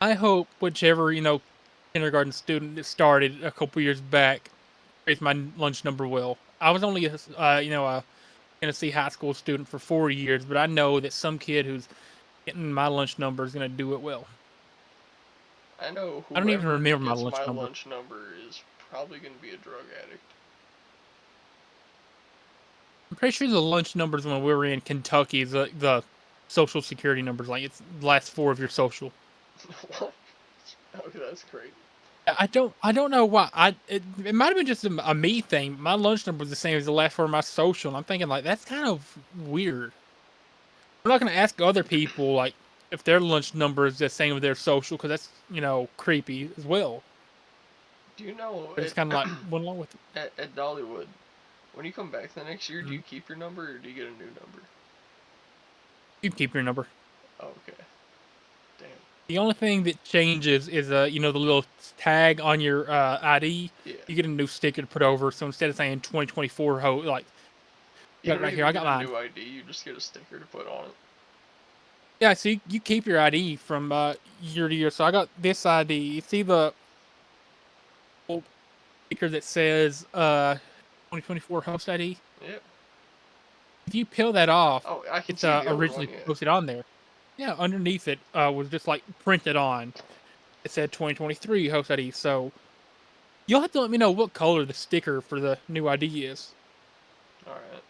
I hope whichever kindergarten student that started a couple years back creates my lunch number well. I was only a Tennessee high school student for 4 years, but I know that some kid who's getting my lunch number is going to do it well. I know I don't even whoever remember my gets lunch my number. lunch number is probably going to be a drug addict. I'm pretty sure the lunch numbers when we were in Kentucky is the social security numbers. Like it's the last 4 of your social. What? Okay, that's great. I don't know why. It might have been just a me thing. My lunch number was the same as the last 4 of my social. And I'm thinking like that's kind of weird. I'm not going to ask other people like if their lunch number is the same as their social because that's creepy as well. Do you know I just kind of like went along with it. at Dollywood, when you come back the next year, do Mhm. you keep your number or do you get a new number? You keep your number. Oh, okay. Damn. The only thing that changes is the little tag on your ID. Yeah. You get a new sticker to put over. So instead of saying 2024 like You got it don't right here. even I get got a mine. new ID. You just get a sticker to put on it. Yeah, so you keep your ID from year to year. So I got this ID. You see the old sticker that says 2024 host ID? Yep. If you peel that off, Oh, I can it's see the old one. originally Yeah. posted on there. Yeah, underneath it was just like printed on. It said 2023 host ID. So you'll have to let me know what color the sticker for the new ID is. All right.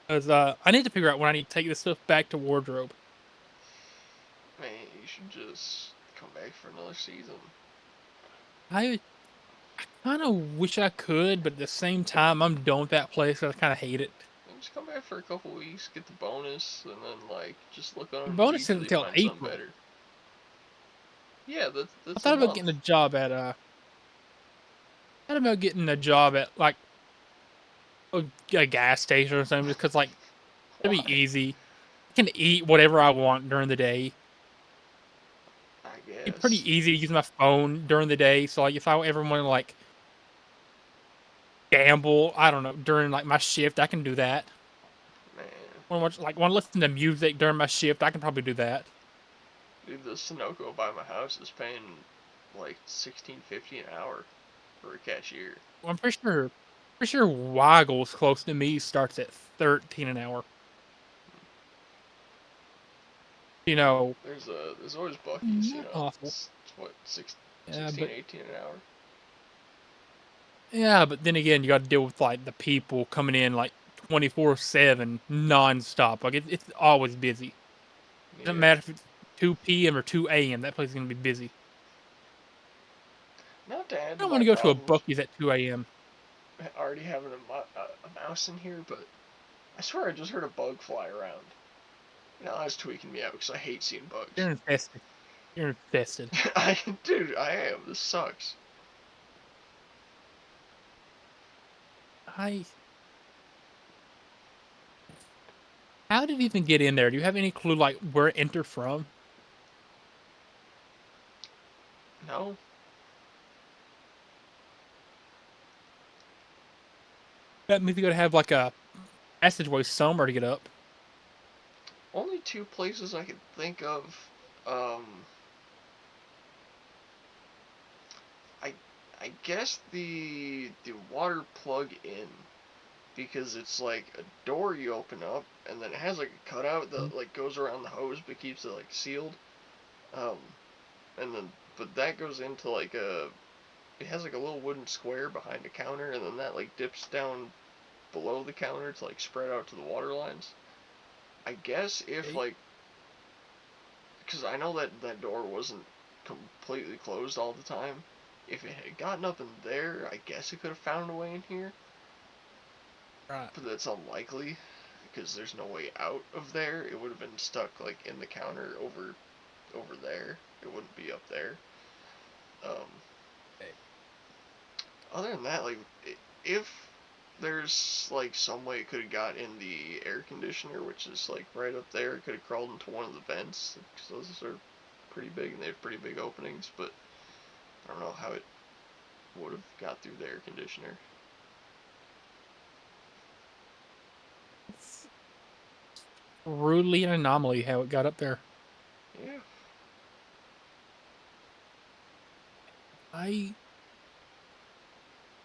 Because I need to figure out when I need to take this stuff back to wardrobe. Man, you should just come back for another season. I kind of wish I could, but at the same time, I'm done with that place. I kind of hate it. Just come back for a couple weeks, get the bonus, and then like just look The under the bonus seat till isn't you until find something April. better. Yeah, I that's a thought about month. getting a job at thought about getting a job at like a gas station or something, because like it'd Why? be easy. I can eat whatever I want during the day. I It's pretty guess. easy to use my phone during the day. So like if I ever want to like gamble, I don't know, during like my shift, I can do that. Man, Want to listen to music during my shift, I can probably do that. dude, the Sunoco by my house is paying like $16.50 an hour for a cashier. Well, I'm pretty sure Weigel's close to me starts at 13 an hour. You know, There's always Bucky's. not awful. It's what Yeah, 16, but 18 an hour. then again, you got to deal with like the people coming in like 24/7 nonstop. Like it's always busy. Doesn't Yeah. matter if it's 2 p.m. or 2 a.m., that place is gonna be busy. Not to add I to don't my want to go to a problems Buc-ee's at 2 a.m. already having a mouse in here, but I swear I just heard a bug fly around. Now that's tweaking me out because I hate seeing bugs. You're infested. You're infested. Dude, I am. This sucks. How did it even get in there? Do you have any clue, like, where it entered from? No? That means you gotta have, like, a passageway somewhere to get up. Only two places I could think of. Um, I I guess the water plug in, because it's like a door you open up and then it has like a cutout that like goes around the hose but keeps it like sealed. Um, and then but that goes into like it has like a little wooden square behind the counter, and then that like dips down below the counter to like spread out to the water lines. I guess if Okay. like, because I know that that door wasn't completely closed all the time. If it had gotten up in there, I guess it could have found a way in here. Right. But that's unlikely because there's no way out of there. It would have been stuck like in the counter over there. It wouldn't be up there. Um, Okay. Other than that, like if there's like some way it could have got in the air conditioner, which is like right up there, it could have crawled into one of the vents because those are pretty big and they have pretty big openings. But I don't know how it would have got through the air conditioner. It's rudely an anomaly how it got up there. Yeah, I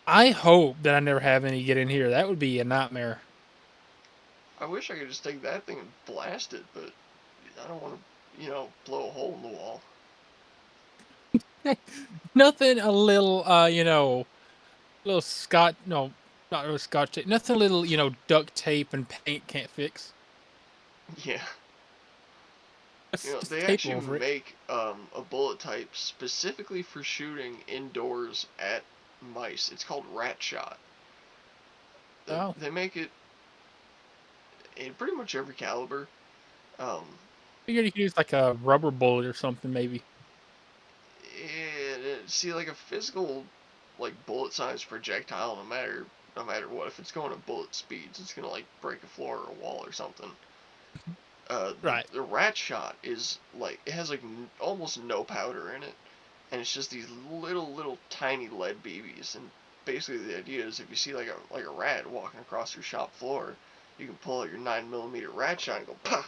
I hope that I never have any get in here. That would be a nightmare. I wish I could just take that thing and blast it, but I don't want to, blow a hole in the wall. Nothing a little little scotch no, not really scotch tape. Nothing a little, duct tape and paint can't fix. Yeah. Just They tape actually over it. make a bullet type specifically for shooting indoors at mice. It's called rat shot. Oh. They make it in pretty much every caliber. Um, Figured you could use like a rubber bullet or something maybe. See, like a physical, like bullet size projectile, no matter what, if it's going at bullet speeds, it's gonna like break a floor or a wall or something. The Right. the rat shot is like it has like almost no powder in it, and it's just these little tiny lead BBs. And basically the idea is if you see like a rat walking across your shop floor, you can pull out your 9mm rat shot and go pah,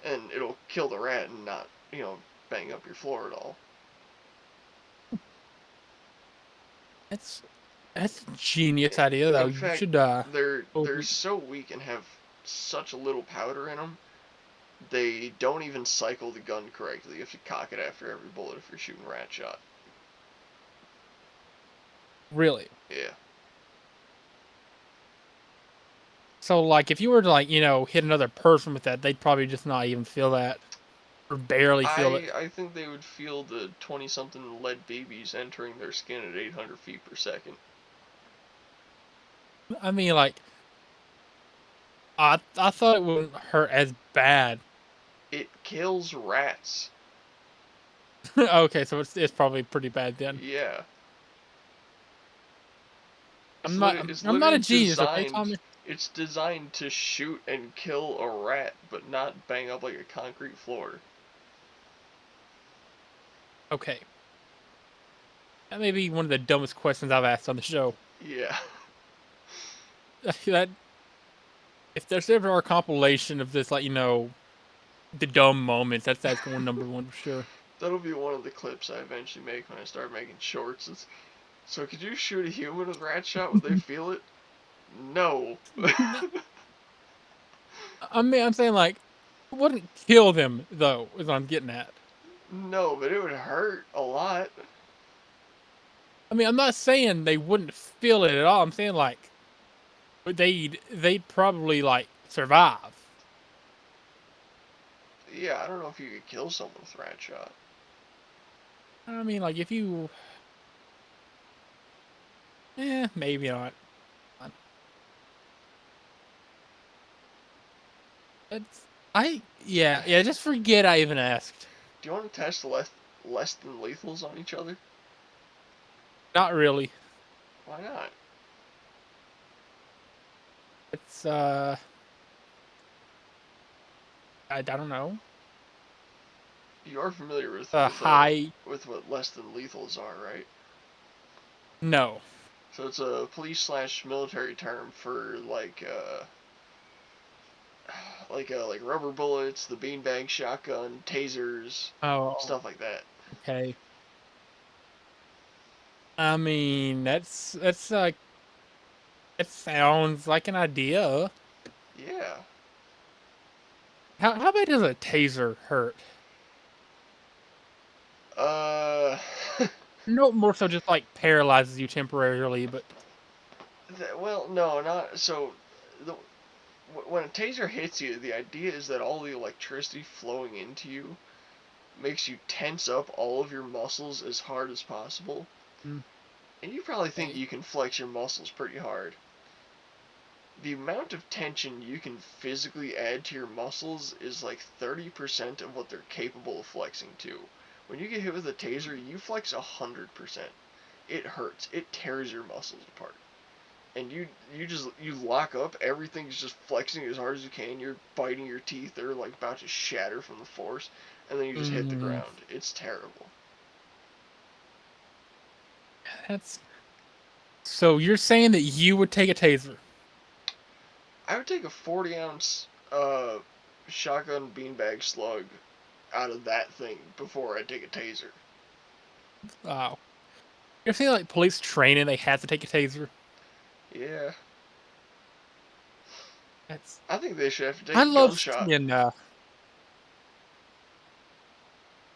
and it'll kill the rat and not bang up your floor at all. That's that's a genius idea though. In You fact, should they're so weak and have such a little powder in them. They don't even cycle the gun correctly. You have to cock it after every bullet if you're shooting rat shot. really. Yeah. So like if you were to like, hit another person with that, they'd probably just not even feel that. Or barely feel it. I think they would feel the 20 something lead BBs entering their skin at 800 feet per second. I mean like I thought it wouldn't hurt as bad. It kills rats. Okay, so it's probably pretty bad then. Yeah. I'm not It's I'm not a literally genius, okay, Tommy? it's designed to shoot and kill a rat, but not bang up like a concrete floor. Okay. That may be one of the dumbest questions I've asked on the show. Yeah. That if there's ever a compilation of this, like, the dumb moments, that's going number one for sure. That'll be one of the clips I eventually make when I start making shorts. So could you shoot a human with rat shot? Would they feel it? No. I mean, I'm saying like it wouldn't kill them though, is what I'm getting at. No, but it would hurt a lot. I mean, I'm not saying they wouldn't feel it at all. I'm saying like they'd probably like survive. Yeah, I don't know if you could kill someone with rat shot. I mean, like, if you... maybe not. It's... Yeah, just forget I even asked. Do you want to test less than lethals on each other? Not really. Why not? It's, I don't know. You are familiar High... with what less than lethals are, right? No. So it's a police/military term for like rubber bullets, the beanbag shotgun, tasers, Oh, stuff like that. okay. I mean, that's like... It sounds like an idea. Yeah. How bad does a taser hurt? Uh, No, more so just like paralyzes you temporarily, but well, no, not so. The, when a taser hits you, the idea is that all the electricity flowing into you makes you tense up all of your muscles as hard as possible. Mm, And you probably think okay. you can flex your muscles pretty hard. The amount of tension you can physically add to your muscles is like 30% of what they're capable of flexing to. When you get hit with a taser, you flex 100%. It hurts. It tears your muscles apart. And you lock up, everything's just flexing as hard as you can, you're biting your teeth, they're like about to shatter from the force, and then you just hit the Mm, ground. It's terrible. that's so you're saying that you would take a taser? I would take a 40-ounce shotgun beanbag slug out of that thing before I take a taser. Wow. You're saying like police training, they have to take a taser? Yeah. That's... I think they should have to take I a love gunshot. seeing.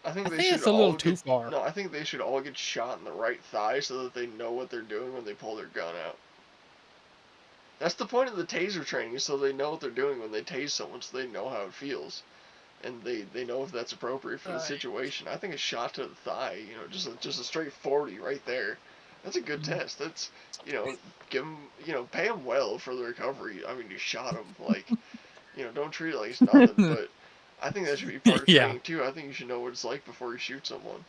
I think I they think should it's a little all too get far. no, I think they should all get shot in the right thigh so that they know what they're doing when they pull their gun out. That's the point of the taser training, so they know what they're doing when they tase someone, so they know how it feels, and they know if that's appropriate for the Right. situation. I think a shot to the thigh, just a straight 40 right there. That's a good Mm. test. That's give them, pay them well for the recovery. I mean, you shot them, like, don't treat it like it's nothing. But I think that should be part of Yeah, training too. I think you should know what it's like before you shoot someone.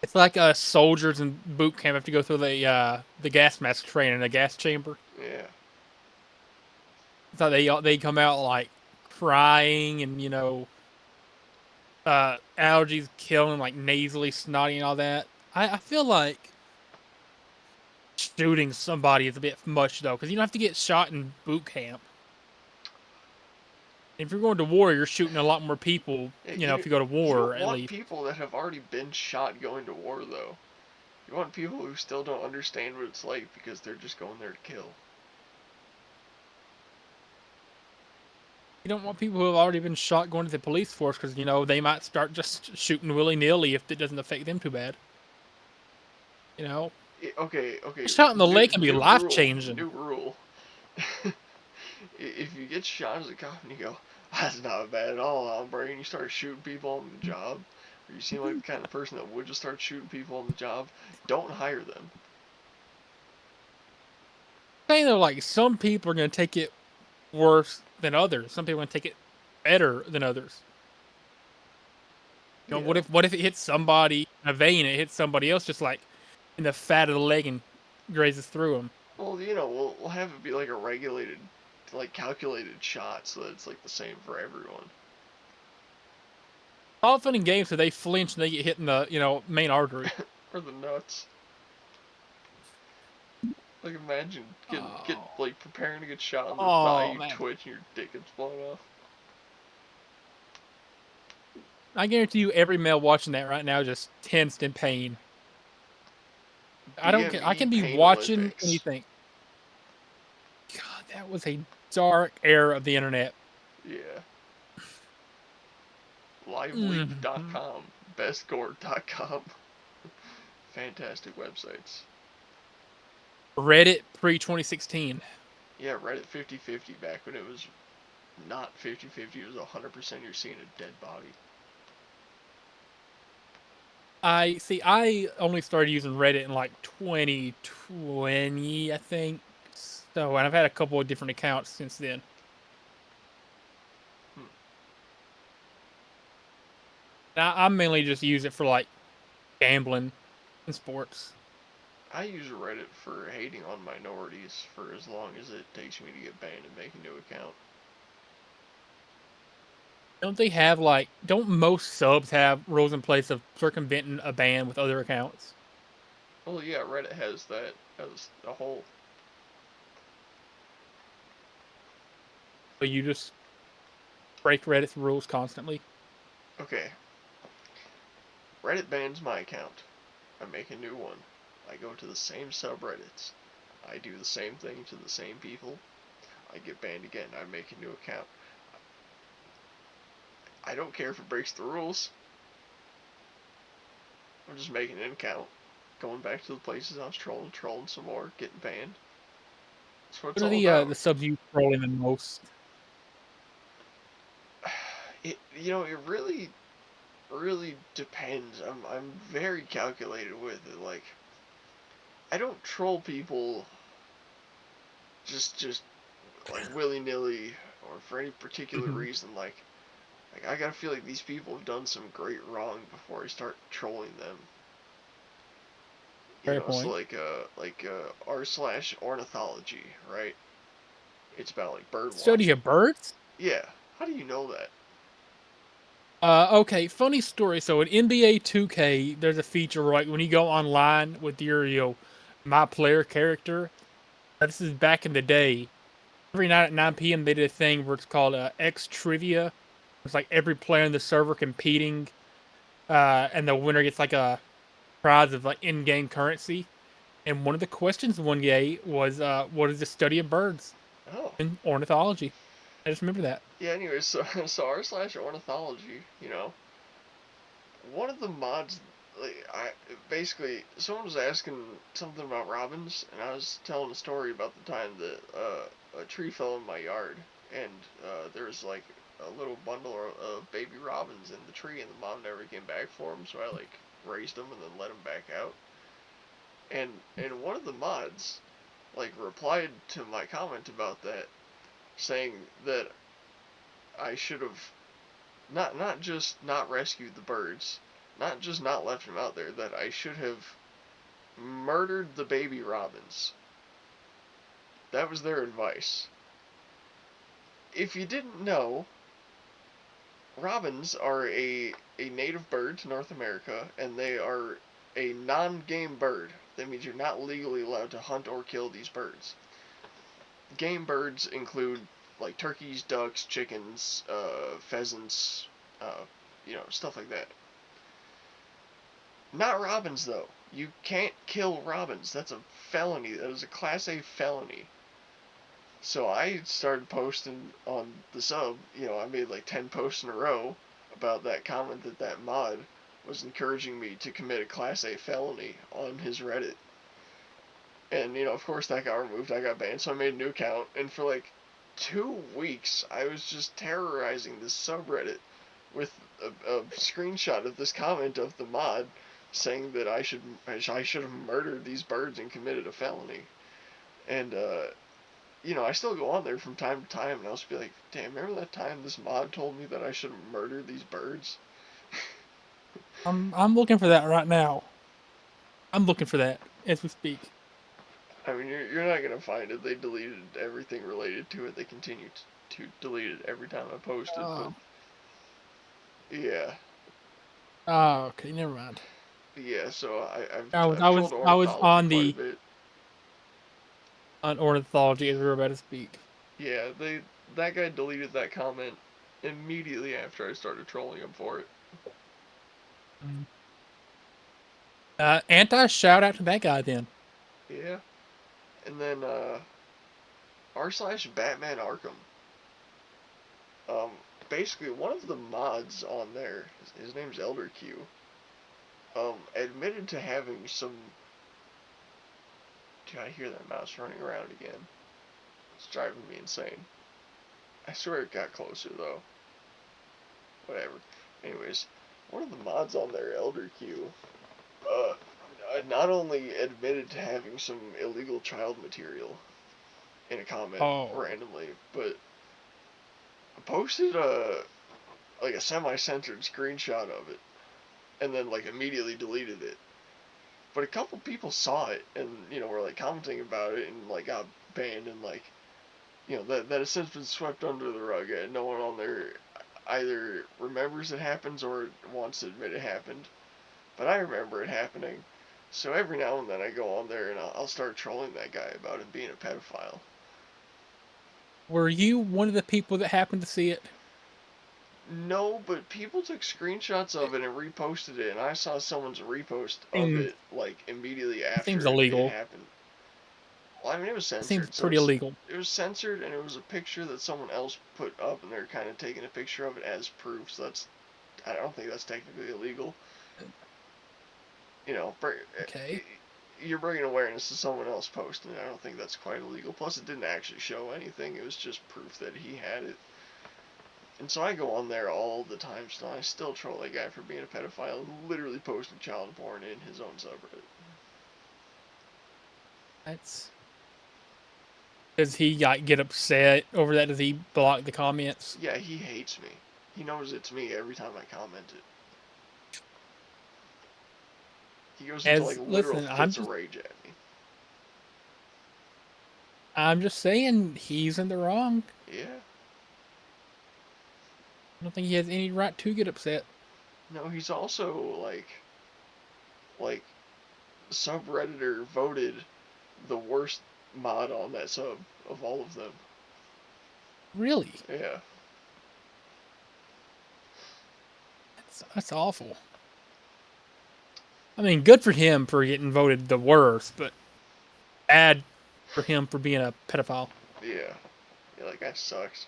it's like soldiers in boot camp have to go through the gas mask training in a gas chamber. Yeah. So they come out like crying and allergies killing, like nasally snotty and all that. I feel like shooting somebody is a bit much though, because you don't have to get shot in boot camp. If you're going to war, you're shooting a lot more people. Yeah, If you go to you war, don't at want least. people that have already been shot going to war though. You want people who still don't understand what it's like because they're just going there to kill. You don't want people who have already been shot going to the police force because they might start just shooting willy nilly if it doesn't affect them too bad. You know, Okay. a shot in the New leg can be new life rule. changing. New rule. If you get shot as a cop and you go, that's not bad at all, hombre, and you start shooting people on the job, or you seem like the kind of person that would just start shooting people on the job, don't hire them. Saying though, like some people are going to take it worse than others. Some people are going to take it better than others. What Yeah. if it hits somebody in a vein, it hits somebody else just like in the fat of the leg and grazes through them. Well, we'll have it be like a regulated, like calculated shot, so that it's like the same for everyone. All fun and games, so they flinch and they get hit in the main artery. Or the nuts. Like imagine get Oh, like preparing to get shot in the thigh, oh you man! twitch and your dick gets blown off. I guarantee you, every male watching that right now just tensed in pain. I don't care. I BME can be Pain watching Olympics. anything. God, that was a dark era of the internet. Yeah. Mhm. Liveleak.com. Bestgore.com. Fantastic websites. Reddit pre 2016. Yeah, Reddit 50/50 back when it was not 50-50. It was 100% you're seeing a dead body. I only started using Reddit in like 2020, I think. So, and I've had a couple of different accounts since then. Hmm. Now, I mainly just use it for like gambling and sports. I use Reddit for hating on minorities for as long as it takes me to get banned and make a new account. Don't they have like? Don't most subs have rules in place of circumventing a ban with other accounts? Well, yeah, Reddit has that as a whole. So you just break Reddit's rules constantly. Okay, Reddit bans my account. I make a new one. I go to the same subreddits. I do the same thing to the same people. I get banned again. I make a new account. I don't care if it breaks the rules. I'm just making an account. Going back to the places I was trolling some more, getting banned. That's what it's What are all about. the subs you trolling the most? It really depends. I'm very calculated with it. Like, I don't troll people just like willy nilly or for any particular Mhm. reason. Like I gotta feel like these people have done some great wrong before I start trolling them. Fair So point. like r/slash ornithology, right? It's about like bird Study watching. of birds? Yeah. How do you know that? Okay, funny story. So in NBA 2K, there's a feature where, like when you go online with your my player character. This is back in the day. Every night at 9 p.m. they did a thing where it's called X Trivia. It's like every player in the server competing, and the winner gets like a prize of like in-game currency. And one of the questions one day was, "What is the study of birds Oh. in ornithology?" I just remember that. Yeah, anyways, so r/slash ornithology, one of the mods, like, I basically someone was asking something about robins, and I was telling a story about the time that a tree fell in my yard, and there was like a little bundle of baby robins in the tree, and the mom never came back for them, so I like raised them and then let them back out. And one of the mods like replied to my comment about that, saying that I should have not just not rescued the birds, not just not left them out there, that I should have murdered the baby robins. That was their advice. If you didn't know, robins are a native bird to North America, and they are a non-game bird. That means you're not legally allowed to hunt or kill these birds. Game birds include like turkeys, ducks, chickens, pheasants, stuff like that. Not robins, though. You can't kill robins. That's a felony. That is a Class A felony. So I started posting on the sub. I made like 10 posts in a row about that comment that mod was encouraging me to commit a Class A felony on his Reddit. And, of course that got removed. I got banned. So I made a new account. And for like 2 weeks, I was just terrorizing this subreddit with a screenshot of this comment of the mod saying that I should have murdered these birds and committed a felony. And I still go on there from time to time, and I'll just be like, "Damn, remember that time this mod told me that I should have murdered these birds?" I'm looking for that right now. I'm looking for that as we speak. I mean, you're not gonna find it. They deleted everything related to it. They continue to delete it every time I posted, but Oh, yeah, okay, never mind. yeah. So I've I was I've I trolled was I was ornithology on quite a the bit. on ornithology as we were about to speak. Yeah, that guy deleted that comment immediately after I started trolling him for it. Mm. Anti shout out to that guy then. Yeah, and then r/slash Batman Arkham. Um, basically one of the mods on there, his name's Elder Q. Admitted to having some. Dude, I hear that mouse running around again. It's driving me insane. I swear it got closer though. Whatever. Anyways, one of the mods on there, Elder Q, uh, not only admitted to having some illegal child material in a comment Oh, randomly, but posted a semi-censored screenshot of it, and then like immediately deleted it. But a couple people saw it and were like commenting about it and like got banned and like that has since been swept under the rug and no one on there either remembers it happens or wants to admit it happened. But I remember it happening. So every now and then I go on there and I'll start trolling that guy about him being a pedophile. were you one of the people that happened to see it? No, but people took screenshots It of it and reposted it, and I saw someone's repost of seems it like immediately seems after it illegal. happened. Well, I mean, it was It seems censored, so pretty illegal. it was censored, and it was a picture that someone else put up, and they're kind of taking a picture of it as proof. So I don't think that's technically illegal. You know, Okay. you're bringing awareness to someone else posting it. I don't think that's quite illegal. Plus, it didn't actually show anything. It was just proof that he had it. And so I go on there all the time still. I still troll that guy for being a pedophile and literally posting child porn in his own subreddit. That's does he like get upset over that? Does he block the comments? Yeah, he hates me. He knows it's me every time I comment it. He goes into like As literal listen, fits of rage at me. I'm just saying he's in the wrong. Yeah. I don't think he has any right to get upset. No, he's also like subredditor voted the worst mod on that sub of all of them. Really? Yeah. That's awful. I mean, good for him for getting voted the worst, but bad for him for being a pedophile. Yeah. Yeah, that guy sucks.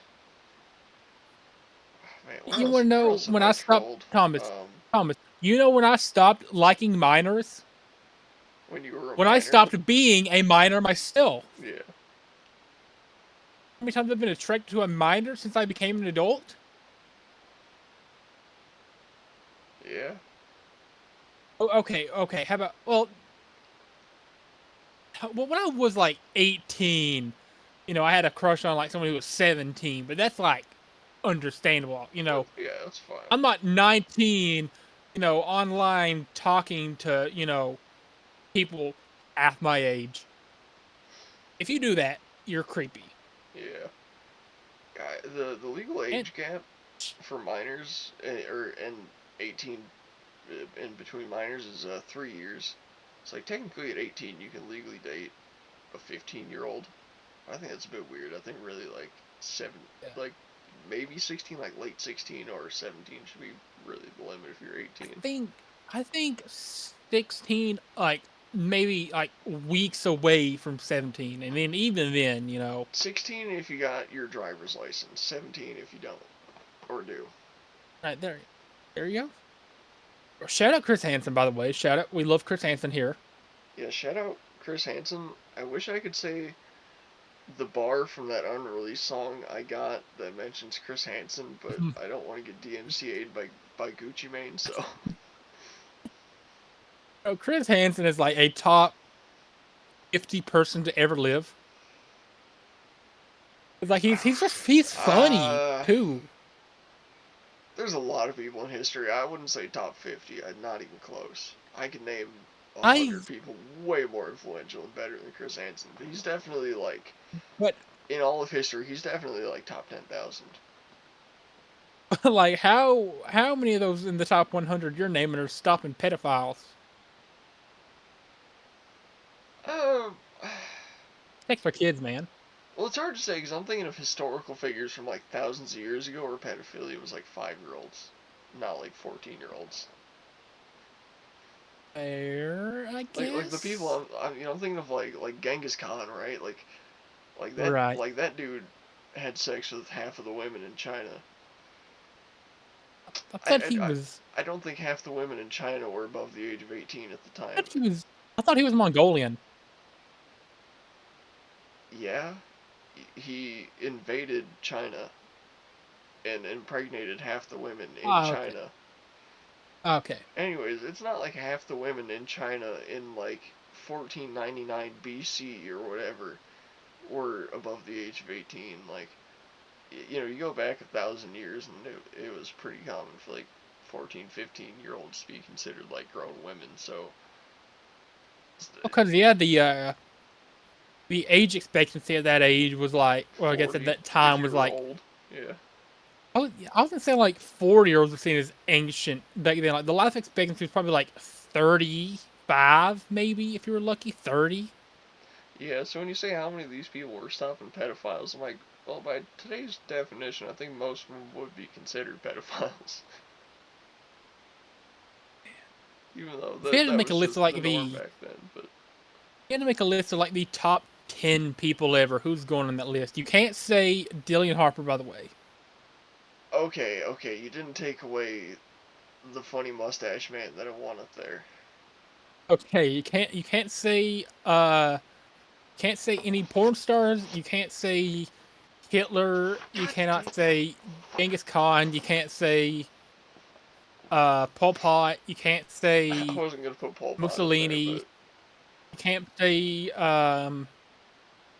Man, You want to where know else have when I I stopped, trolled? Thomas? Um, Thomas, you know when I stopped liking minors? when you were a When I minor? stopped being a minor myself. Yeah. How many times I've been attracted to a minor since I became an adult? Yeah. Oh, okay. How about when I was like 18, I had a crush on like someone who was 17, but that's like understandable. Yeah, that's fine. I'm not 19, online talking to, people half my age. If you do that, you're creepy. Yeah. The legal And age gap for minors and 18 in between minors is 3 years. It's like technically at 18 you can legally date a 15-year-old. I think that's a bit weird. I think really like yeah, like maybe 16, like late 16 or 17 should be really the limit if you're 18. I think 16, like maybe like weeks away from 17, and then even then, 16 if you got your driver's license, 17 if you don't or do. right there you go. Shout out Chris Hansen, by the way. Shout out, we love Chris Hansen here. Yeah, shout out Chris Hansen. I wish I could say the bar from that unreleased song I got that mentions Chris Hansen, but I don't want to get DMCA'd by Gucci Mane, so Chris Hansen is like a top 50 person to ever live. It's like he's funny uh, too. there's a lot of people in history. I wouldn't say top 50. I'm not even close. I can name a I hundred people way more influential and better than Chris Hansen. But he's definitely like but in all of history. He's definitely like top 10,000. like how many of those in the top 100 you're naming are stopping pedophiles? Uh, Thanks for kids, man. well, it's hard to say because I'm thinking of historical figures from like thousands of years ago where pedophilia was like 5-year-olds, not like 14-year-olds. Fair, I Like the guess. people I'm thinking of like Genghis Khan, right? Like that Right. like that dude had sex with half of the women in China. I I thought I, he I, was. I don't think half the women in China were above the age of 18 at the I time. thought he was. I thought he was Mongolian. Yeah, he invaded China and impregnated half the women in Okay. China. Okay. Anyways, it's not like half the women in China in like 1499 BC or whatever were above the age of 18. Like, you know, you go back 1,000 years and it was pretty common for like 14, 15-year-olds to be considered like grown women. So, Because yeah, the age expectancy at that age was like, well, I guess at 40 that if time you was were like, old. Yeah. I was gonna say like 40-year-olds were seen as ancient back then. Like the life expectancy was probably like 35, maybe if you were lucky, 30. Yeah, so when you say how many of these people were stopping pedophiles, I'm like, well, by today's definition, I think most of them would be considered pedophiles. Even though If you had to that make a was list just of like the the, norm you back then. But had to make a list of like the top 10 people ever. Who's going on that list? You can't say Dillian Harper, by the way. okay, you didn't take away the funny mustache man that I want up there. Okay, you can't say any porn stars. You can't say Hitler. You God cannot damn. say Genghis Khan. You can't say Pol Pot. You can't I say wasn't gonna put Pol Pot in there, Mussolini. but You can't say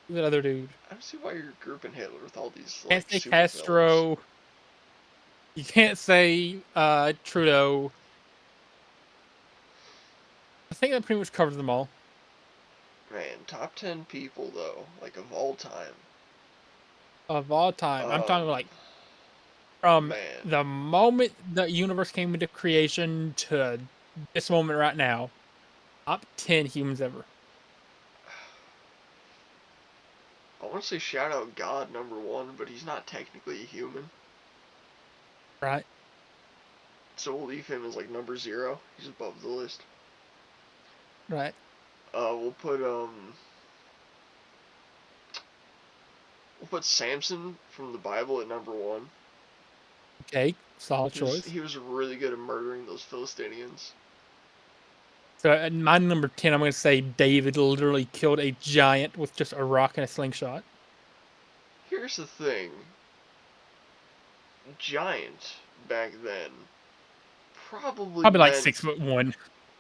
who's that other dude. I don't see why you're grouping Hitler with all these Can't like say super villains. Castro. You can't say Trudeau. I think that pretty much covers them all. Man, top 10 people though, like of all time. Of all time. I'm Um, talking like from man, the moment the universe came into creation to this moment right now. Top 10 humans ever. I want to say shout out God #1, but he's not technically a human. Right? So we'll leave him as like number 0. He's above the list. Right. We'll put Samson from the Bible at #1 Okay. Solid because choice. he was really good at murdering those Philistines. So at my number 10, I'm going to say David literally killed a giant with just a rock and a slingshot. Here's the thing: giant back then probably Probably like meant, 6'1".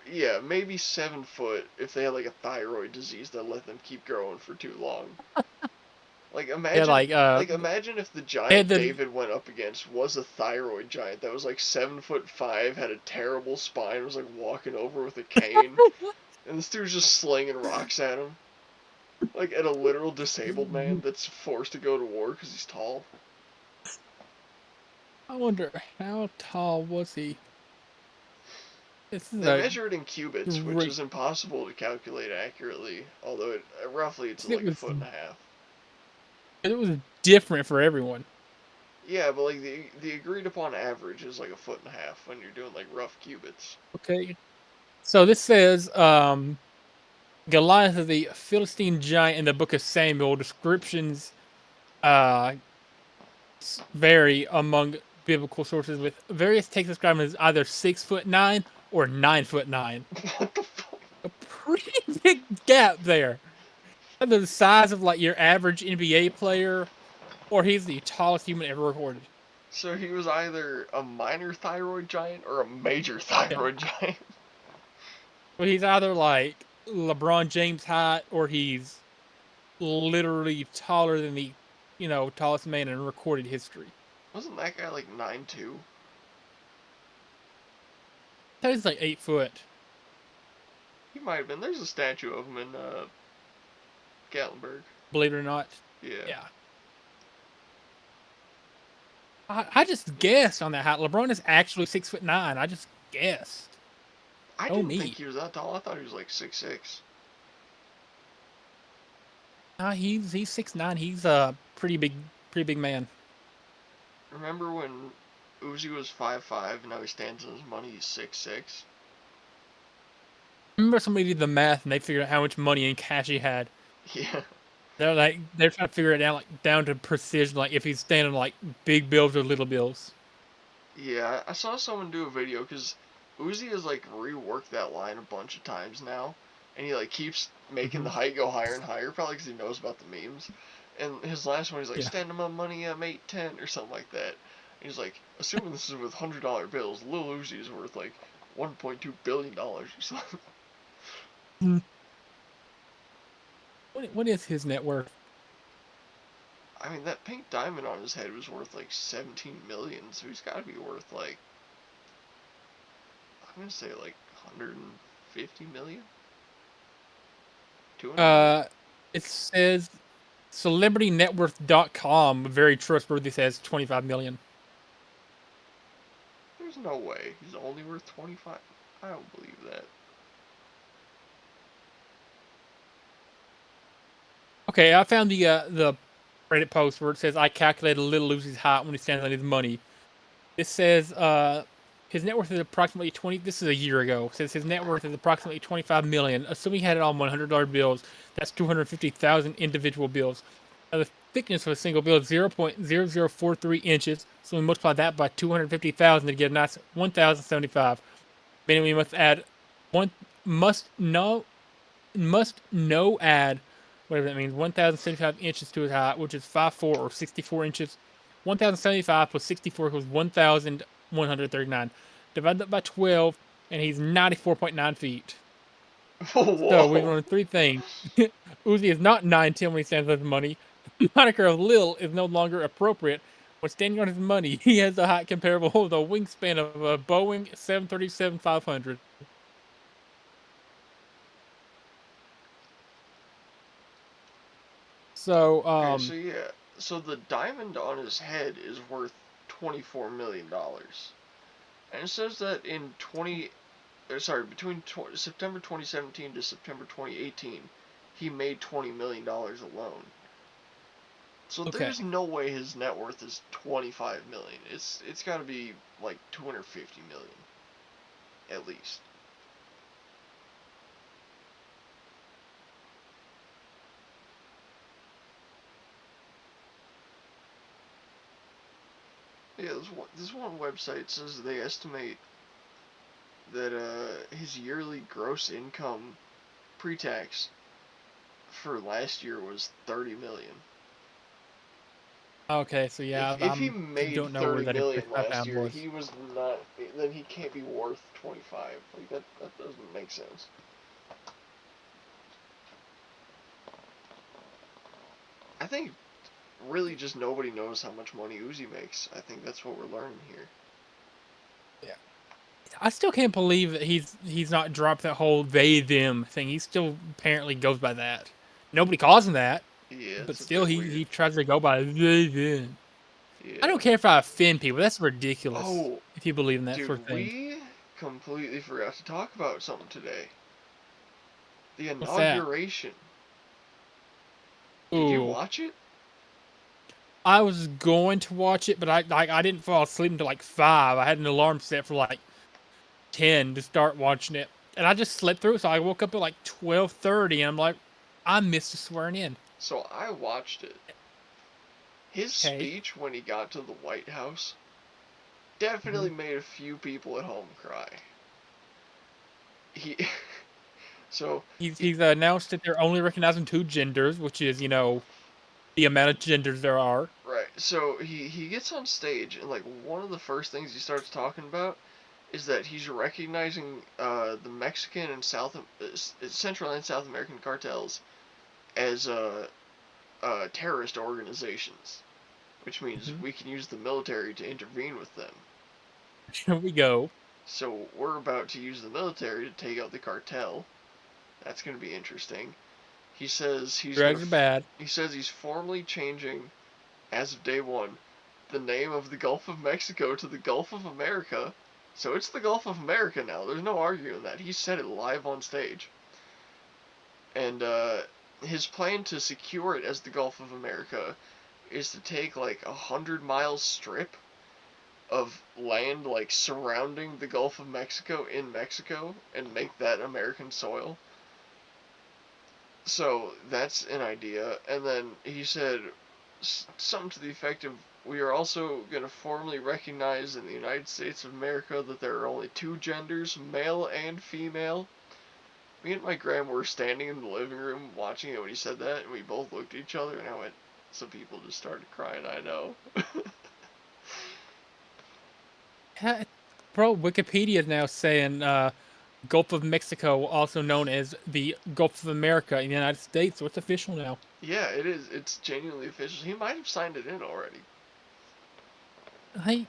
yeah, maybe 7 foot if they had like a thyroid disease that let them keep growing for too long. Like Yeah, imagine, like imagine if the they had giant the David went up against was a thyroid giant that was like 7'5", had a terrible spine, was like walking over with a cane, and this dude's just slinging rocks at him, like at a literal disabled man that's forced to go to war because he's tall. I wonder how tall was he? This is They a measure it in cubits, which great. is impossible to calculate accurately, although roughly it's It like a was foot and a half. it was different for everyone. Yeah, but like the agreed upon average is like a foot and a half when you're doing like rough cubits. Okay. So this says Goliath is the Philistine giant in the book of Samuel. Descriptions uh vary among biblical sources, with various texts describing him as either 6'9" or 9'9". What the fuck? A pretty big gap there. Either the size of like your average NBA player, or he's the tallest human ever recorded. So he was either a minor thyroid giant or a major Yeah. thyroid giant. So he's either like LeBron James height, or he's literally taller than the, tallest man in recorded history. Wasn't that guy like 9'2"? That is like 8 foot. He might have been. There's a statue of him in Gatlinburg. Believe it or not. Yeah. Yeah. I just guessed on that height. LeBron is actually 6'9". I just guessed. I Oh didn't think me. he was that tall. I thought he was like 6'6". He's 6'9". He's a pretty big man. Remember when Uzi was 5'5" and now he stands on his money, he's 6'6"? I remember somebody did the math and they figured out how much money in cash he had. Yeah. They're trying to figure it out like down to precision, like if he's standing like big bills or little bills. Yeah, I saw someone do a video because Uzi has like reworked that line a bunch of times now, and he like keeps making the Mhm. height go higher and higher, probably because he knows about the memes. And his last one, he's like, Yeah. "Stand on my money, I'm 8'10" or something like that. He's like, assuming this is with $100 bills, Lil Uzi is worth like $1.2 billion or something. What is his net worth? I mean, that pink diamond on his head was worth like 17 million, so he's got to be worth like, I'm gonna say like 150 million? 200 million? It says celebritynetworth.com, very trustworthy, says 25 million. There's no way. He's only worth 25. I don't believe that. Okay, I found the Reddit post where it says I calculated Lil Uzi's height when he stands on his money. It says his net worth is approximately 20. This is a year ago. It says his net worth is approximately 25 million. Assuming he had it on $100 bills, that's 250,000 individual bills. Now, the thickness of a single bill is 0.0043 inches. So we multiply that by 250,000 to get a nice 1,075. Meaning we must add one must no add whatever that means 1,075 inches to his height, which is 5'4" or 64 inches. 1,075 plus 64 equals 1,139. Divide that by 12, and he's 94.9 feet. So we've Whoa! learned three things. Uzi is not 9'10" when he stands on his money. The moniker of Lil is no longer appropriate. When standing on his money, he has a height comparable to the wingspan of a Boeing 737-500. So, Okay, so yeah. So the diamond on his head is worth $24 million. And it says that in between September 2017 to September 2018, he made $20 million alone. So okay. there's no way his net worth is 25 million. It's got to be like 250 million at least. Yeah, this one website says they estimate that his yearly gross income pre-tax for last year was 30 million. Okay, so yeah, If he I made don't know where 30 that million information I last found year, was. he was not. Then he can't be worth 25. Like that doesn't make sense. I think really just nobody knows how much money Uzi makes. I think that's what we're learning here. Yeah. I still can't believe that he's not dropped that whole they them thing. He still apparently goes by that. Nobody calls him that, Yeah, but it's a still bit he weird. tries to go by they them. I Yeah. don't care if I offend people. That's ridiculous. Oh, If you believe in that sort of dude, thing. we completely forgot to talk about something today. The What's that? inauguration. Did you Ooh. watch it? I was going to watch it, but I didn't fall asleep until like 5. I had an alarm set for like 10 to start watching it. And I just slept through it, so I woke up at like 12:30 and I'm like, I missed the swearing in. So I watched it. His Okay. speech when he got to the White House Hmm. definitely made a few people at home cry. He so he He's announced that they're only recognizing two genders, which is, the amount of genders there are. right. So he gets on stage and like one of the first things he starts talking about is that he's recognizing the Mexican and Central and South American cartels as terrorist organizations, which means Hmm. we can use the military to intervene with them. Here we go. So we're about to use the military to take out the cartel. That's going to be interesting. He says Drugs are bad. he says he's formally changing as of day one the name of the Gulf of Mexico to the Gulf of America. So it's the Gulf of America now. There's no arguing that. He said it live on stage. And his plan to secure it as the Gulf of America is to take like 100-mile strip of land like surrounding the Gulf of Mexico in Mexico and make that American soil. So that's an idea. And then he said something to the effect of, we are also going to formally recognize in the United States of America that there are only two genders, male and female. Me and my grandma were standing in the living room watching it when he said that, and we both looked at each other, and I went, some people just started crying, I know. Bro, Wikipedia is now saying Gulf of Mexico, also known as the Gulf of America in the United States, so it's official now. Yeah, it is. It's genuinely official. He might have signed it in already. I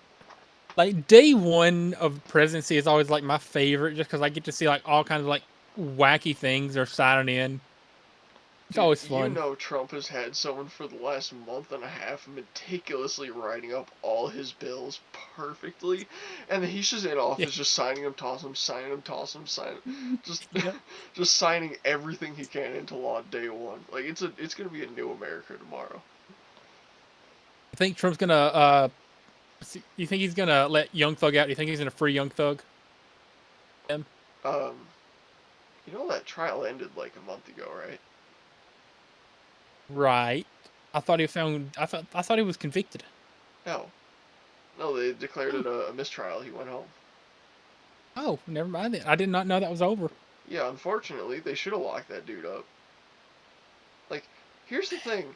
like day one of presidency is always like my favorite, just because I get to see like all kinds of like wacky things they're signing in. It's Dude, always you fun. know Trump has had someone for the last month and a half meticulously writing up all his bills perfectly, and then he's just in Yeah. office just signing them, tossing them, signing them, tossing them, signing just Yep. just signing everything he can into law day one. Like it's gonna be a new America tomorrow. I think Trump's gonna you think he's gonna let Young Thug out? You think he's gonna free Young Thug? Him? Um, you know that trial ended like a month ago, right? Right. I thought he found I thought he was convicted. No, no, they declared Oh. it a mistrial. He went home. Oh, never mind then. I did not know that was over. Yeah, unfortunately, they should have locked that dude up. Like, here's the thing: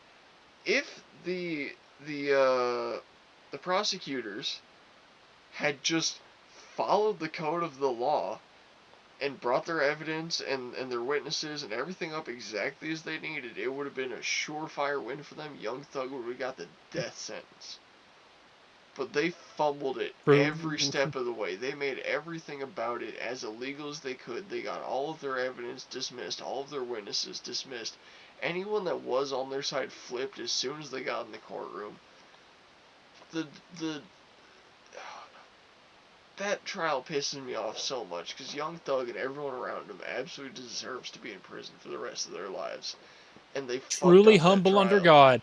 if the prosecutors had just followed the code of the law and brought their evidence and their witnesses and everything up exactly as they needed, it would have been a surefire win for them. Young Thug would have got the death sentence. But they fumbled it every True. step of the way. They made everything about it as illegal as they could. They got all of their evidence dismissed, all of their witnesses dismissed. Anyone that was on their side flipped as soon as they got in the courtroom. The that trial pisses me off so much because Young Thug and everyone around him absolutely deserves to be in prison for the rest of their lives, and they fucked Truly up that humble under trial. God.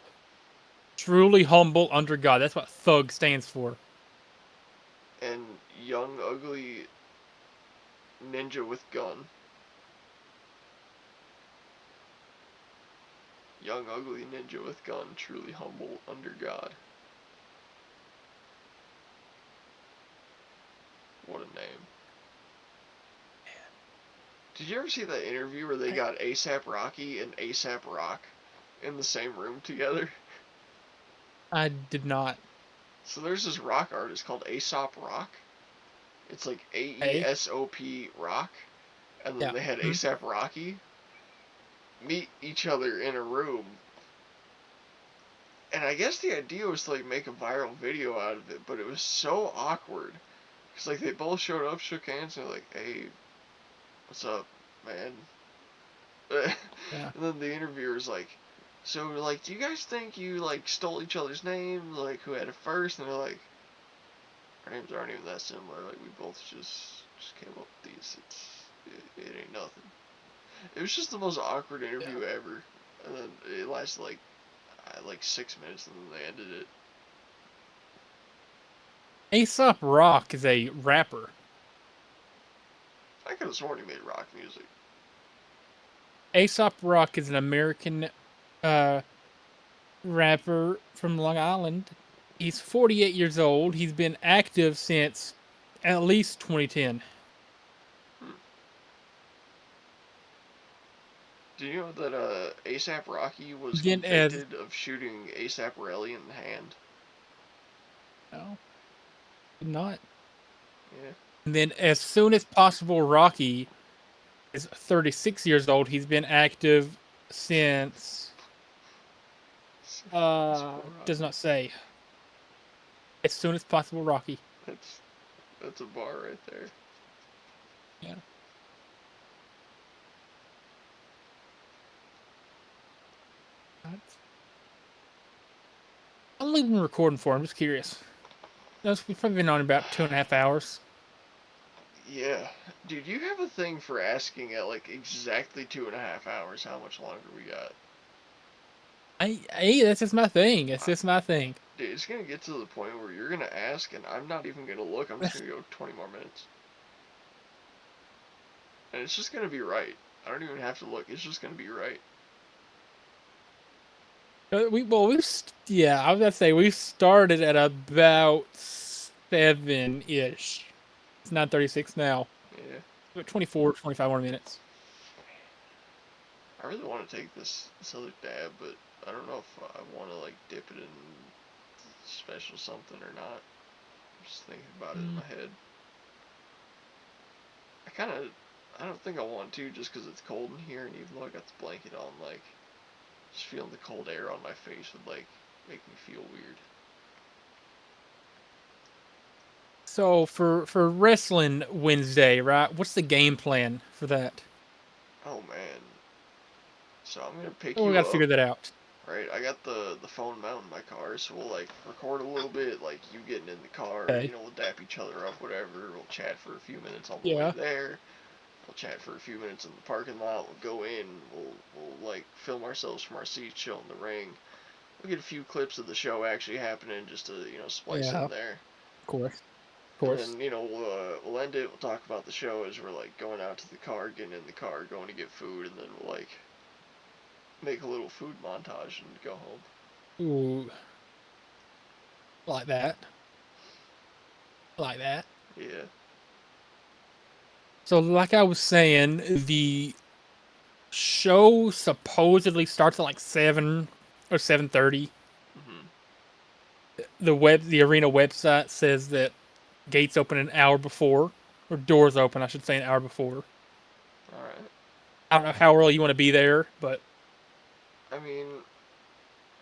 Truly humble under God. That's what thug stands for. And young ugly ninja with gun. Young ugly ninja with gun, truly humble under God. What a name. Did you ever see that interview where they got ASAP Rocky and ASAP Rock in the same room together? I did not. So there's this rock artist called Aesop Rock. It's like Hey. AESOP Rock. And then Yeah. they had Hmm. ASAP Rocky meet each other in a room. And I guess the idea was to like make a viral video out of it, but it was so awkward. Cause like they both showed up, shook hands, and they're like, "Hey, what's up, man?" And Yeah. then the interviewer's like, "So like, do you guys think you like stole each other's names? Like, who had it first?" And they're like, "Our names aren't even that similar. Like, we both just came up with these. It ain't nothing." It was just the most awkward Yeah. interview ever. And then it lasted like 6 minutes, and then they ended it. Aesop Rock is a rapper. I could have sworn he made rock music. Aesop Rock is an American uh, rapper from Long Island. He's 48 years old. He's been active since at least 2010. Hmm. Do you know that ASAP Rocky was Again, as convicted of shooting ASAP Rocky in the hand? no, not. Yeah. And then, as soon as possible, Rocky is 36 years old. He's been active since That's poor does Rocky. not say. As soon as possible, Rocky. That's that's a bar right there. Yeah. How long have you been recording for? I'm just curious. No, we've probably been on about 2.5 hours. Yeah, dude, you have a thing for asking at like exactly 2.5 hours how much longer we got. That's just my thing. It's just my thing. Dude, it's gonna get to the point where you're gonna ask, and I'm not even gonna look. I'm just gonna go 20 more minutes, and it's just gonna be right. I don't even have to look. It's just gonna be right. Yeah, I was gonna say we started at about 7-ish. It's 9:36 now. Yeah, About 24, 25 more minutes. I really want to take this other dab, but I don't know if I want to like dip it in special something or not. Just thinking about it in my head. I don't think I want to just because it's cold in here, and even though I got the blanket on, like, just feeling the cold air on my face would, like, make me feel weird. So for wrestling Wednesday, right? What's the game plan for that? Oh, man. So I'm gonna pick Oh, we you got to up, figure that out. right? I got the phone mounted in my car, so we'll, like, record a little bit, like, you getting in the car, Okay. we'll dap each other up, whatever. We'll chat for a few minutes on the way Yeah. there. We'll chat for a few minutes in the parking lot. We'll go in. We'll like film ourselves from our seats, showing the ring. We'll get a few clips of the show actually happening, just to splice Yeah. in Of there. course. Of And course. then we'll end it. We'll talk about the show as we're like going out to the car, getting in the car, going to get food, and then we'll like make a little food montage and go home. Ooh, like that. Like that. Yeah. So, like I was saying, the show supposedly starts at like 7 or 7:30. Mhm. The arena website says that gates open an hour before, or doors open, I should say, an hour before. All right. I don't know how early you want to be there, but I mean,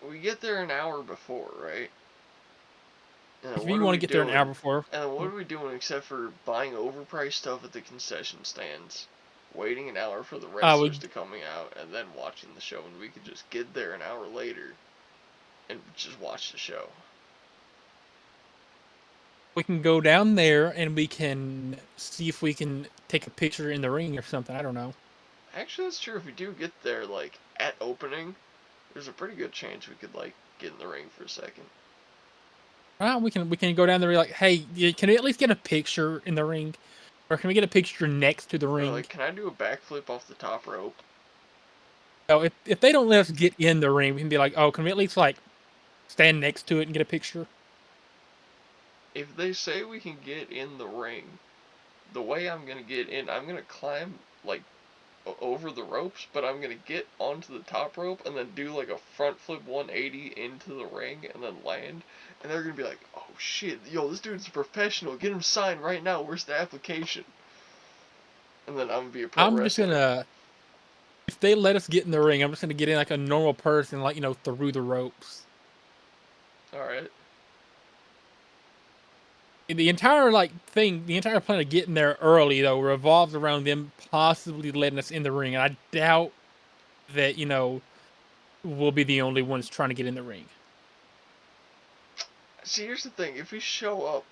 we get there an hour before, right? if And what you are want to we get there an hour doing? before, And what are we doing except for buying overpriced stuff at the concession stands, waiting an hour for the I wrestlers would to coming out, and then watching the show? And we could just get there an hour later and just watch the show. we can go down there and we can see if we can take a picture in the ring or something. I don't know. Actually, that's true. If we do get there like at opening, there's a pretty good chance we could like get in the ring for a second. We can go down there and be like, hey, can we at least get a picture in the ring, or can we get a picture next to the Or ring? like, can I do a backflip off the top rope? So if they don't let us get in the ring, we can be like, oh, can we at least like stand next to it and get a picture? If they say we can get in the ring, the way I'm gonna get in, I'm gonna climb like over the ropes, but I'm gonna get onto the top rope and then do like a front flip 180 into the ring and then land. And they're gonna be like, "Oh shit, yo, this dude's a professional. Get him signed right now. Where's the application?" And then I'm gonna be a pro I'm just wrestler. gonna if they let us get in the ring, I'm just gonna get in like a normal person, like through the ropes. All right. The entire the entire plan of getting there early though revolves around them possibly letting us in the ring, and I doubt that we'll be the only ones trying to get in the ring. See, here's the thing. If we show up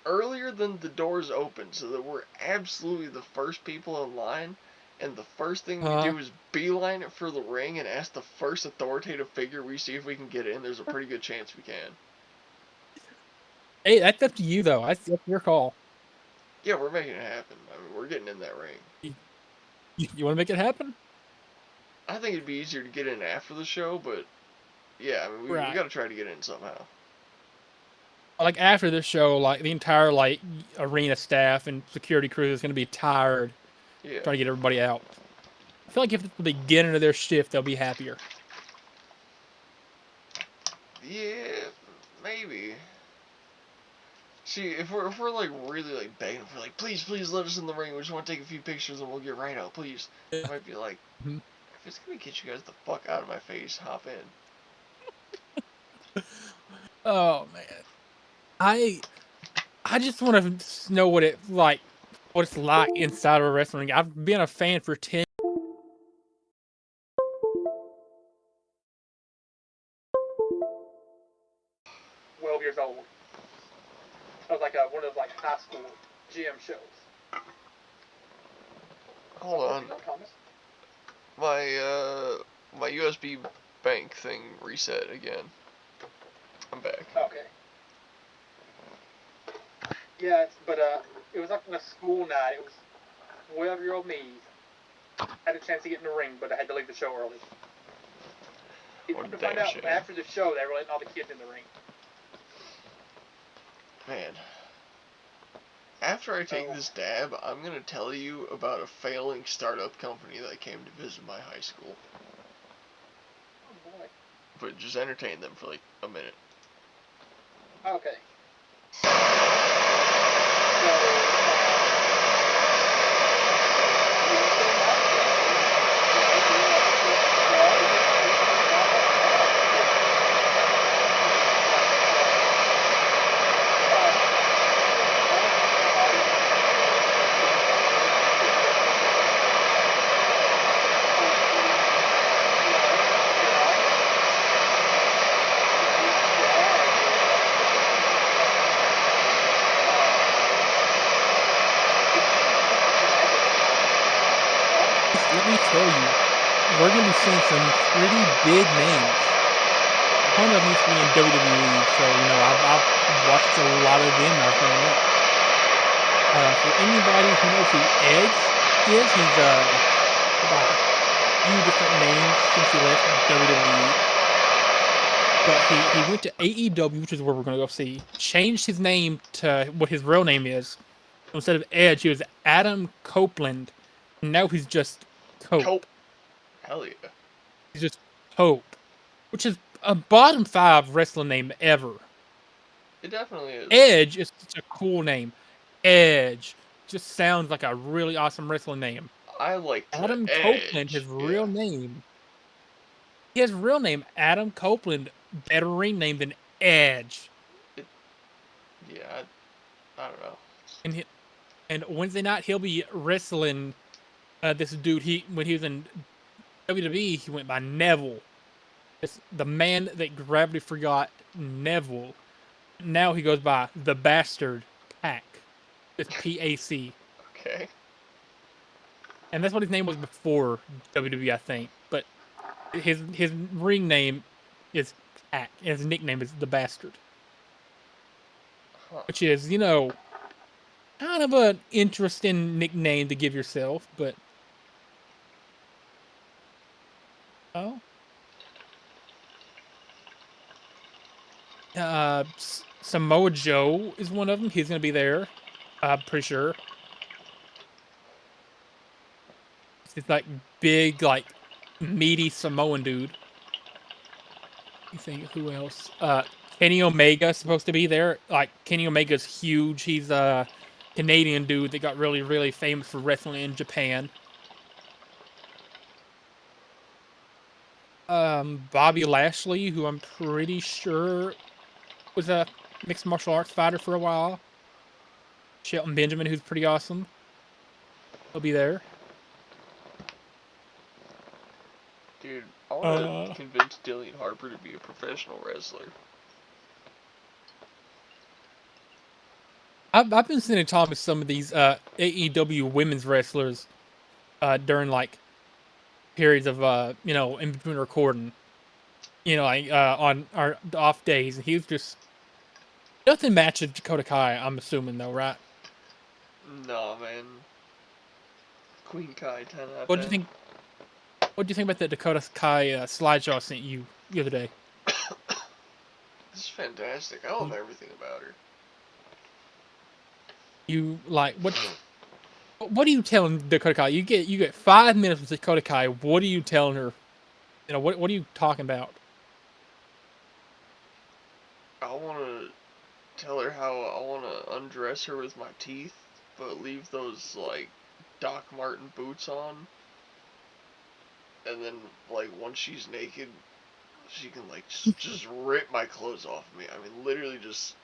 earlier than the doors open, so that we're absolutely the first people in line, and the first thing we Uh, do is beeline it for the ring and ask the first authoritative figure we see if we can get in, there's a pretty good chance we can. hey, that's up to you though. That's your call. Yeah, we're making it happen. I mean, we're getting in that ring. You want to make it happen? I think it'd be easier to get in after the show, but yeah, I mean, we Right. got to try to get in somehow. Like after this show, like the entire arena staff and security crew is going to be tired Yeah. trying to get everybody out. I feel like if it's the beginning of their shift, they'll be happier. Yeah, maybe. See, if we're like really like begging for like, please let us in the ring. We just want to take a few pictures and we'll get right out, please. I might be like, Mhm. if it's gonna get you guys the fuck out of my face, hop in. Oh man, I I just want to know what it's like inside of a wrestling ring. I've been a fan for 10. 12 years old. It was like one of those like high school gym shows. Hold on, Thomas? my USB bank thing reset again. I'm back. Okay. Yeah, but it was like on a school night. It was 12-year-old me had a chance to get in the ring, but I had to leave the show early. What a To damn find out shame. after the show, they were letting all the kids in the ring. Man. After I take this dab, I'm gonna tell you about a failing startup company that came to visit my high school. Oh boy. But just entertain them for like a minute. Okay. Let me tell you, we're gonna be seeing some pretty big names. One of them used to be in WWE, so I've watched a lot of them. I've grown up. For anybody who knows who Edge is, he's by a few different names since he left WWE. But he went to AEW, which is where we're gonna go see. Changed his name to what his real name is. Instead of Edge, he was Adam Copeland. And now he's just Cope. Hell yeah. He's just Cope, which is a bottom 5 wrestling name ever. It definitely is. Edge is such a cool name. Edge just sounds like a really awesome wrestling name. I like to Adam edge. Copeland, his real name. His real name, Adam Copeland, better ring name than Edge. Yeah, I don't know. And Wednesday night he'll be wrestling this dude. When he was in WWE, he went by Neville. It's the man that gravity forgot, Neville. Now he goes by the Bastard Pac. It's PAC. Okay. And that's what his name was before WWE, I think. But his ring name is Pac, and his nickname is the Bastard. Huh. Which is, kind of an interesting nickname to give yourself, but oh. Samoa Joe is one of them. He's gonna be there. I'm pretty sure. It's like big, like meaty Samoan dude. You think who else? Kenny Omega's supposed to be there. Like Kenny Omega's huge. He's a Canadian dude that got really, really famous for wrestling in Japan. Bobby Lashley, who I'm pretty sure was a mixed martial arts fighter for a while. Shelton Benjamin, who's pretty awesome. He'll be there. Dude, I want to convince Dillian Harper to be a professional wrestler. I've been sending Thomas some of these AEW women's wrestlers during like periods of in between recording. On our off days, and he was just nothing matches Dakota Kai. I'm assuming though, right? Nah, man. Queen Kai 10 out of 10. What do you think? What do you think about the Dakota Kai slideshow I sent you the other day? This is fantastic. I love everything about her. You like what? What are you telling Dakota Kai? You get 5 minutes with Dakota Kai. What are you telling her? What are you talking about? I want to tell her how I want to undress her with my teeth, but leave those, like, Doc Marten boots on. And then, like, once she's naked, she can, like, just rip my clothes off of me. I mean, literally just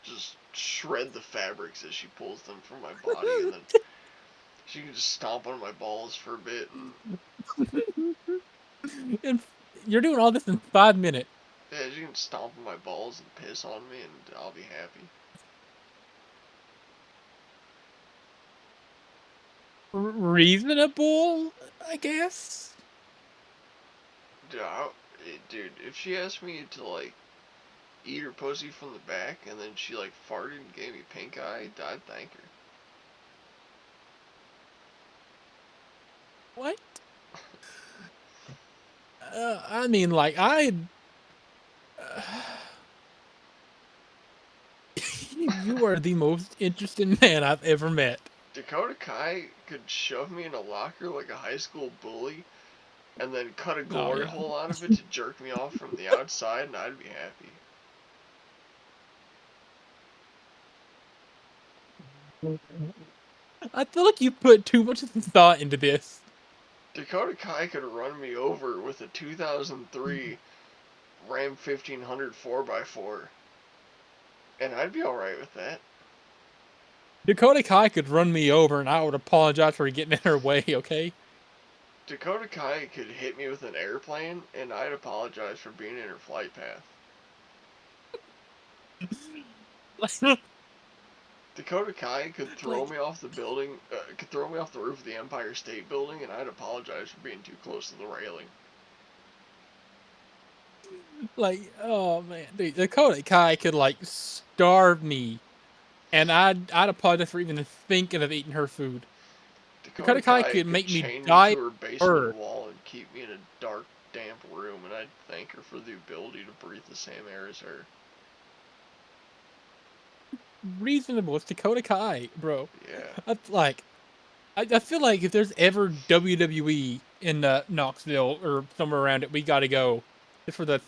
shred the fabrics as she pulls them from my body, and then she can just stomp on my balls for a bit. And you're doing all this in 5 minutes. Yeah, she can stomp on my balls and piss on me, and I'll be happy. Reasonable, I guess. Dude, if she asked me to, like, eat her pussy from the back, and then she, like, farted and gave me pink eye, I'd thank her. What? I mean, like, you are the most interesting man I've ever met. Dakota Kai could shove me in a locker like a high school bully, and then cut a Oh, glory yeah. hole out of it to jerk me off from the outside, and I'd be happy. I feel like you put too much thought into this. Dakota Kai could run me over with a 2003 Ram 1500 4x4, and I'd be alright with that. Dakota Kai could run me over, and I would apologize for getting in her way. Okay. Dakota Kai could hit me with an airplane, and I'd apologize for being in her flight path. Dakota Kai could throw me off the building, could throw me off the roof of the Empire State Building, and I'd apologize for being too close to the railing. Oh man, dude, Dakota Kai could starve me, and I'd apologize for even thinking of eating her food. Dakota Dakota Kai Kai could could make me chain me die to her basement first. wall and keep me in a dark, damp room, and I'd thank her for the ability to breathe the same air as her. Reasonable. It's Dakota Kai, bro. Yeah. I feel like if there's ever WWE in Knoxville or somewhere around it, we got to go just for the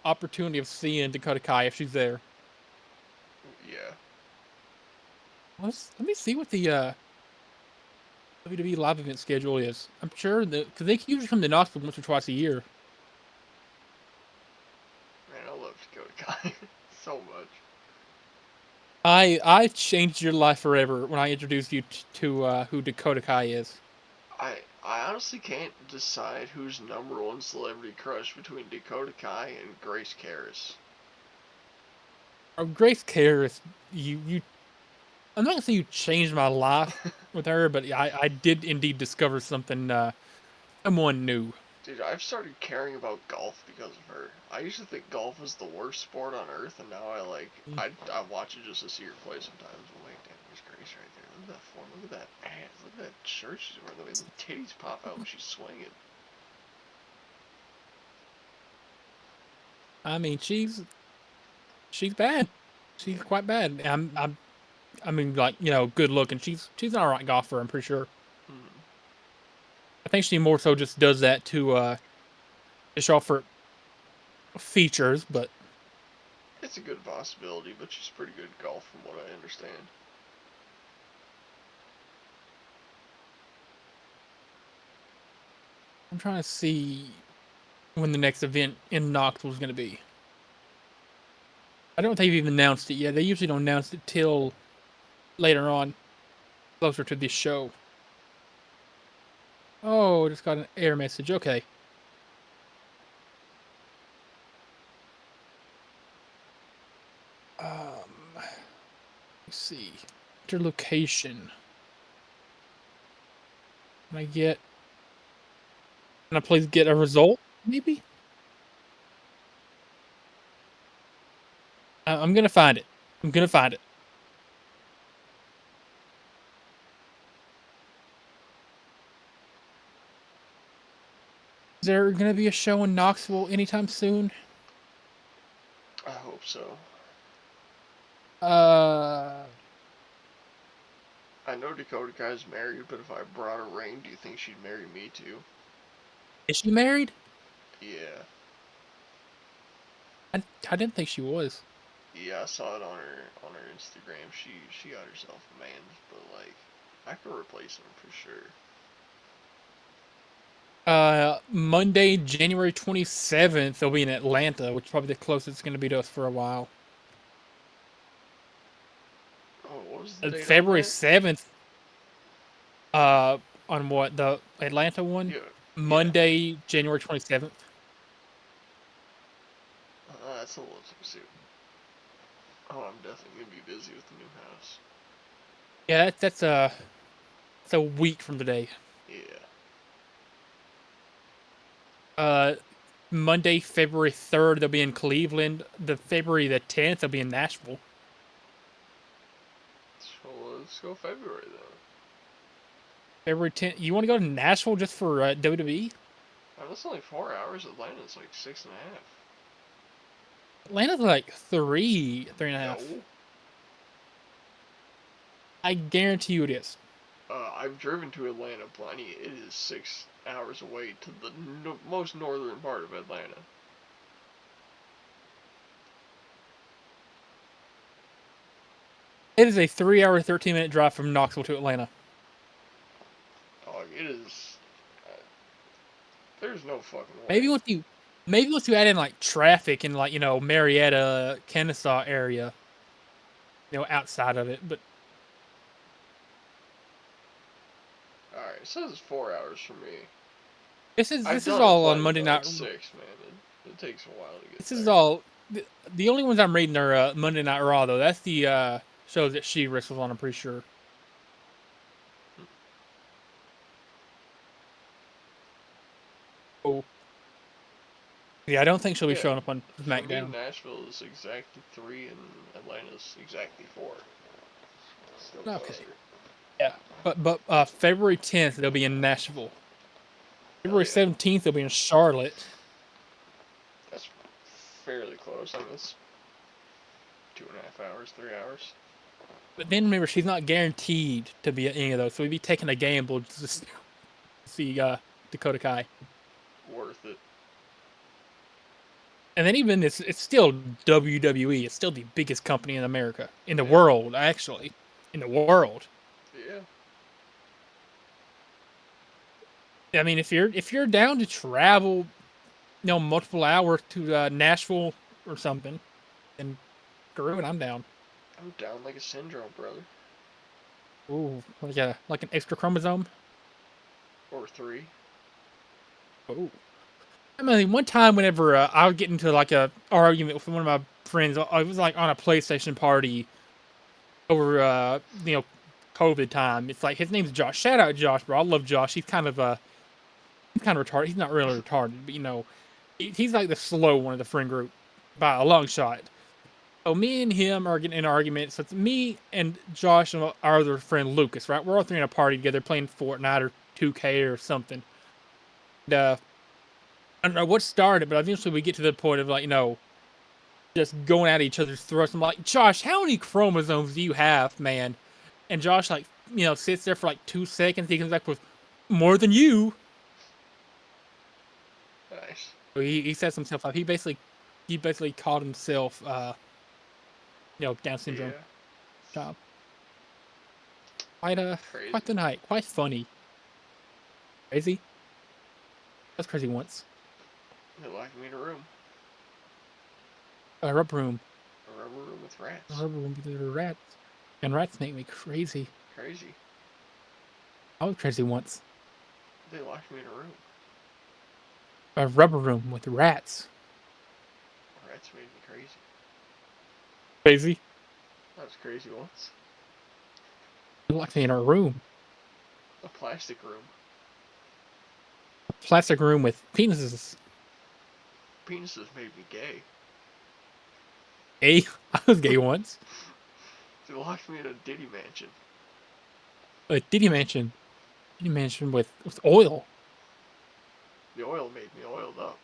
opportunity of seeing Dakota Kai if she's there. Yeah. Let me see what the WWE live event schedule is. I'm sure because they usually come to Knoxville once or twice a year. Man, I love Dakota Kai so much. I changed your life forever when I introduced you to who Dakota Kai is. I honestly can't decide who's number one celebrity crush between Dakota Kai and Grace Karras. Grace Karras, you. I'm not gonna say you changed my life with her, but I did indeed discover something someone new. Dude, I've started caring about golf because of her. I used to think golf was the worst sport on earth, and now I watch it just to see her play sometimes. I'm like, damn, there's Grace right there. Look at that form. Look at that ass. Look at that shirt she's wearing. The way the titties pop out when she's swinging. I mean, she's bad. She's Yeah. quite bad. I mean, good looking. She's an alright golfer. I'm pretty sure. Hmm. I think she more so just does that to show off her features, but It's a good possibility, but she's pretty good at golf from what I understand. I'm trying to see when the next event in Knoxville is going to be. I don't think they've even announced it yet. They usually don't announce it till later on, closer to this show. Oh, just got an error message. Okay. Let's see. Enter location. Can I get? Can I please get a result? Maybe. I'm gonna find it. I'm gonna find it. Is there gonna be a show in Knoxville anytime soon? I hope so. Uh, I know Dakota Kai's married, but if I brought a ring, do you think she'd marry me too? is she married? Yeah. I didn't think she was. Yeah, I saw it on her Instagram. She got herself a man, but like I could replace him for sure. Monday, January 27th, they'll be in Atlanta, which is probably the closest it's gonna be to us for a while. Oh, what was the date on February that? 7th, on what, the Atlanta one? Yeah, yeah. Monday, January 27th. That's a little too soon. Oh, I'm definitely gonna be busy with the new house. Yeah, that's a week from today. Yeah. Uh, Monday, February 3rd, they'll be in Cleveland. The February the 10th, they'll be in Nashville. So let's go February then. February 10th. You want to go to Nashville just for WWE? Oh, that's only 4 hours. Atlanta's like 6.5. Atlanta's like three and a half. No. I guarantee you it is. I've driven to Atlanta plenty. It is 6 hours away to the most northern part of Atlanta. It is a 3-hour, 13-minute drive from Knoxville to Atlanta. Dog, it is. There's no fucking way. Maybe once you add in like traffic in like Marietta, Kennesaw area, outside of it, but Alright, it says it's 4 hours for me. this is I've done all on plenty, Monday though. night. It's 6, man. It takes a while to get This there. is all the only ones I'm reading are Monday Night Raw though. That's the shows that she wrestles on. I'm pretty sure. Oh, yeah, I don't think she'll be Yeah, showing up on For me, SmackDown. Nashville is exactly 3, and Atlanta's exactly 4. Still Okay. closer. Yeah, but February 10th they'll be in Nashville. February yeah. 17th they'll be in Charlotte. That's fairly close. I mean, it's 2.5 hours, 3 hours. But then remember, she's not guaranteed to be at any of those, so we'd be taking a gamble to see Dakota Kai. Worth it. And then even it's still WWE. It's still the biggest company in America, in the world, actually, in the world. Yeah. I mean, if you're down to travel, multiple hours to Nashville or something, then screw it, I'm down. I'm down like a syndrome, brother. Ooh, like an extra chromosome. Or 3. Ooh. I mean, one time whenever I would get into like a argument with one of my friends, I was like on a PlayStation party over COVID time. It's like his name's Josh. Shout out Josh, bro. I love Josh. He's kind of retarded. He's not really retarded, but he's like the slow one of the friend group by a long shot. So me and him are getting in an argument. So it's me and Josh and our other friend Lucas, right? We're all three in a party together playing Fortnite or 2K or something. And, I don't know what started, but eventually we get to the point of like, just going at each other's throats. I'm like, Josh, how many chromosomes do you have, man? And Josh, like, sits there for like 2 seconds. He comes back with more than you. Nice. So he sets himself up. He basically called himself, Down syndrome. Yeah. Job. Crazy. Quite the night. Quite funny. Crazy. That's crazy once. They locked me in a room. A rubber room. A rubber room with rats. A rubber room with rats. And rats make me crazy. Crazy. I was crazy once. They locked me in a room. A rubber room with rats. Rats made me crazy. Crazy? I was crazy once. You locked me in a room. A plastic room. A plastic room with penises. Penises made me gay. Gay? I was gay once. They locked me in a Diddy mansion. A Diddy mansion. Diddy mansion with oil. The oil made me oiled up.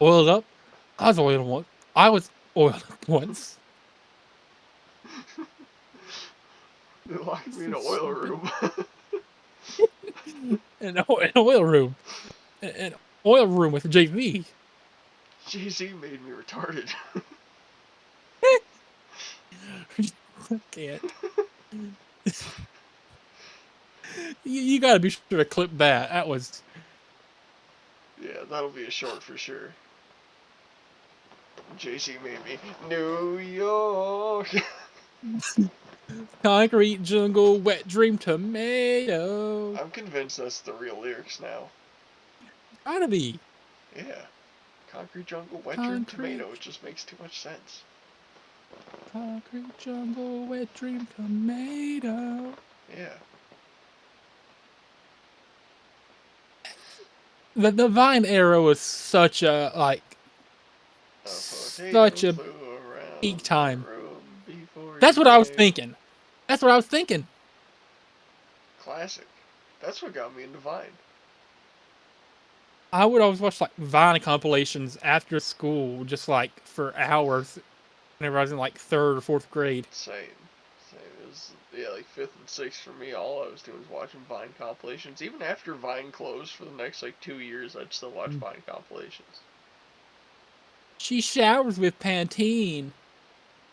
Oiled up? I was oiled once. I was oiled up once. They locked me in an oil room. An oil room. An oil room with JV. Jay-Z made me retarded. I can't. You gotta be sure to clip that. That was... Yeah, that'll be a short for sure. Jay-Z made me New York. Concrete jungle, wet dream tomato. I'm convinced that's the real lyrics now. Gotta be. Yeah. Concrete jungle, wet dream tomato. It just makes too much sense. Concrete jungle, wet dream tomato. Yeah. The Vine era was such a such a peak time. That's what I was thinking. That's what I was thinking. Classic. That's what got me into Vine. I would always watch like Vine compilations after school, just like for hours. Whenever I was in like 3rd or 4th grade. Same. It was, like 5th and 6th for me. All I was doing was watching Vine compilations. Even after Vine closed for the next like 2 years, I'd still watch Vine compilations. She showers with Pantene.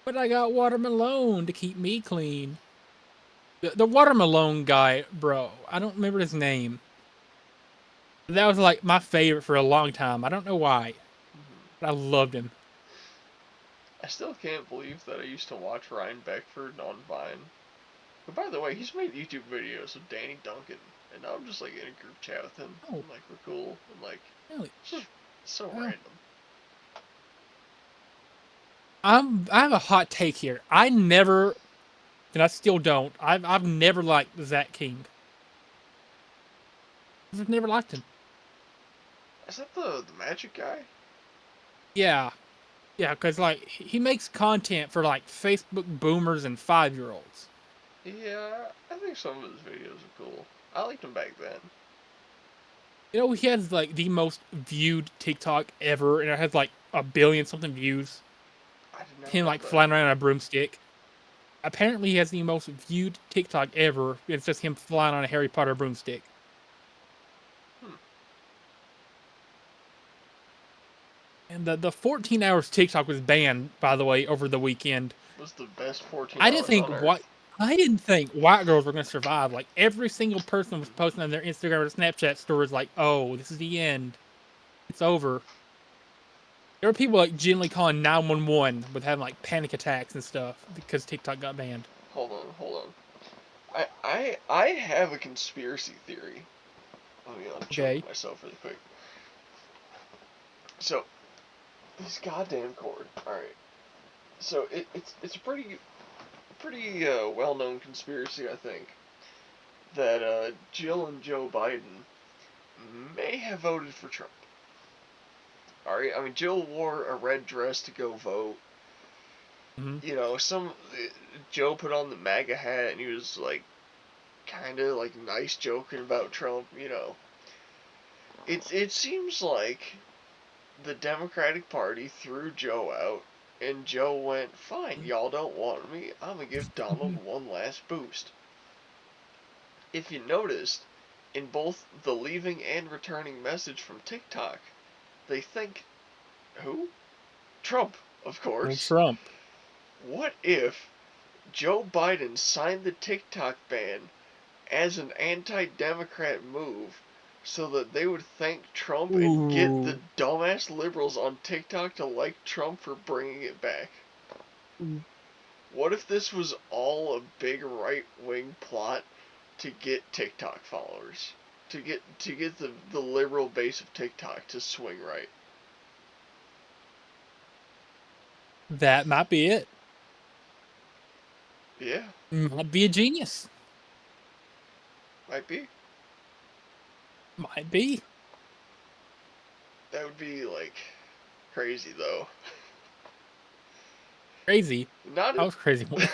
But I got watermelon to keep me clean. The watermelon guy, bro. I don't remember his name. That was like my favorite for a long time. I don't know why, but I loved him. I still can't believe that I used to watch Ryan Beckford on Vine. But by the way, he's made YouTube videos with Danny Duncan, and now I'm just like in a group chat with him. Oh. And, like, we're cool, and like, Really? it's just so Well. random. I have a hot take here. I never, and I still don't. I've never liked Zach King. I've never liked him. Is that the magic guy? Yeah, yeah, because like he makes content for like Facebook boomers and 5-year-olds. Yeah, I think some of his videos are cool. I liked him back then. You know, he has like the most viewed TikTok ever, and it has like 1 billion something views. I did not Him know like that. flying around on a broomstick. Apparently, he has the most viewed TikTok ever. It's just him flying on a Harry Potter broomstick. And the 14 hours TikTok was banned, by the way, over the weekend. Was the best 14 I hours didn't think on what Earth. I didn't think white girls were gonna survive. Like every single person was posting on their Instagram or Snapchat stories, like, "Oh, this is the end. It's over." There were people like genuinely calling 911 with having like panic attacks and stuff because TikTok got banned. Hold on. I have a conspiracy theory. Let me unchoke Okay. myself really quick. So, this goddamn cord. Alright. So, it's a pretty well-known conspiracy, I think, that Jill and Joe Biden may have voted for Trump. Alright, I mean, Jill wore a red dress to go vote. Mm-hmm. You know, Joe put on the MAGA hat and he was like, kind of like nice joking about Trump, you know. It seems like the Democratic Party threw Joe out, and Joe went, fine, y'all don't want me, I'm gonna give Donald one last boost. If you noticed, in both the leaving and returning message from TikTok, they think, who? Trump, of Donald course. Trump. What if Joe Biden signed the TikTok ban as an anti-Democrat move so that they would thank Trump and get the Ooh. dumbass liberals on TikTok to like Trump for bringing it back? What if this was all a big right-wing plot to get TikTok followers? To get the liberal base of TikTok to swing right? That might be it. Yeah, Might be a genius. might be. Might be. That would be like crazy though. Crazy. Not I was crazy. We're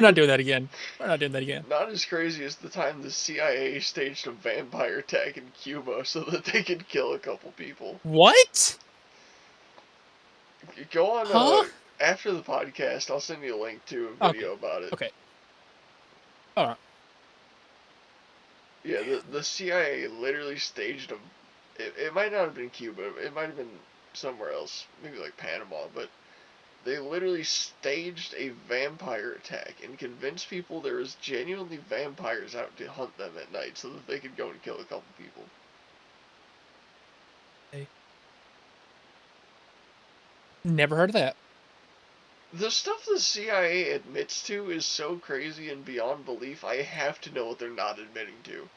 not doing that again. We're not doing that again. Not as crazy as the time the CIA staged a vampire attack in Cuba so that they could kill a couple people. What? Go on, Huh? after the podcast, I'll send you a link to a Okay. video about it. Okay. All right. Yeah, the CIA literally staged a. It might not have been Cuba, it might have been somewhere else, maybe like Panama, but they literally staged a vampire attack and convinced people there was genuinely vampires out to hunt them at night so that they could go and kill a couple people. Hey. Never heard of that. The stuff the CIA admits to is so crazy and beyond belief, I have to know what they're not admitting to.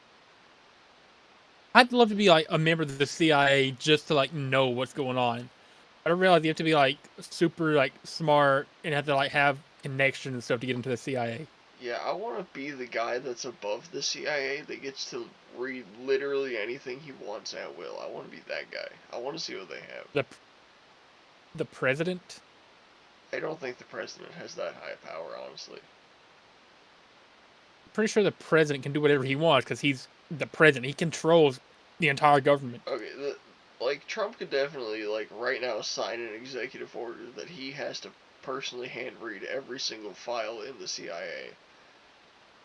I'd love to be like a member of the CIA just to like know what's going on. I don't realize you have to be like super like smart and have to like have connections and stuff to get into the CIA. Yeah, I want to be the guy that's above the CIA that gets to read literally anything he wants at will. I want to be that guy. I want to see what they have. The president. I don't think the president has that high power, honestly. Pretty sure the president can do whatever he wants because he's the president. He controls the entire government. Okay, like Trump could definitely like right now sign an executive order that he has to personally hand read every single file in the CIA.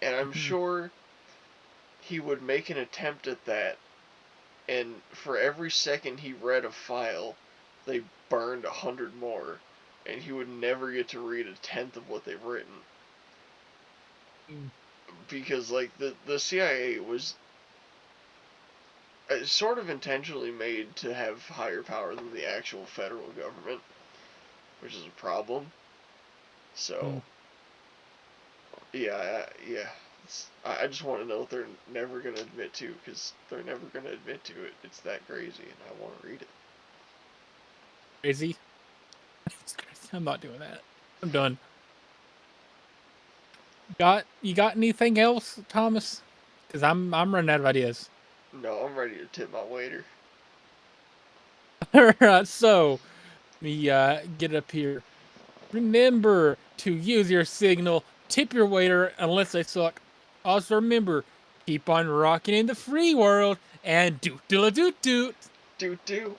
And I'm sure he would make an attempt at that, and for every second he read a file, they burned 100 more. and he would never get to read a tenth of what they've written. Mm. Because, like, the CIA was sort of intentionally made to have higher power than the actual federal government, which is a problem. So, yeah. I just want to know what they're never going to admit to, because they're never going to admit to it. It's that crazy, and I want to read it. Crazy. I'm not doing that. I'm done. You got anything else, Thomas? Because I'm running out of ideas. No, I'm ready to tip my waiter. Alright, so let me get it up here. Remember to use your signal, tip your waiter unless they suck. Also remember, keep on rocking in the free world and doot doot doot doot. Doot doot.